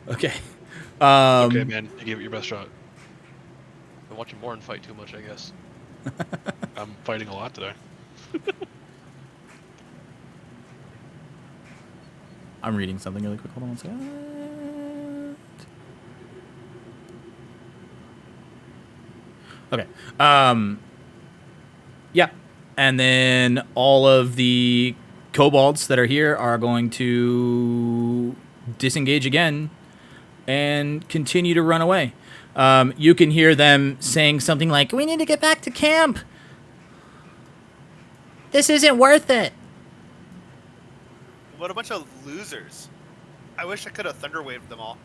Okay. Okay, man, you gave it your best shot. Been watching Morin fight too much, I guess. I'm fighting a lot today. I'm reading something really quick. Hold on one second. Okay. Yeah. And then all of the kobolds that are here are going to disengage again and continue to run away. You can hear them saying something like, "We need to get back to camp. This isn't worth it." What a bunch of losers. I wish I could have thunderwaved them all.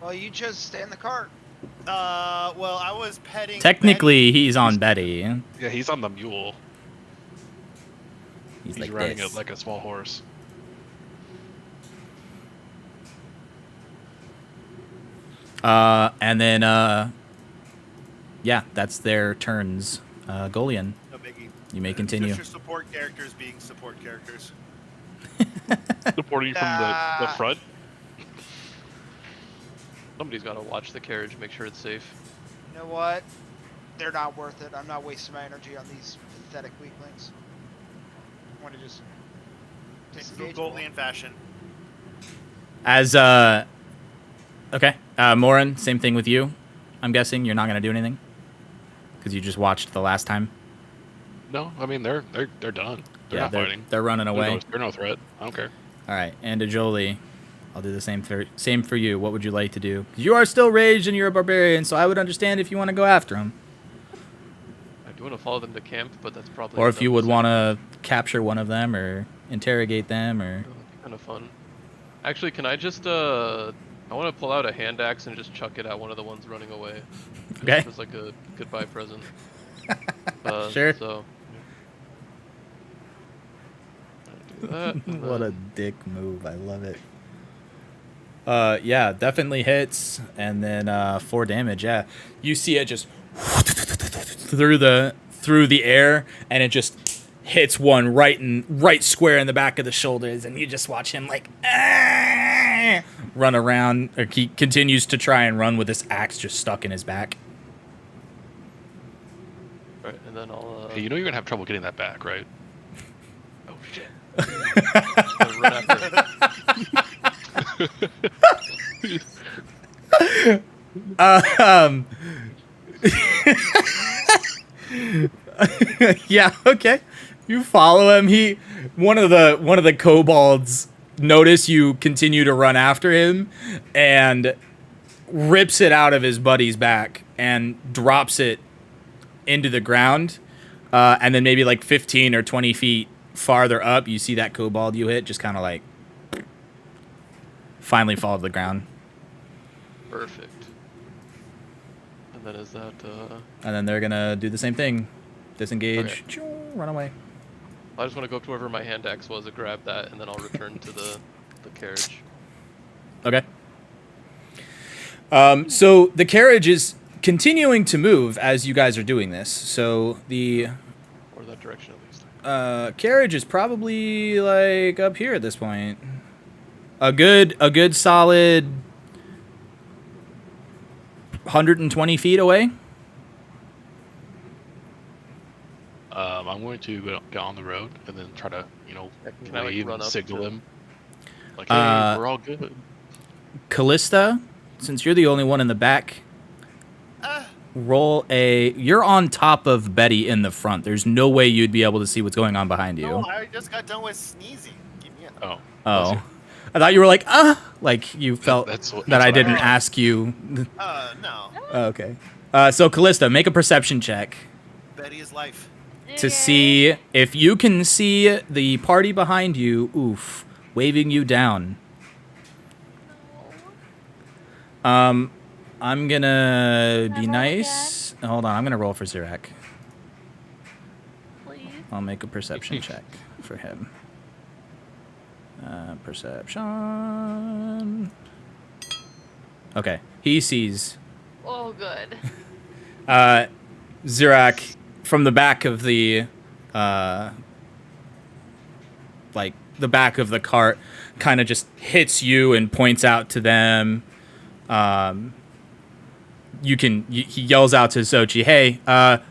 Well, you chose to stay in the cart. Well, I was petting. Technically, he's on Betty. Yeah, he's on the mule. He's He's like riding this. it like a small horse. And then, yeah, that's their turns. Golian, No biggie. you may continue. Just your support characters being support characters. Supporting from the front. Somebody's got to watch the carriage, make sure it's safe. You know what? They're not worth it. I'm not wasting my energy on these pathetic weaklings. I want to just True disengage. Golian fashion. As, okay, Morin, same thing with you. I'm guessing you're not going to do anything? Because you just watched the last time? No, I mean they're done. They're not fighting. They're running away. They're no threat. I don't care. All right, and to Jolie, I'll do the same for you. What would you like to do? 'Cause you are still raged and you're a barbarian, so I would understand if you want to go after him. I do want to follow them to camp, but that's probably. Or if you would want to capture one of them or interrogate them or... That'd be kind of fun. Actually, can I just I want to pull out a hand axe and just chuck it at one of the ones running away. Just Okay. as like a goodbye present. Sure. So. Do that, and What a then- dick move. I love it. Yeah, definitely hits. And then 4 damage, yeah. You see it just through the air, and it just hits one right square in the back of the shoulders, and you just watch him like run around, or he continues to try and run with this axe just stuck in his back. Right, and then I'll. Hey, you know you're gonna have trouble getting that back, right? Oh shit. Gonna run after him. Yeah, okay. You follow him. One of the kobolds notice you continue to run after him and rips it out of his buddy's back and drops it into the ground. And then maybe like 15 or 20 feet farther up, you see that kobold you hit just kind of like finally fall to the ground. Perfect. And then is that And then they're going to do the same thing. Disengage. Run away. I just want to go up to wherever my hand axe was and grab that, and then I'll return to the carriage. Okay. So the carriage is continuing to move as you guys are doing this. So the Or that direction at least. carriage is probably like up here at this point. a good solid 120 feet away. I'm going to get on the road and then try to, Can I, like, wave run and up signal to- him. Like, hey, we're all good. Callista, since you're the only one in the back, roll a. You're on top of Betty in the front. There's no way you'd be able to see what's going on behind you. No, I just got done with sneezing. Give me a. Oh. Oh, I thought you were like like you felt That's what- that that's I what I didn't heard. ask you. No. Oh, okay. So Callista, make a perception check Betty is life. to see if you can see the party behind you. Oof, waving you down. I'm gonna Can I be roll nice. Hold on, I'm gonna roll for Zirak. Please. I'll make a perception check for him. Perception. Okay, he sees Oh, good. Zirak from the back of the the back of the cart, kind of just hits you and points out to them. He yells out to Xochi, "Hey,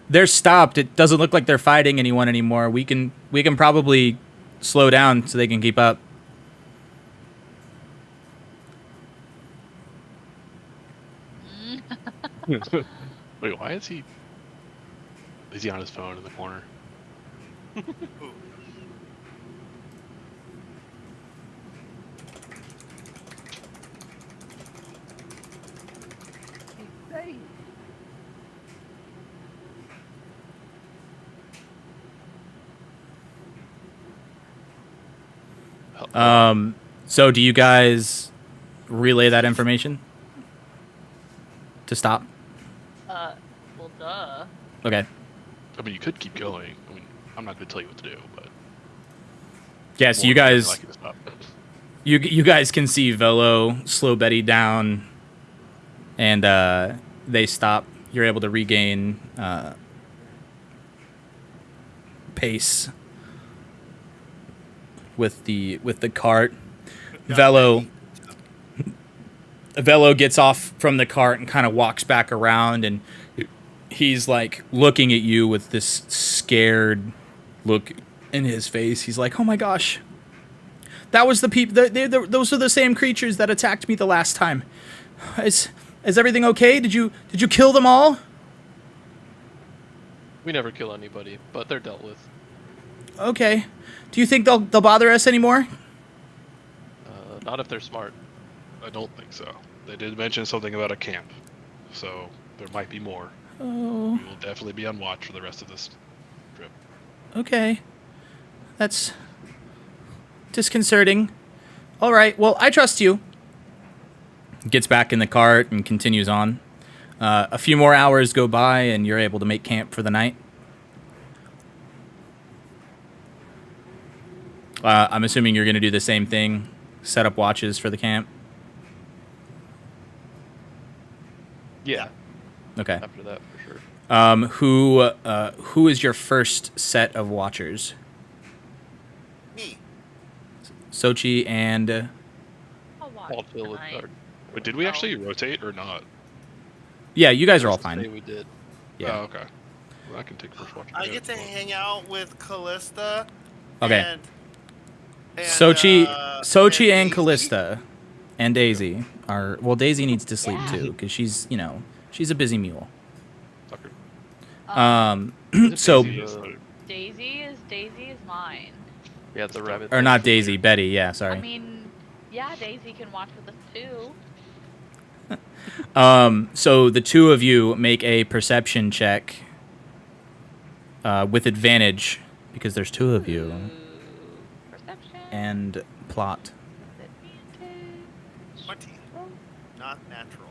they're stopped. It doesn't look like they're fighting anyone anymore. We can probably slow down so they can keep up." Wait, why is he? Is he on his phone in the corner? Ooh. So do you guys relay that information to stop? Well, duh. Okay. I mean, you could keep going. I mean, I'm not going to tell you what to do, but. Yeah, so you more than guys likely to stop. you guys can see Velo slow Betty down, and they stop. You're able to regain pace with the cart. Velo gets off from the cart and kind of walks back around, and he's like looking at you with this scared look in his face. He's like, "Oh my gosh, that was the people. Those are the same creatures that attacked me the last time. Is everything okay? Did you kill them all?" We never kill anybody, but they're dealt with. Okay. Do you think they'll bother us anymore? Not if they're smart. I don't think so. They did mention something about a camp, so there might be more. Oh, We will definitely be on watch for the rest of this trip. okay. That's disconcerting. All right. Well, I trust you. Gets back in the cart and continues on. A few more hours go by, and you're able to make camp for the night. I'm assuming you're going to do the same thing, set up watches for the camp. Yeah. Okay. After that, for sure. Who is your first set of watchers? Me. Xochi and I'll watch All chill with tonight. our- But did we Oh. actually rotate or not? yeah, you guys are all Let's say fine. we did. Yeah. Oh, okay. Well, I can take first watch. I get to hang out with Callista. Okay. And Xochi and Daisy. Callista and Daisy are Daisy needs to sleep Yeah. too because she's she's a busy mule. Sucker. So Daisy is the- Daisy is mine. Yeah, the rabbit. or not Daisy, Betty. Yeah, I sorry. mean, yeah, Daisy can watch with us too. So the two of you make a perception check with advantage because there's two of you Ooh, perception. and plot. Advantage. 20. Not natural.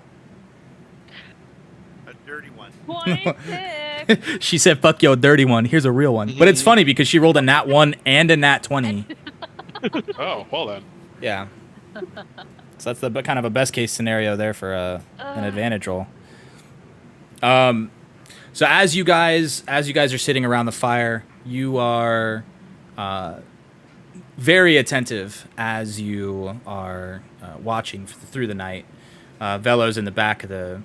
A dirty one. 26. She said, "Fuck yo, dirty one. Here's a real one." But it's funny because she rolled a nat 1 and a nat 20. Oh, well then. Yeah. So that's the kind of a best case scenario there for an advantage roll. So as you guys are sitting around the fire, you're very attentive as you are watching through the night. Velo's in the back of the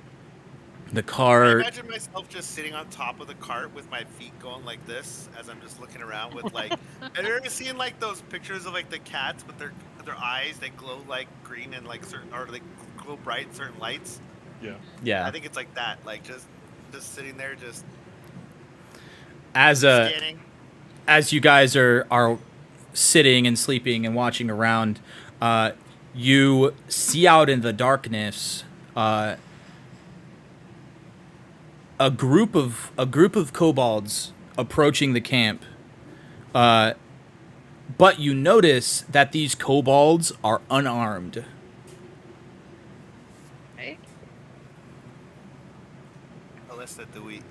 I car. imagine myself just sitting on top of the cart with my feet going like this as I'm just looking around with like. Have you ever seen like those pictures of like the cats with their eyes? They glow like green and like certain, or they glow bright in certain lights. Yeah. Yeah. I think it's like that, like just sitting there, just As scanning. as you guys are sitting and sleeping and watching around, you see out in the darkness a group of kobolds approaching the camp. But you notice that these kobolds are unarmed. Right? Alyssa, do we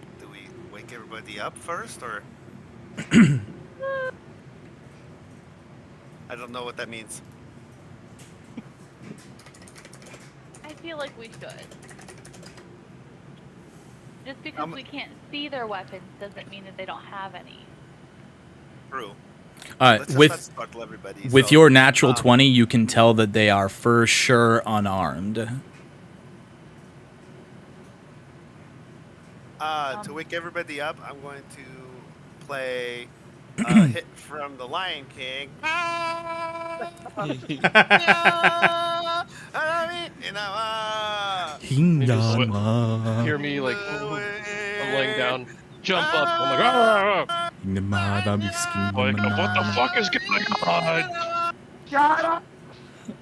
wake everybody up first, or? I don't know what that means. I feel like we should. Just because we can't see their weapons doesn't mean that they don't have any. True. Let's just not With startle everybody. with so, your natural 20, you can tell that they are for sure unarmed. To wake everybody up, I'm going to play a hit from the Lion King. Hear me like I'm laying down, jump up. I'm like, "Ah!" Like, what the fuck is going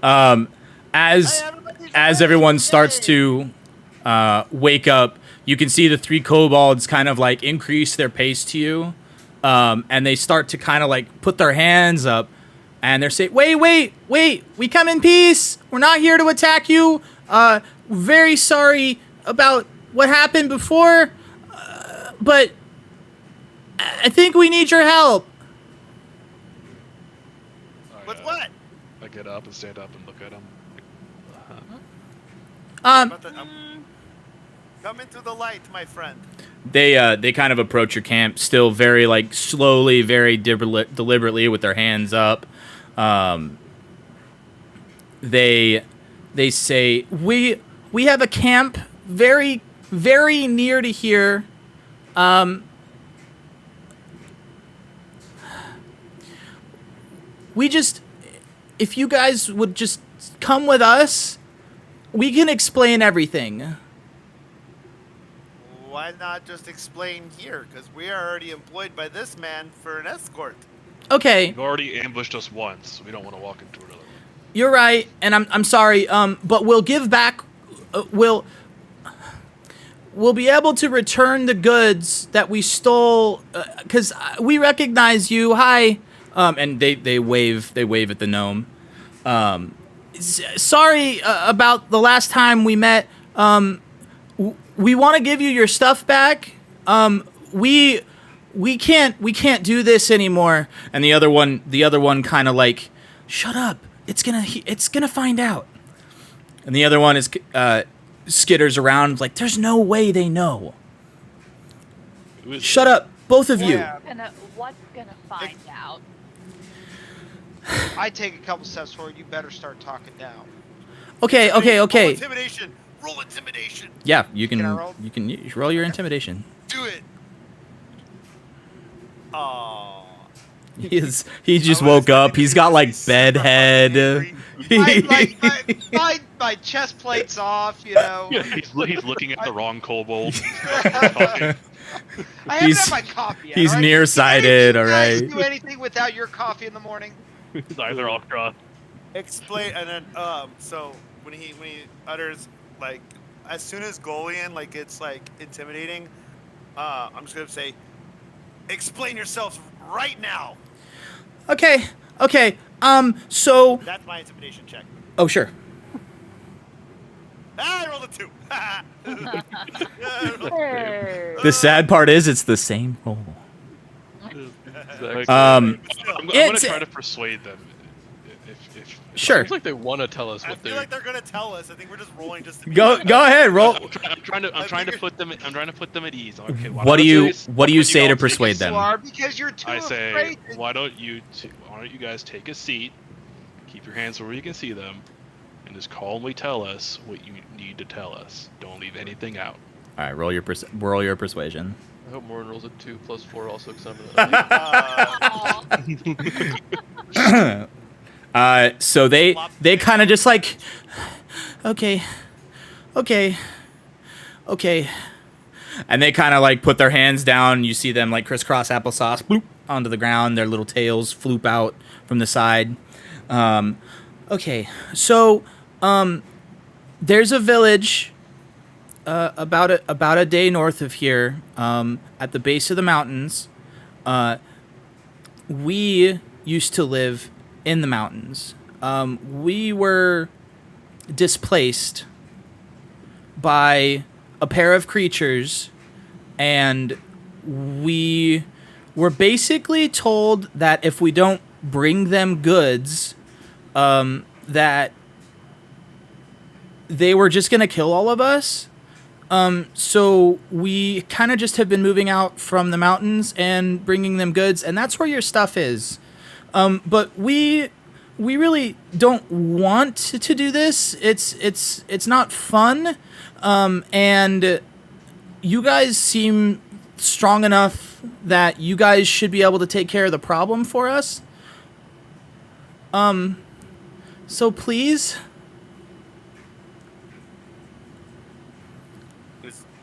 on? As everyone starts to wake up, you can see the three kobolds kind of like increase their pace to you, and they start to kind of like put their hands up, and they're saying, "Wait! We come in peace. We're not here to attack you. Very sorry about what happened before, but I think we need your help." With what? I get up and stand up and look at him. Come into the light, my friend. They kind of approach your camp, still very like slowly, very deliberately with their hands up. They say, we have a camp very near to here. If you guys would just come with us, we can explain everything. Why not just explain here? Because we are already employed by this man for an escort. Okay, You've already ambushed us once. We don't want to walk into another one. you're right, and I'm sorry. But we'll give back. We'll be able to return the goods that we stole, because we recognize you. Hi, and they wave at the gnome. Sorry about the last time we met. We want to give you your stuff back. We can't do this anymore. And the other one kind of like, shut up. It's gonna find out. And the other one is skitters around like, there's no way they know. Shut up, both of you. What's gonna find out? I take a couple steps forward. You better start talking down. Okay. Roll intimidation. Roll intimidation. Yeah, you can Can I roll? you can roll your intimidation. Do it. Oh. He just woke up. He's got like bed head. My chest plate's off, you know. Yeah, he's looking at the wrong kobold. I haven't had my coffee yet. he's all right? nearsighted, Do you guys alright? do anything without your coffee in the morning? He's either all crossed. Explain, and then so when he utters like, as soon as Golian like it's like intimidating, I'm just gonna say, explain yourselves right now. Okay. So. That's my intimidation check. Oh, sure. I rolled a 2. The sad part is it's the same roll. Like, Um, I'm gonna it's- try to persuade them If Sure. Seems like they want to tell us I what feel they're. like they're gonna tell us. I think we're just rolling just to be Go ahead, roll. I'm trying to figured- put them at ease. Okay, why What do don't you guys- what do you why don't say all to take a persuade seat? them? You are because you're too I say, afraid. why don't you guys take a seat, keep your hands where you can see them, and just calmly tell us what you need to tell us. Don't leave anything out. All right, roll your persuasion. I hope Morin rolls a 2 + 4 also because I'm gonna. Aw. So they kind of just like, okay, and they kind of like put their hands down. You see them like crisscross applesauce, bloop, onto the ground. Their little tails floop out from the side. Okay, so there's a village about a day north of here, at the base of the mountains. We used to live in the mountains. We were displaced by a pair of creatures, and we were basically told that if we don't bring them goods, that they were just gonna kill all of us. So we kind of just have been moving out from the mountains and bringing them goods, and that's where your stuff is. But we really don't want to do this. It's not fun. And you guys seem strong enough that you guys should be able to take care of the problem for us. So please.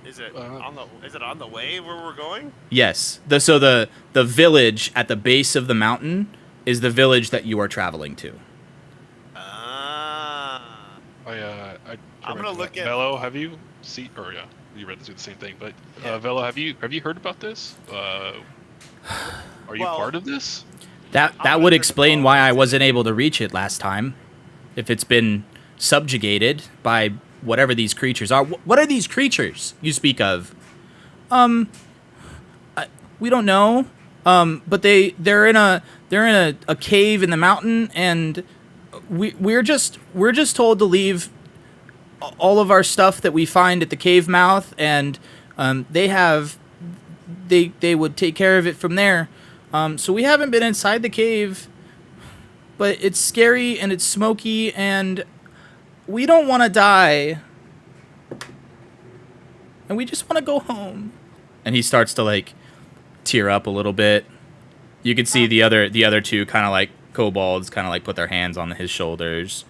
Is it on the way where we're going? Yes. The village at the base of the mountain is the village that you are traveling to. I'm gonna look at Velo. Have you seen? Or yeah, you read the same thing. But Velo, have you heard about this? Are you part of this? That would explain why I wasn't able to reach it last time. If it's been subjugated by whatever these creatures are. What are these creatures you speak of? We don't know. But they're in a cave in the mountain, and we're just told to leave all of our stuff that we find at the cave mouth, and they would take care of it from there. So we haven't been inside the cave, but it's scary and it's smoky, and we don't want to die. And we just want to go home. And he starts to like tear up a little bit. You can see the other two kind of like kobolds kind of like put their hands on his shoulders.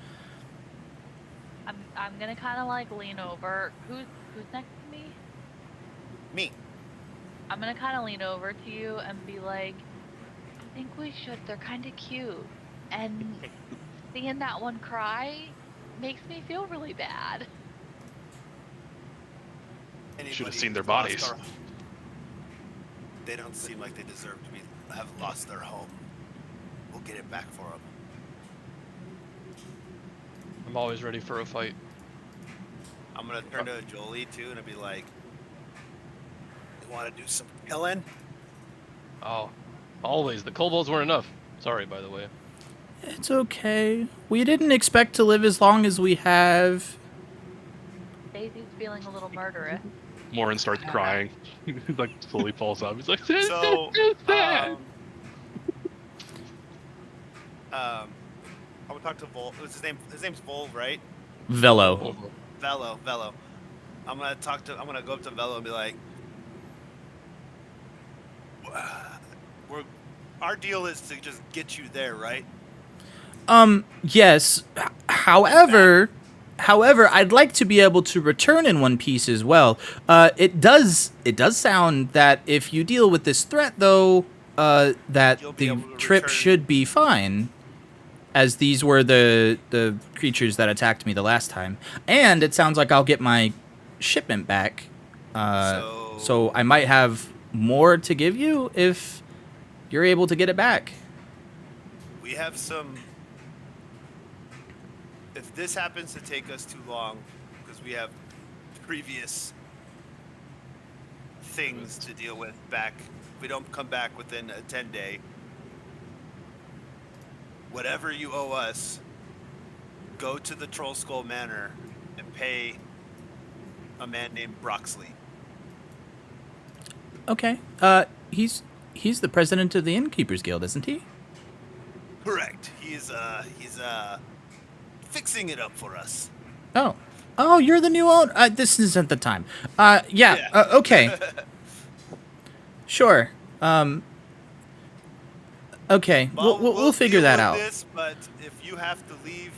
I'm gonna kind of like lean over. Who's next to me? me. I'm gonna kind of lean over to you and be like, I think we should. They're kind of cute, and seeing that one cry makes me feel really bad. Should have seen their bodies. They don't seem like they deserve to have lost their home. We'll get it back for them. I'm always ready for a fight. I'm gonna turn to Jolie too and be like, "You want to do some killing?" Oh, always. The kobolds weren't enough. Sorry, by the way. It's okay. We didn't expect to live as long as we have. Daisy's feeling a little murderous. Morin starts crying. He like slowly falls up. He's like, So, I would talk to Vol. What's his name? His name's Vol, right? Velo. Velo. I'm gonna go up to Velo and be like, our deal is to just get you there, right? Yes. However, I'd like to be able to return in one piece as well. It does sound that if you deal with this threat, though, that You'll be the able to trip return. should be fine, as these were the creatures that attacked me the last time. And it sounds like I'll get my shipment back. So I might have more to give you if you're able to get it back. We have some. If this happens to take us too long, because we have previous things to deal with back, if we don't come back within a 10-day, whatever you owe us, go to the Troll Skull Manor and pay a man named Broxley. Okay. He's the president of the Innkeepers Guild, isn't he? Correct. He's fixing it up for us. Oh. Oh, you're the new owner. This isn't the time. Yeah. Okay. Sure. Okay. We'll figure deal that with out. This, but if you have to leave,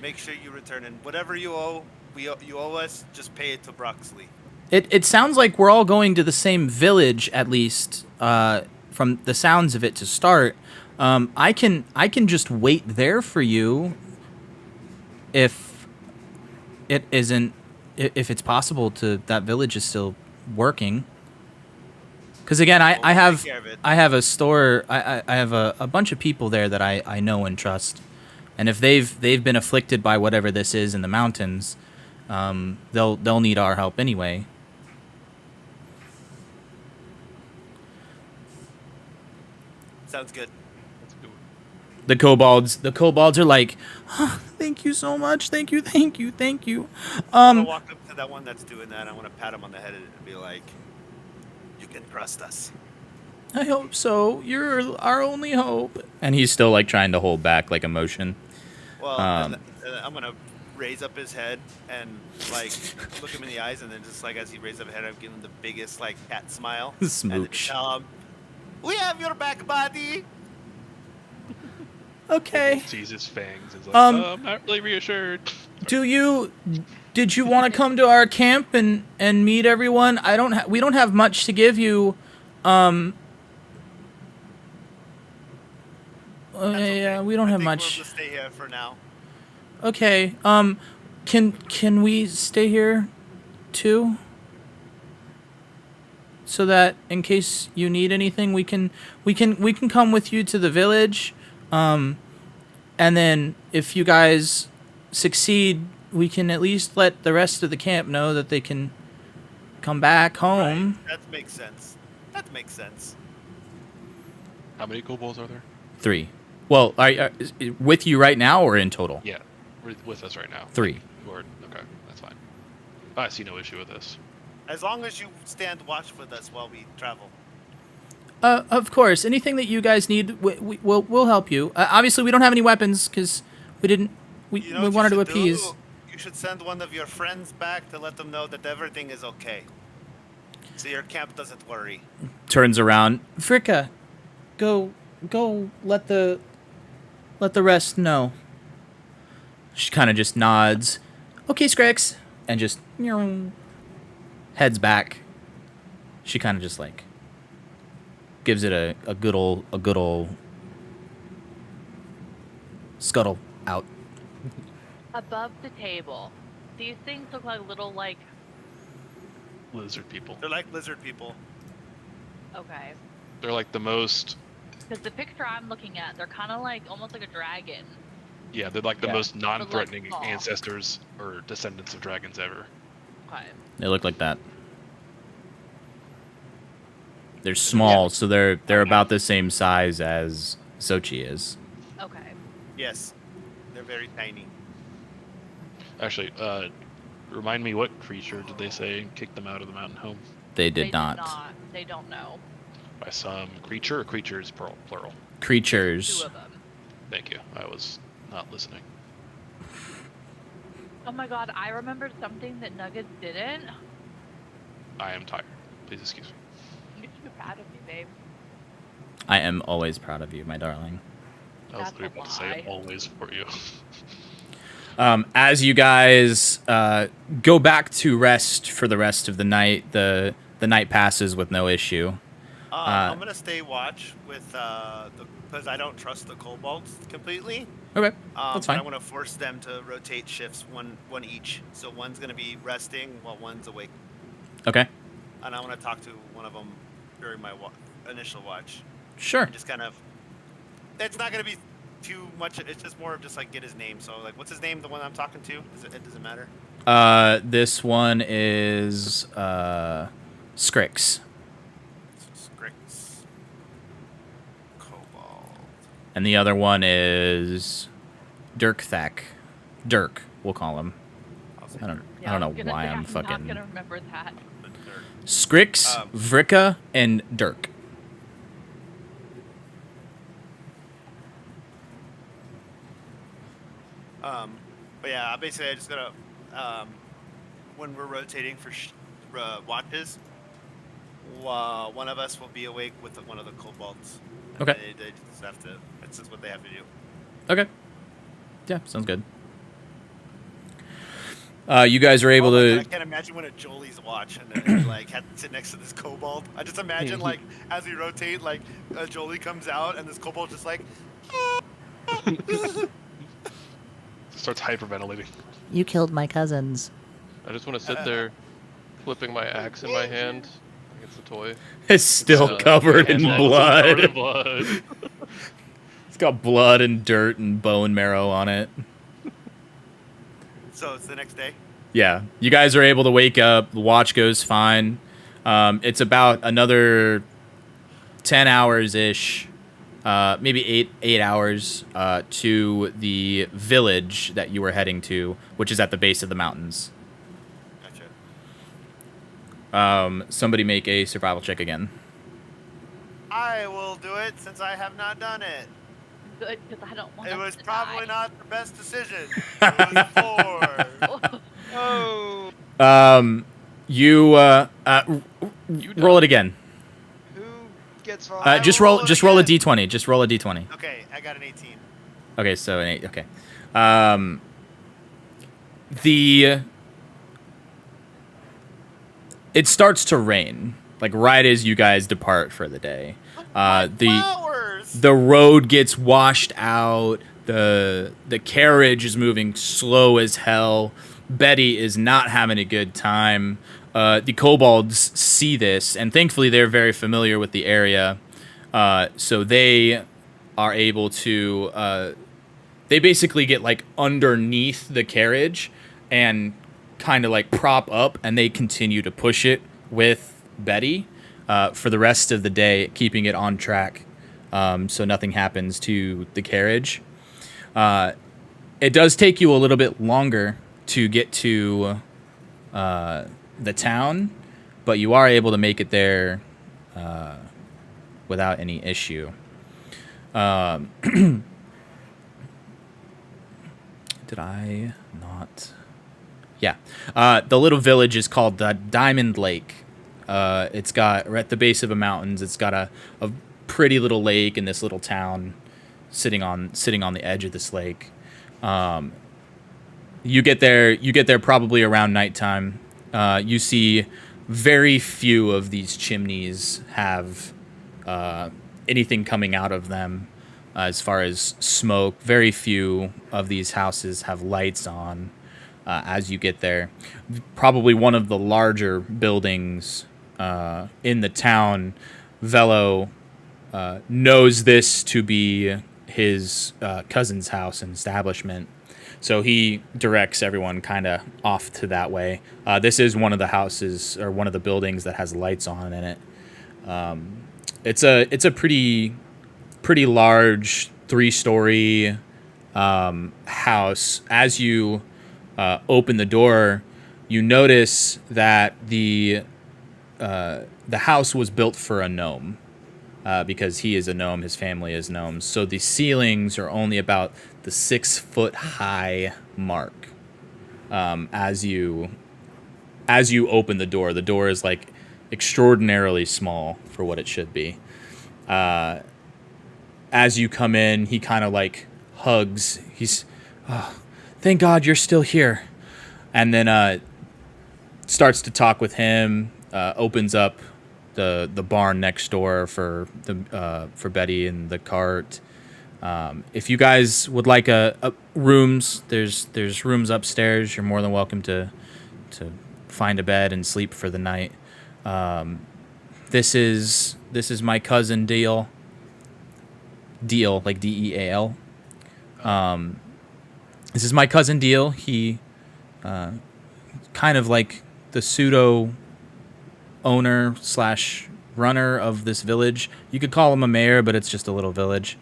make sure you return. And whatever you owe, you owe us, just pay it to Broxley. It sounds like we're all going to the same village, at least, from the sounds of it to start. I can just wait there for you if it's possible to that village is still working. Because again, I have a store. I have a bunch of people there that I know and trust, and if they've been afflicted by whatever this is in the mountains, they'll need our help anyway. Sounds good. The kobolds are like, oh, thank you so much, thank you. I'm gonna walk up to that one that's doing that. I want to pat him on the head and be like, "You can trust us." I hope so. You're our only hope. And he's still like trying to hold back like emotion. Well, I'm gonna raise up his head and like look him in the eyes, and then just like as he raises up his head, I'm giving him the biggest like cat smile. Smooch. And then tell him, "We have your back, buddy." Okay. Sees his fangs and is like, I'm not really reassured. Did you want to come to our camp and meet everyone? We don't have much to give you. Yeah, we don't have much. We'll just stay here for now. Okay. Can we stay here too? So that in case you need anything, we can come with you to the village. And then if you guys succeed, we can at least let the rest of the camp know that they can come back home. Right. That makes sense. How many kobolds are there? 3. Well, are with you right now or in total? Yeah, with us right now. 3. Okay, that's fine. I see no issue with this. As long as you stand watch with us while we travel. Of course. Anything that you guys need, we'll help you. Obviously, we don't have any weapons because we didn't. We wanted to appease. You should send one of your friends back to let them know that everything is okay, so your camp doesn't worry. Turns around, Fricka, go let the rest know. She kind of just nods. Okay, Skrix, and just heads back. She kind of just like gives it a good old scuttle out. Above the table, these things look like little like. Lizard people. They're like lizard people. Okay. They're like the most. Because the picture I'm looking at, they're kind of like almost like a dragon. Yeah, they're like the most non-threatening small. ancestors or descendants of dragons ever. Okay. They look like that. They're small, so they're about the same size as Sochi is. Okay. Yes, they're very tiny. Actually, remind me, what creature did they say kicked them out of the mountain home? They did not. They don't know. By some creature or creatures plural? Creatures. 2 of them. Thank you. I was not listening. Oh my god, I remembered something that Nuggets didn't. I am tired. Please excuse me. You should be proud of me, babe. I am always proud of you, my darling. I was That's literally a about to say lie. always for you. As you guys go back to rest for the rest of the night, the night passes with no issue. I'm gonna stay watch with because I don't trust the kobolds completely. Okay, that's fine. I'm gonna force them to rotate shifts, one each. So one's gonna be resting while one's awake, Okay, and I want to talk to one of them during my initial watch. sure. Just kind of, it's not gonna be too much. It's just more of just like get his name. So like, what's his name? The one I'm talking to? Does it matter? This one is Skrix. Skrix. Kobold. and the other one is Dirk Thack. Dirk, we'll call him. I'll say I don't Yeah, know was gonna why say, I'm not fucking gonna remember that. the dirt. Skrix, Vrika, and Dirk. But yeah, basically I just gotta when we're rotating for watches, one of us will be awake with one of the kobolds. And Okay. They just have to. That's just what they have to do. Okay. Yeah, sounds good. You guys are able Oh my to. God, I can't imagine when a Jolie's watch and then he, like had to sit next to this kobold. I just imagine like as we rotate, like a Jolie comes out and this kobold just like. Starts hyperventilating. You killed my cousins. I just want to sit there, flipping my axe in my hand. Like it's a toy. It's still covered in Covered in blood. blood. It's got blood and dirt and bone marrow on it. So it's the next day. Yeah, you guys are able to wake up. The watch goes fine. It's about another 10 hours ish, maybe eight hours to the village that you were heading to, which is at the base of the mountains. Gotcha. Somebody make a survival check again. I will do it since I have not done it. Good, because I don't want It us was to probably die. not the best decision. It was 4. Oh, You roll it again. who gets on? Just roll a d20. Just roll a d20. Okay, I got an 18. Okay, so an 8. Okay. It starts to rain, like right as you guys depart for the day. Flowers! The road gets washed out. The carriage is moving slow as hell. Betty is not having a good time. The kobolds see this, and thankfully they're very familiar with the area. So they are able to... they basically get like underneath the carriage and kind of like prop up, and they continue to push it with Betty for the rest of the day, keeping it on track so nothing happens to the carriage. It does take you a little bit longer to get to the town, but you are able to make it there without any issue. Did I not? Yeah. The little village is called Diamond Lake. It's got, at the base of the mountains, it's got a pretty little lake in this little town sitting on the edge of this lake. You get there probably around nighttime. You see very few of these chimneys have anything coming out of them as far as smoke. Very few of these houses have lights on as you get there. Probably one of the larger buildings in the town, Velo knows this to be his cousin's house and establishment. So he directs everyone kind of off to that way. This is one of the houses, or one of the buildings that has lights on in it. It's a pretty large 3-story house. As you open the door, you notice that the house was built for a gnome. Because he is a gnome, his family is gnomes. So the ceilings are only about the 6-foot high mark. As you open the door is like extraordinarily small for what it should be. As you come in, he kind of like hugs. He's, oh, thank God you're still here. And then starts to talk with him. Opens up the barn next door for Betty and the cart. If you guys would like a rooms, there's rooms upstairs. You're more than welcome to find a bed and sleep for the night. This is my cousin Deal. Deal, like Deal. This is my cousin Deal. He kind of like the pseudo owner / runner of this village. You could call him a mayor, but it's just a little village.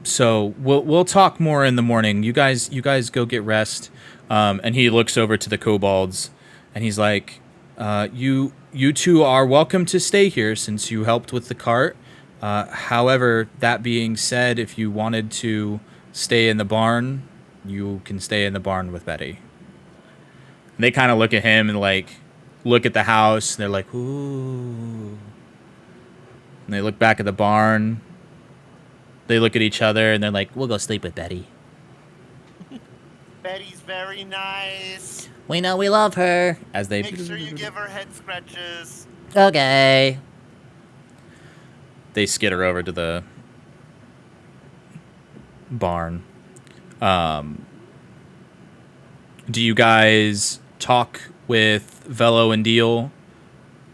So we'll talk more in the morning. You guys go get rest. And he looks over to the kobolds, and he's like, "You two are welcome to stay here since you helped with the cart. However, that being said, if you wanted to stay in the barn, you can stay in the barn with Betty." And they kind of look at him and like look at the house, and they're like, "Ooh." And they look back at the barn. They look at each other, and they're like, "We'll go sleep with Betty." Betty's very nice. We know we love her. As they Make sure you give her head scratches. Okay. they skitter over to the barn. Do you guys talk with Velo and Deal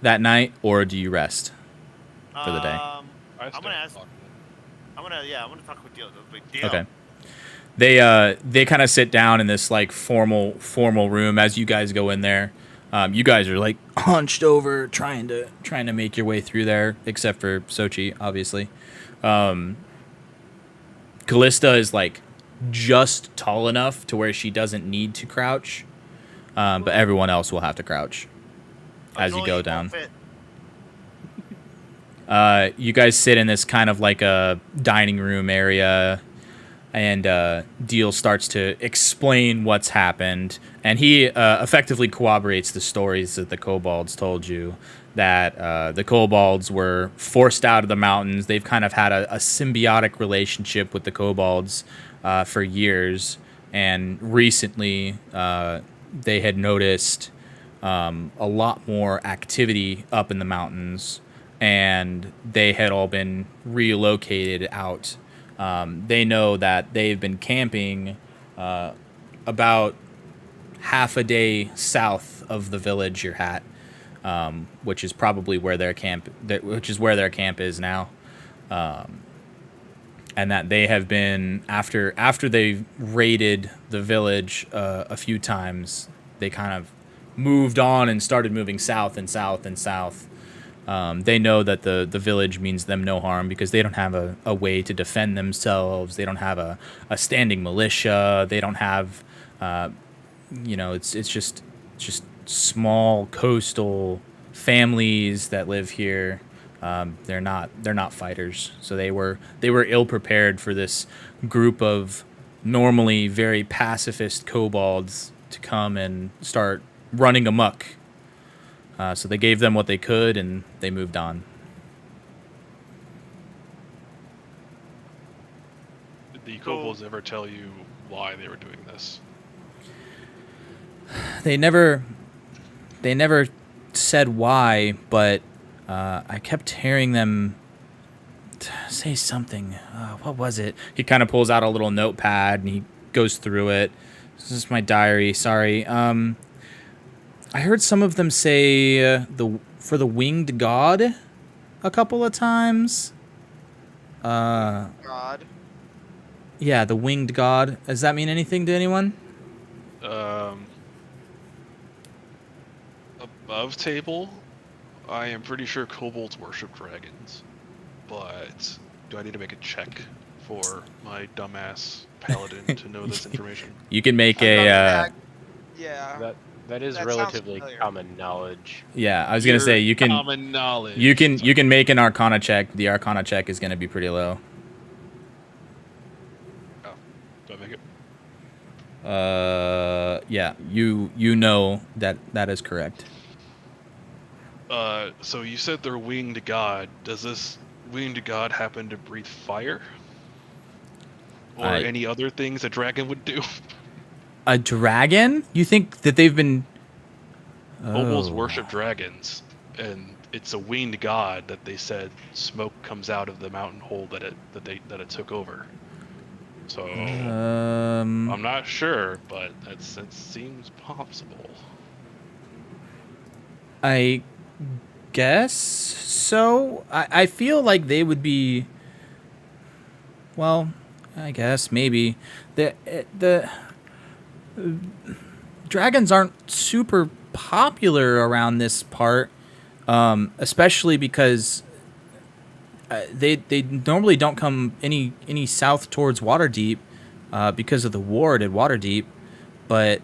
that night, or do you rest for the day? I'm gonna ask. I'm gonna talk with Deal. Deal. Okay. They kind of sit down in this like formal room as you guys go in there. You guys are like hunched over, trying to make your way through there, except for Sochi, obviously. Callista is like just tall enough to where she doesn't need to crouch, but everyone else will have to crouch as you go down. You guys sit in this kind of like a dining room area, and Deal starts to explain what's happened, and he effectively corroborates the stories that the kobolds told you, that the kobolds were forced out of the mountains. They've kind of had a symbiotic relationship with the kobolds for years, and recently they had noticed a lot more activity up in the mountains, and they had all been relocated out. They know that they've been camping about half a day south of the village you're at, which is probably where their camp is now, and that they have been after they raided the village a few times. They kind of moved on and started moving south and south and south. They know that the village means them no harm because they don't have a way to defend themselves. They don't have a standing militia. They don't have, it's just small coastal families that live here. They're not fighters. So they were ill prepared for this group of normally very pacifist kobolds to come and start running amok. So they gave them what they could, and they moved on. Did the kobolds ever tell you why they were doing this? They never said why, but I kept hearing them say something. What was it? He kind of pulls out a little notepad, and he goes through it. This is my diary. Sorry. I heard some of them say for the winged god a couple of times. God. Yeah, the winged god. Does that mean anything to anyone? Above table, I am pretty sure kobolds worship dragons, but do I need to make a check for my dumbass paladin to know this information? You can make Yeah. That is That sounds relatively familiar. common knowledge. Yeah, I was gonna say you can. Common knowledge. You can make an Arcana check. The Arcana check is gonna be pretty low. Oh, do I make it? Yeah, you know that is correct. So you said they're winged god. Does this winged god happen to breathe fire? Or any other things a dragon would do? A dragon? You think that they've been? Kobolds Oh. worship dragons, and it's a winged god that they said smoke comes out of the mountain hole that it took over. So I'm not sure, but it seems possible. I guess so. I feel like they would be. Well, I guess maybe the dragons aren't super popular around this part, especially because they normally don't come any south towards Waterdeep because of the ward at Waterdeep, but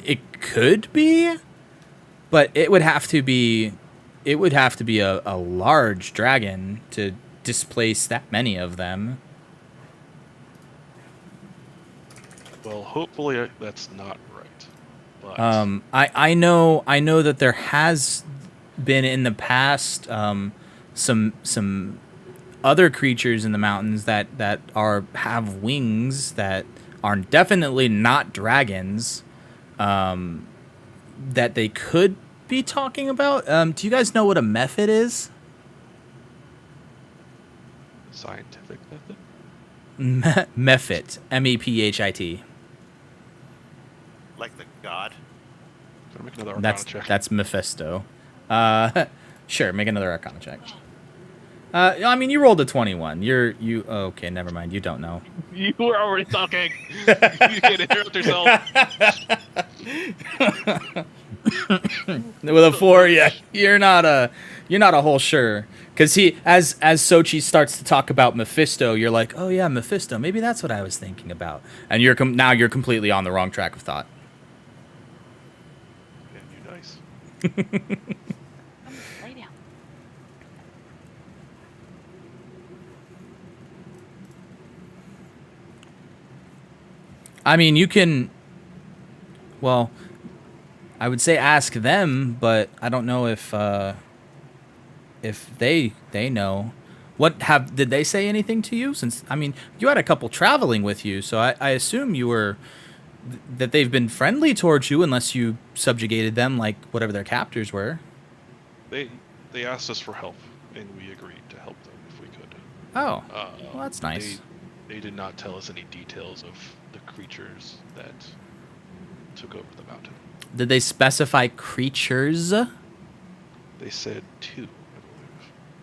it could be, but it would have to be a large dragon to displace that many of them. Well, hopefully that's not right. But I know that there has been in the past some other creatures in the mountains that have wings that are definitely not dragons, that they could be talking about. Do you guys know what a mephit is? scientific method. Mephit, Mephit. Like the god. Gotta make another Arcana check. That's Mephisto. Sure, make another Arcana check. I mean, you rolled a 21. You okay? Never mind. You don't know. You were already talking. You can't interrupt yourself. With a 4, yeah, you're not a whole sure. Because as Sochi starts to talk about Mephisto, you're like, oh yeah, Mephisto. Maybe that's what I was thinking about. And now you're completely on the wrong track of thought. And you dice. Lay down. I mean, you can. Well, I would say ask them, but I don't know if they know. Did they say anything to you? Since I mean, you had a couple traveling with you, so I assume that they've been friendly towards you, unless you subjugated them like whatever their captors were. They asked us for help, and we agreed to help them if we could. Oh, well, that's nice. They did not tell us any details of the creatures that took over the mountain. Did they specify creatures? They said 2, I believe.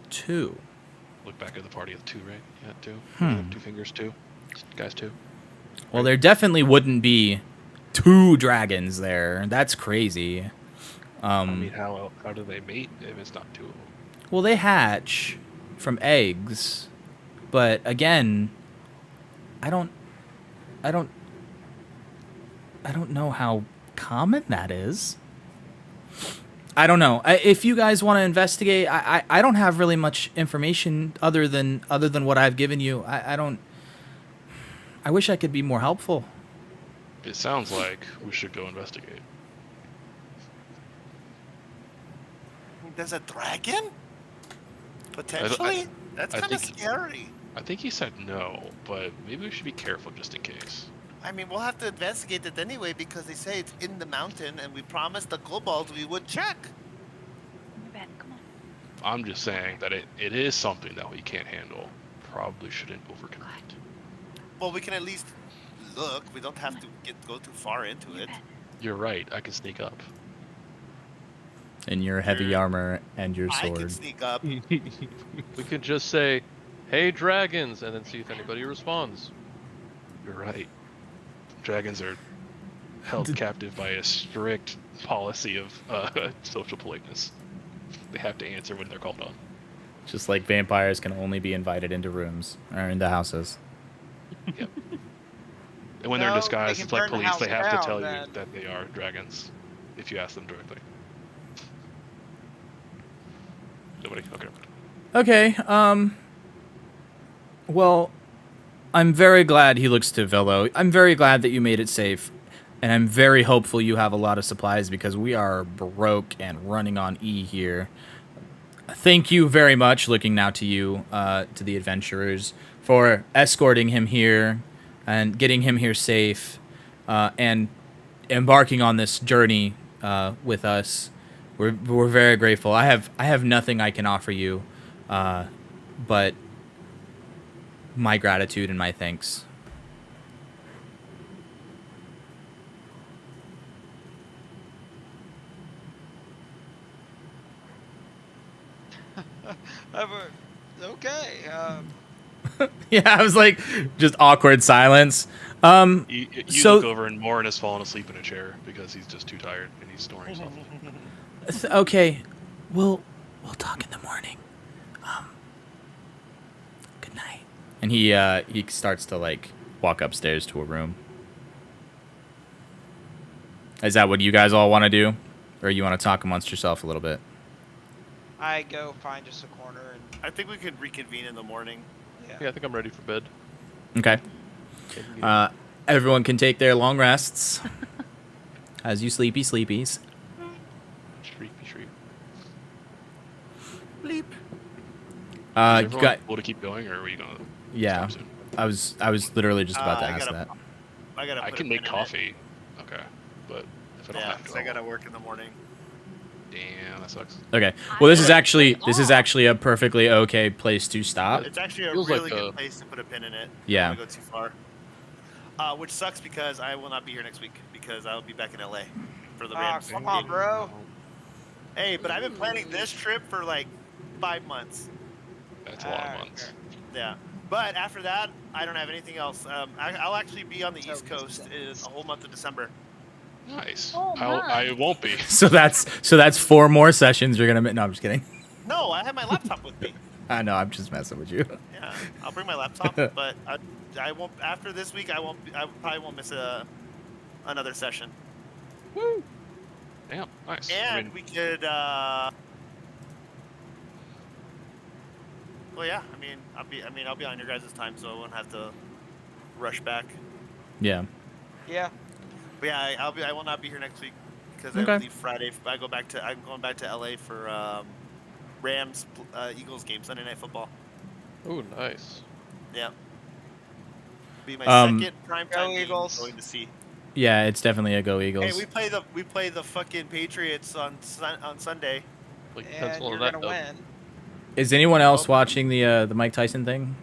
2. Look back at the party of 2, right? Yeah, 2. Hmm. 2 fingers, 2. Guys, 2. Well, there definitely wouldn't be 2 dragons there. That's crazy. I mean, how do they mate if it's not 2 of them? Well, they hatch from eggs, but again, I don't know how common that is. I don't know. If you guys want to investigate, I don't have really much information other than what I've given you. I wish I could be more helpful. It sounds like we should go investigate. There's a dragon? Potentially? That's I kind of think- scary. I think he said no, but maybe we should be careful just in case. I mean, we'll have to investigate it anyway because they say it's in the mountain and we promised the kobolds we would check. Your bed. Come on. I'm just saying that it is something that we can't handle. Probably shouldn't overcommit. Well, we can at least look. We don't have to go too far into it. You're right. I can sneak up. In your heavy armor and your I can sword. sneak up. We can just say, "Hey, dragons," and then see if anybody responds. You're right. Dragons are held captive by a strict policy of social politeness. They have to answer when they're called on. Just like vampires can only be invited into rooms or into houses. Yep. And when they're No, disguised, they it's can like burn the police. They house have to down, tell then. you that they are dragons if you ask them directly. Nobody? Okay. Okay, well, I'm very glad he looks to Villo. I'm very glad that you made it safe, and I'm very hopeful you have a lot of supplies because we are broke and running on E here. Thank you very much, looking now to you, to the adventurers, for escorting him here and getting him here safe, and embarking on this journey with us. We're very grateful. I have nothing I can offer you, but my gratitude and my thanks. Okay. Yeah, I was like, just awkward silence. You So- look over and Morin has fallen asleep in a chair because he's just too tired and he's snoring softly. Okay, well, We'll talk in the morning. Good night. And he starts to like walk upstairs to a room. Is that what you guys all want to do, or you want to talk amongst yourself a little bit? I go find just a corner and I think we could reconvene in the morning. Yeah, I think I'm ready for bed. Okay. Everyone can take their long rests. As you sleepy sleepies. Shreep. Bleep. Is You everyone got, able to keep going, or are we gonna yeah. stop soon? I was literally just about to I ask gotta- that. I can make coffee. Okay, but if I don't Yeah, have 'cause to, I gotta work in the morning. damn, that sucks. Okay. Well, this is actually a perfectly okay place to stop. It's actually a Feels really like good place to put a pin in it. Yeah. I don't wanna go too far. Which sucks because I will not be here next week because I'll be back in LA for the Rams. come on, game. bro. Hey, but I've been planning this trip for like 5 months. That's a lot of months. Yeah. But after that, I don't have anything else. I'll actually be on the East Coast in a whole month of December. Nice. Oh, I won't be. So that's 4 more sessions you're gonna. No, I'm just kidding. No, I have my laptop with me. I know. I'm just messing with you. Yeah, I'll bring my laptop, but I won't. After this week, I probably won't miss another session. Woo. Damn, nice. And we could. Well, yeah. I'll be on your guys' time, so I won't have to rush back. Yeah. Yeah. But yeah, I will not be here next week because Okay. I leave Friday. I'm going back to LA for Rams Eagles game, Sunday Night Football. Oh, nice. Yeah. Be my Um, second primetime Go game Eagles. going to see. Yeah, it's definitely a go Eagles. Hey, we play the fucking Patriots on Sunday. Like And pencil you're on that gonna dub. win. Is anyone else watching the Mike Tyson thing?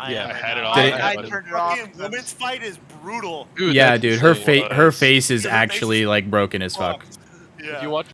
Yeah, I had it on. Did it- I turned it off. Fucking women's fight is brutal. Dude, Yeah, that dude. so Her face was. is Yeah, her face actually is like broken as fuck. Fucked. Did Yeah. you watch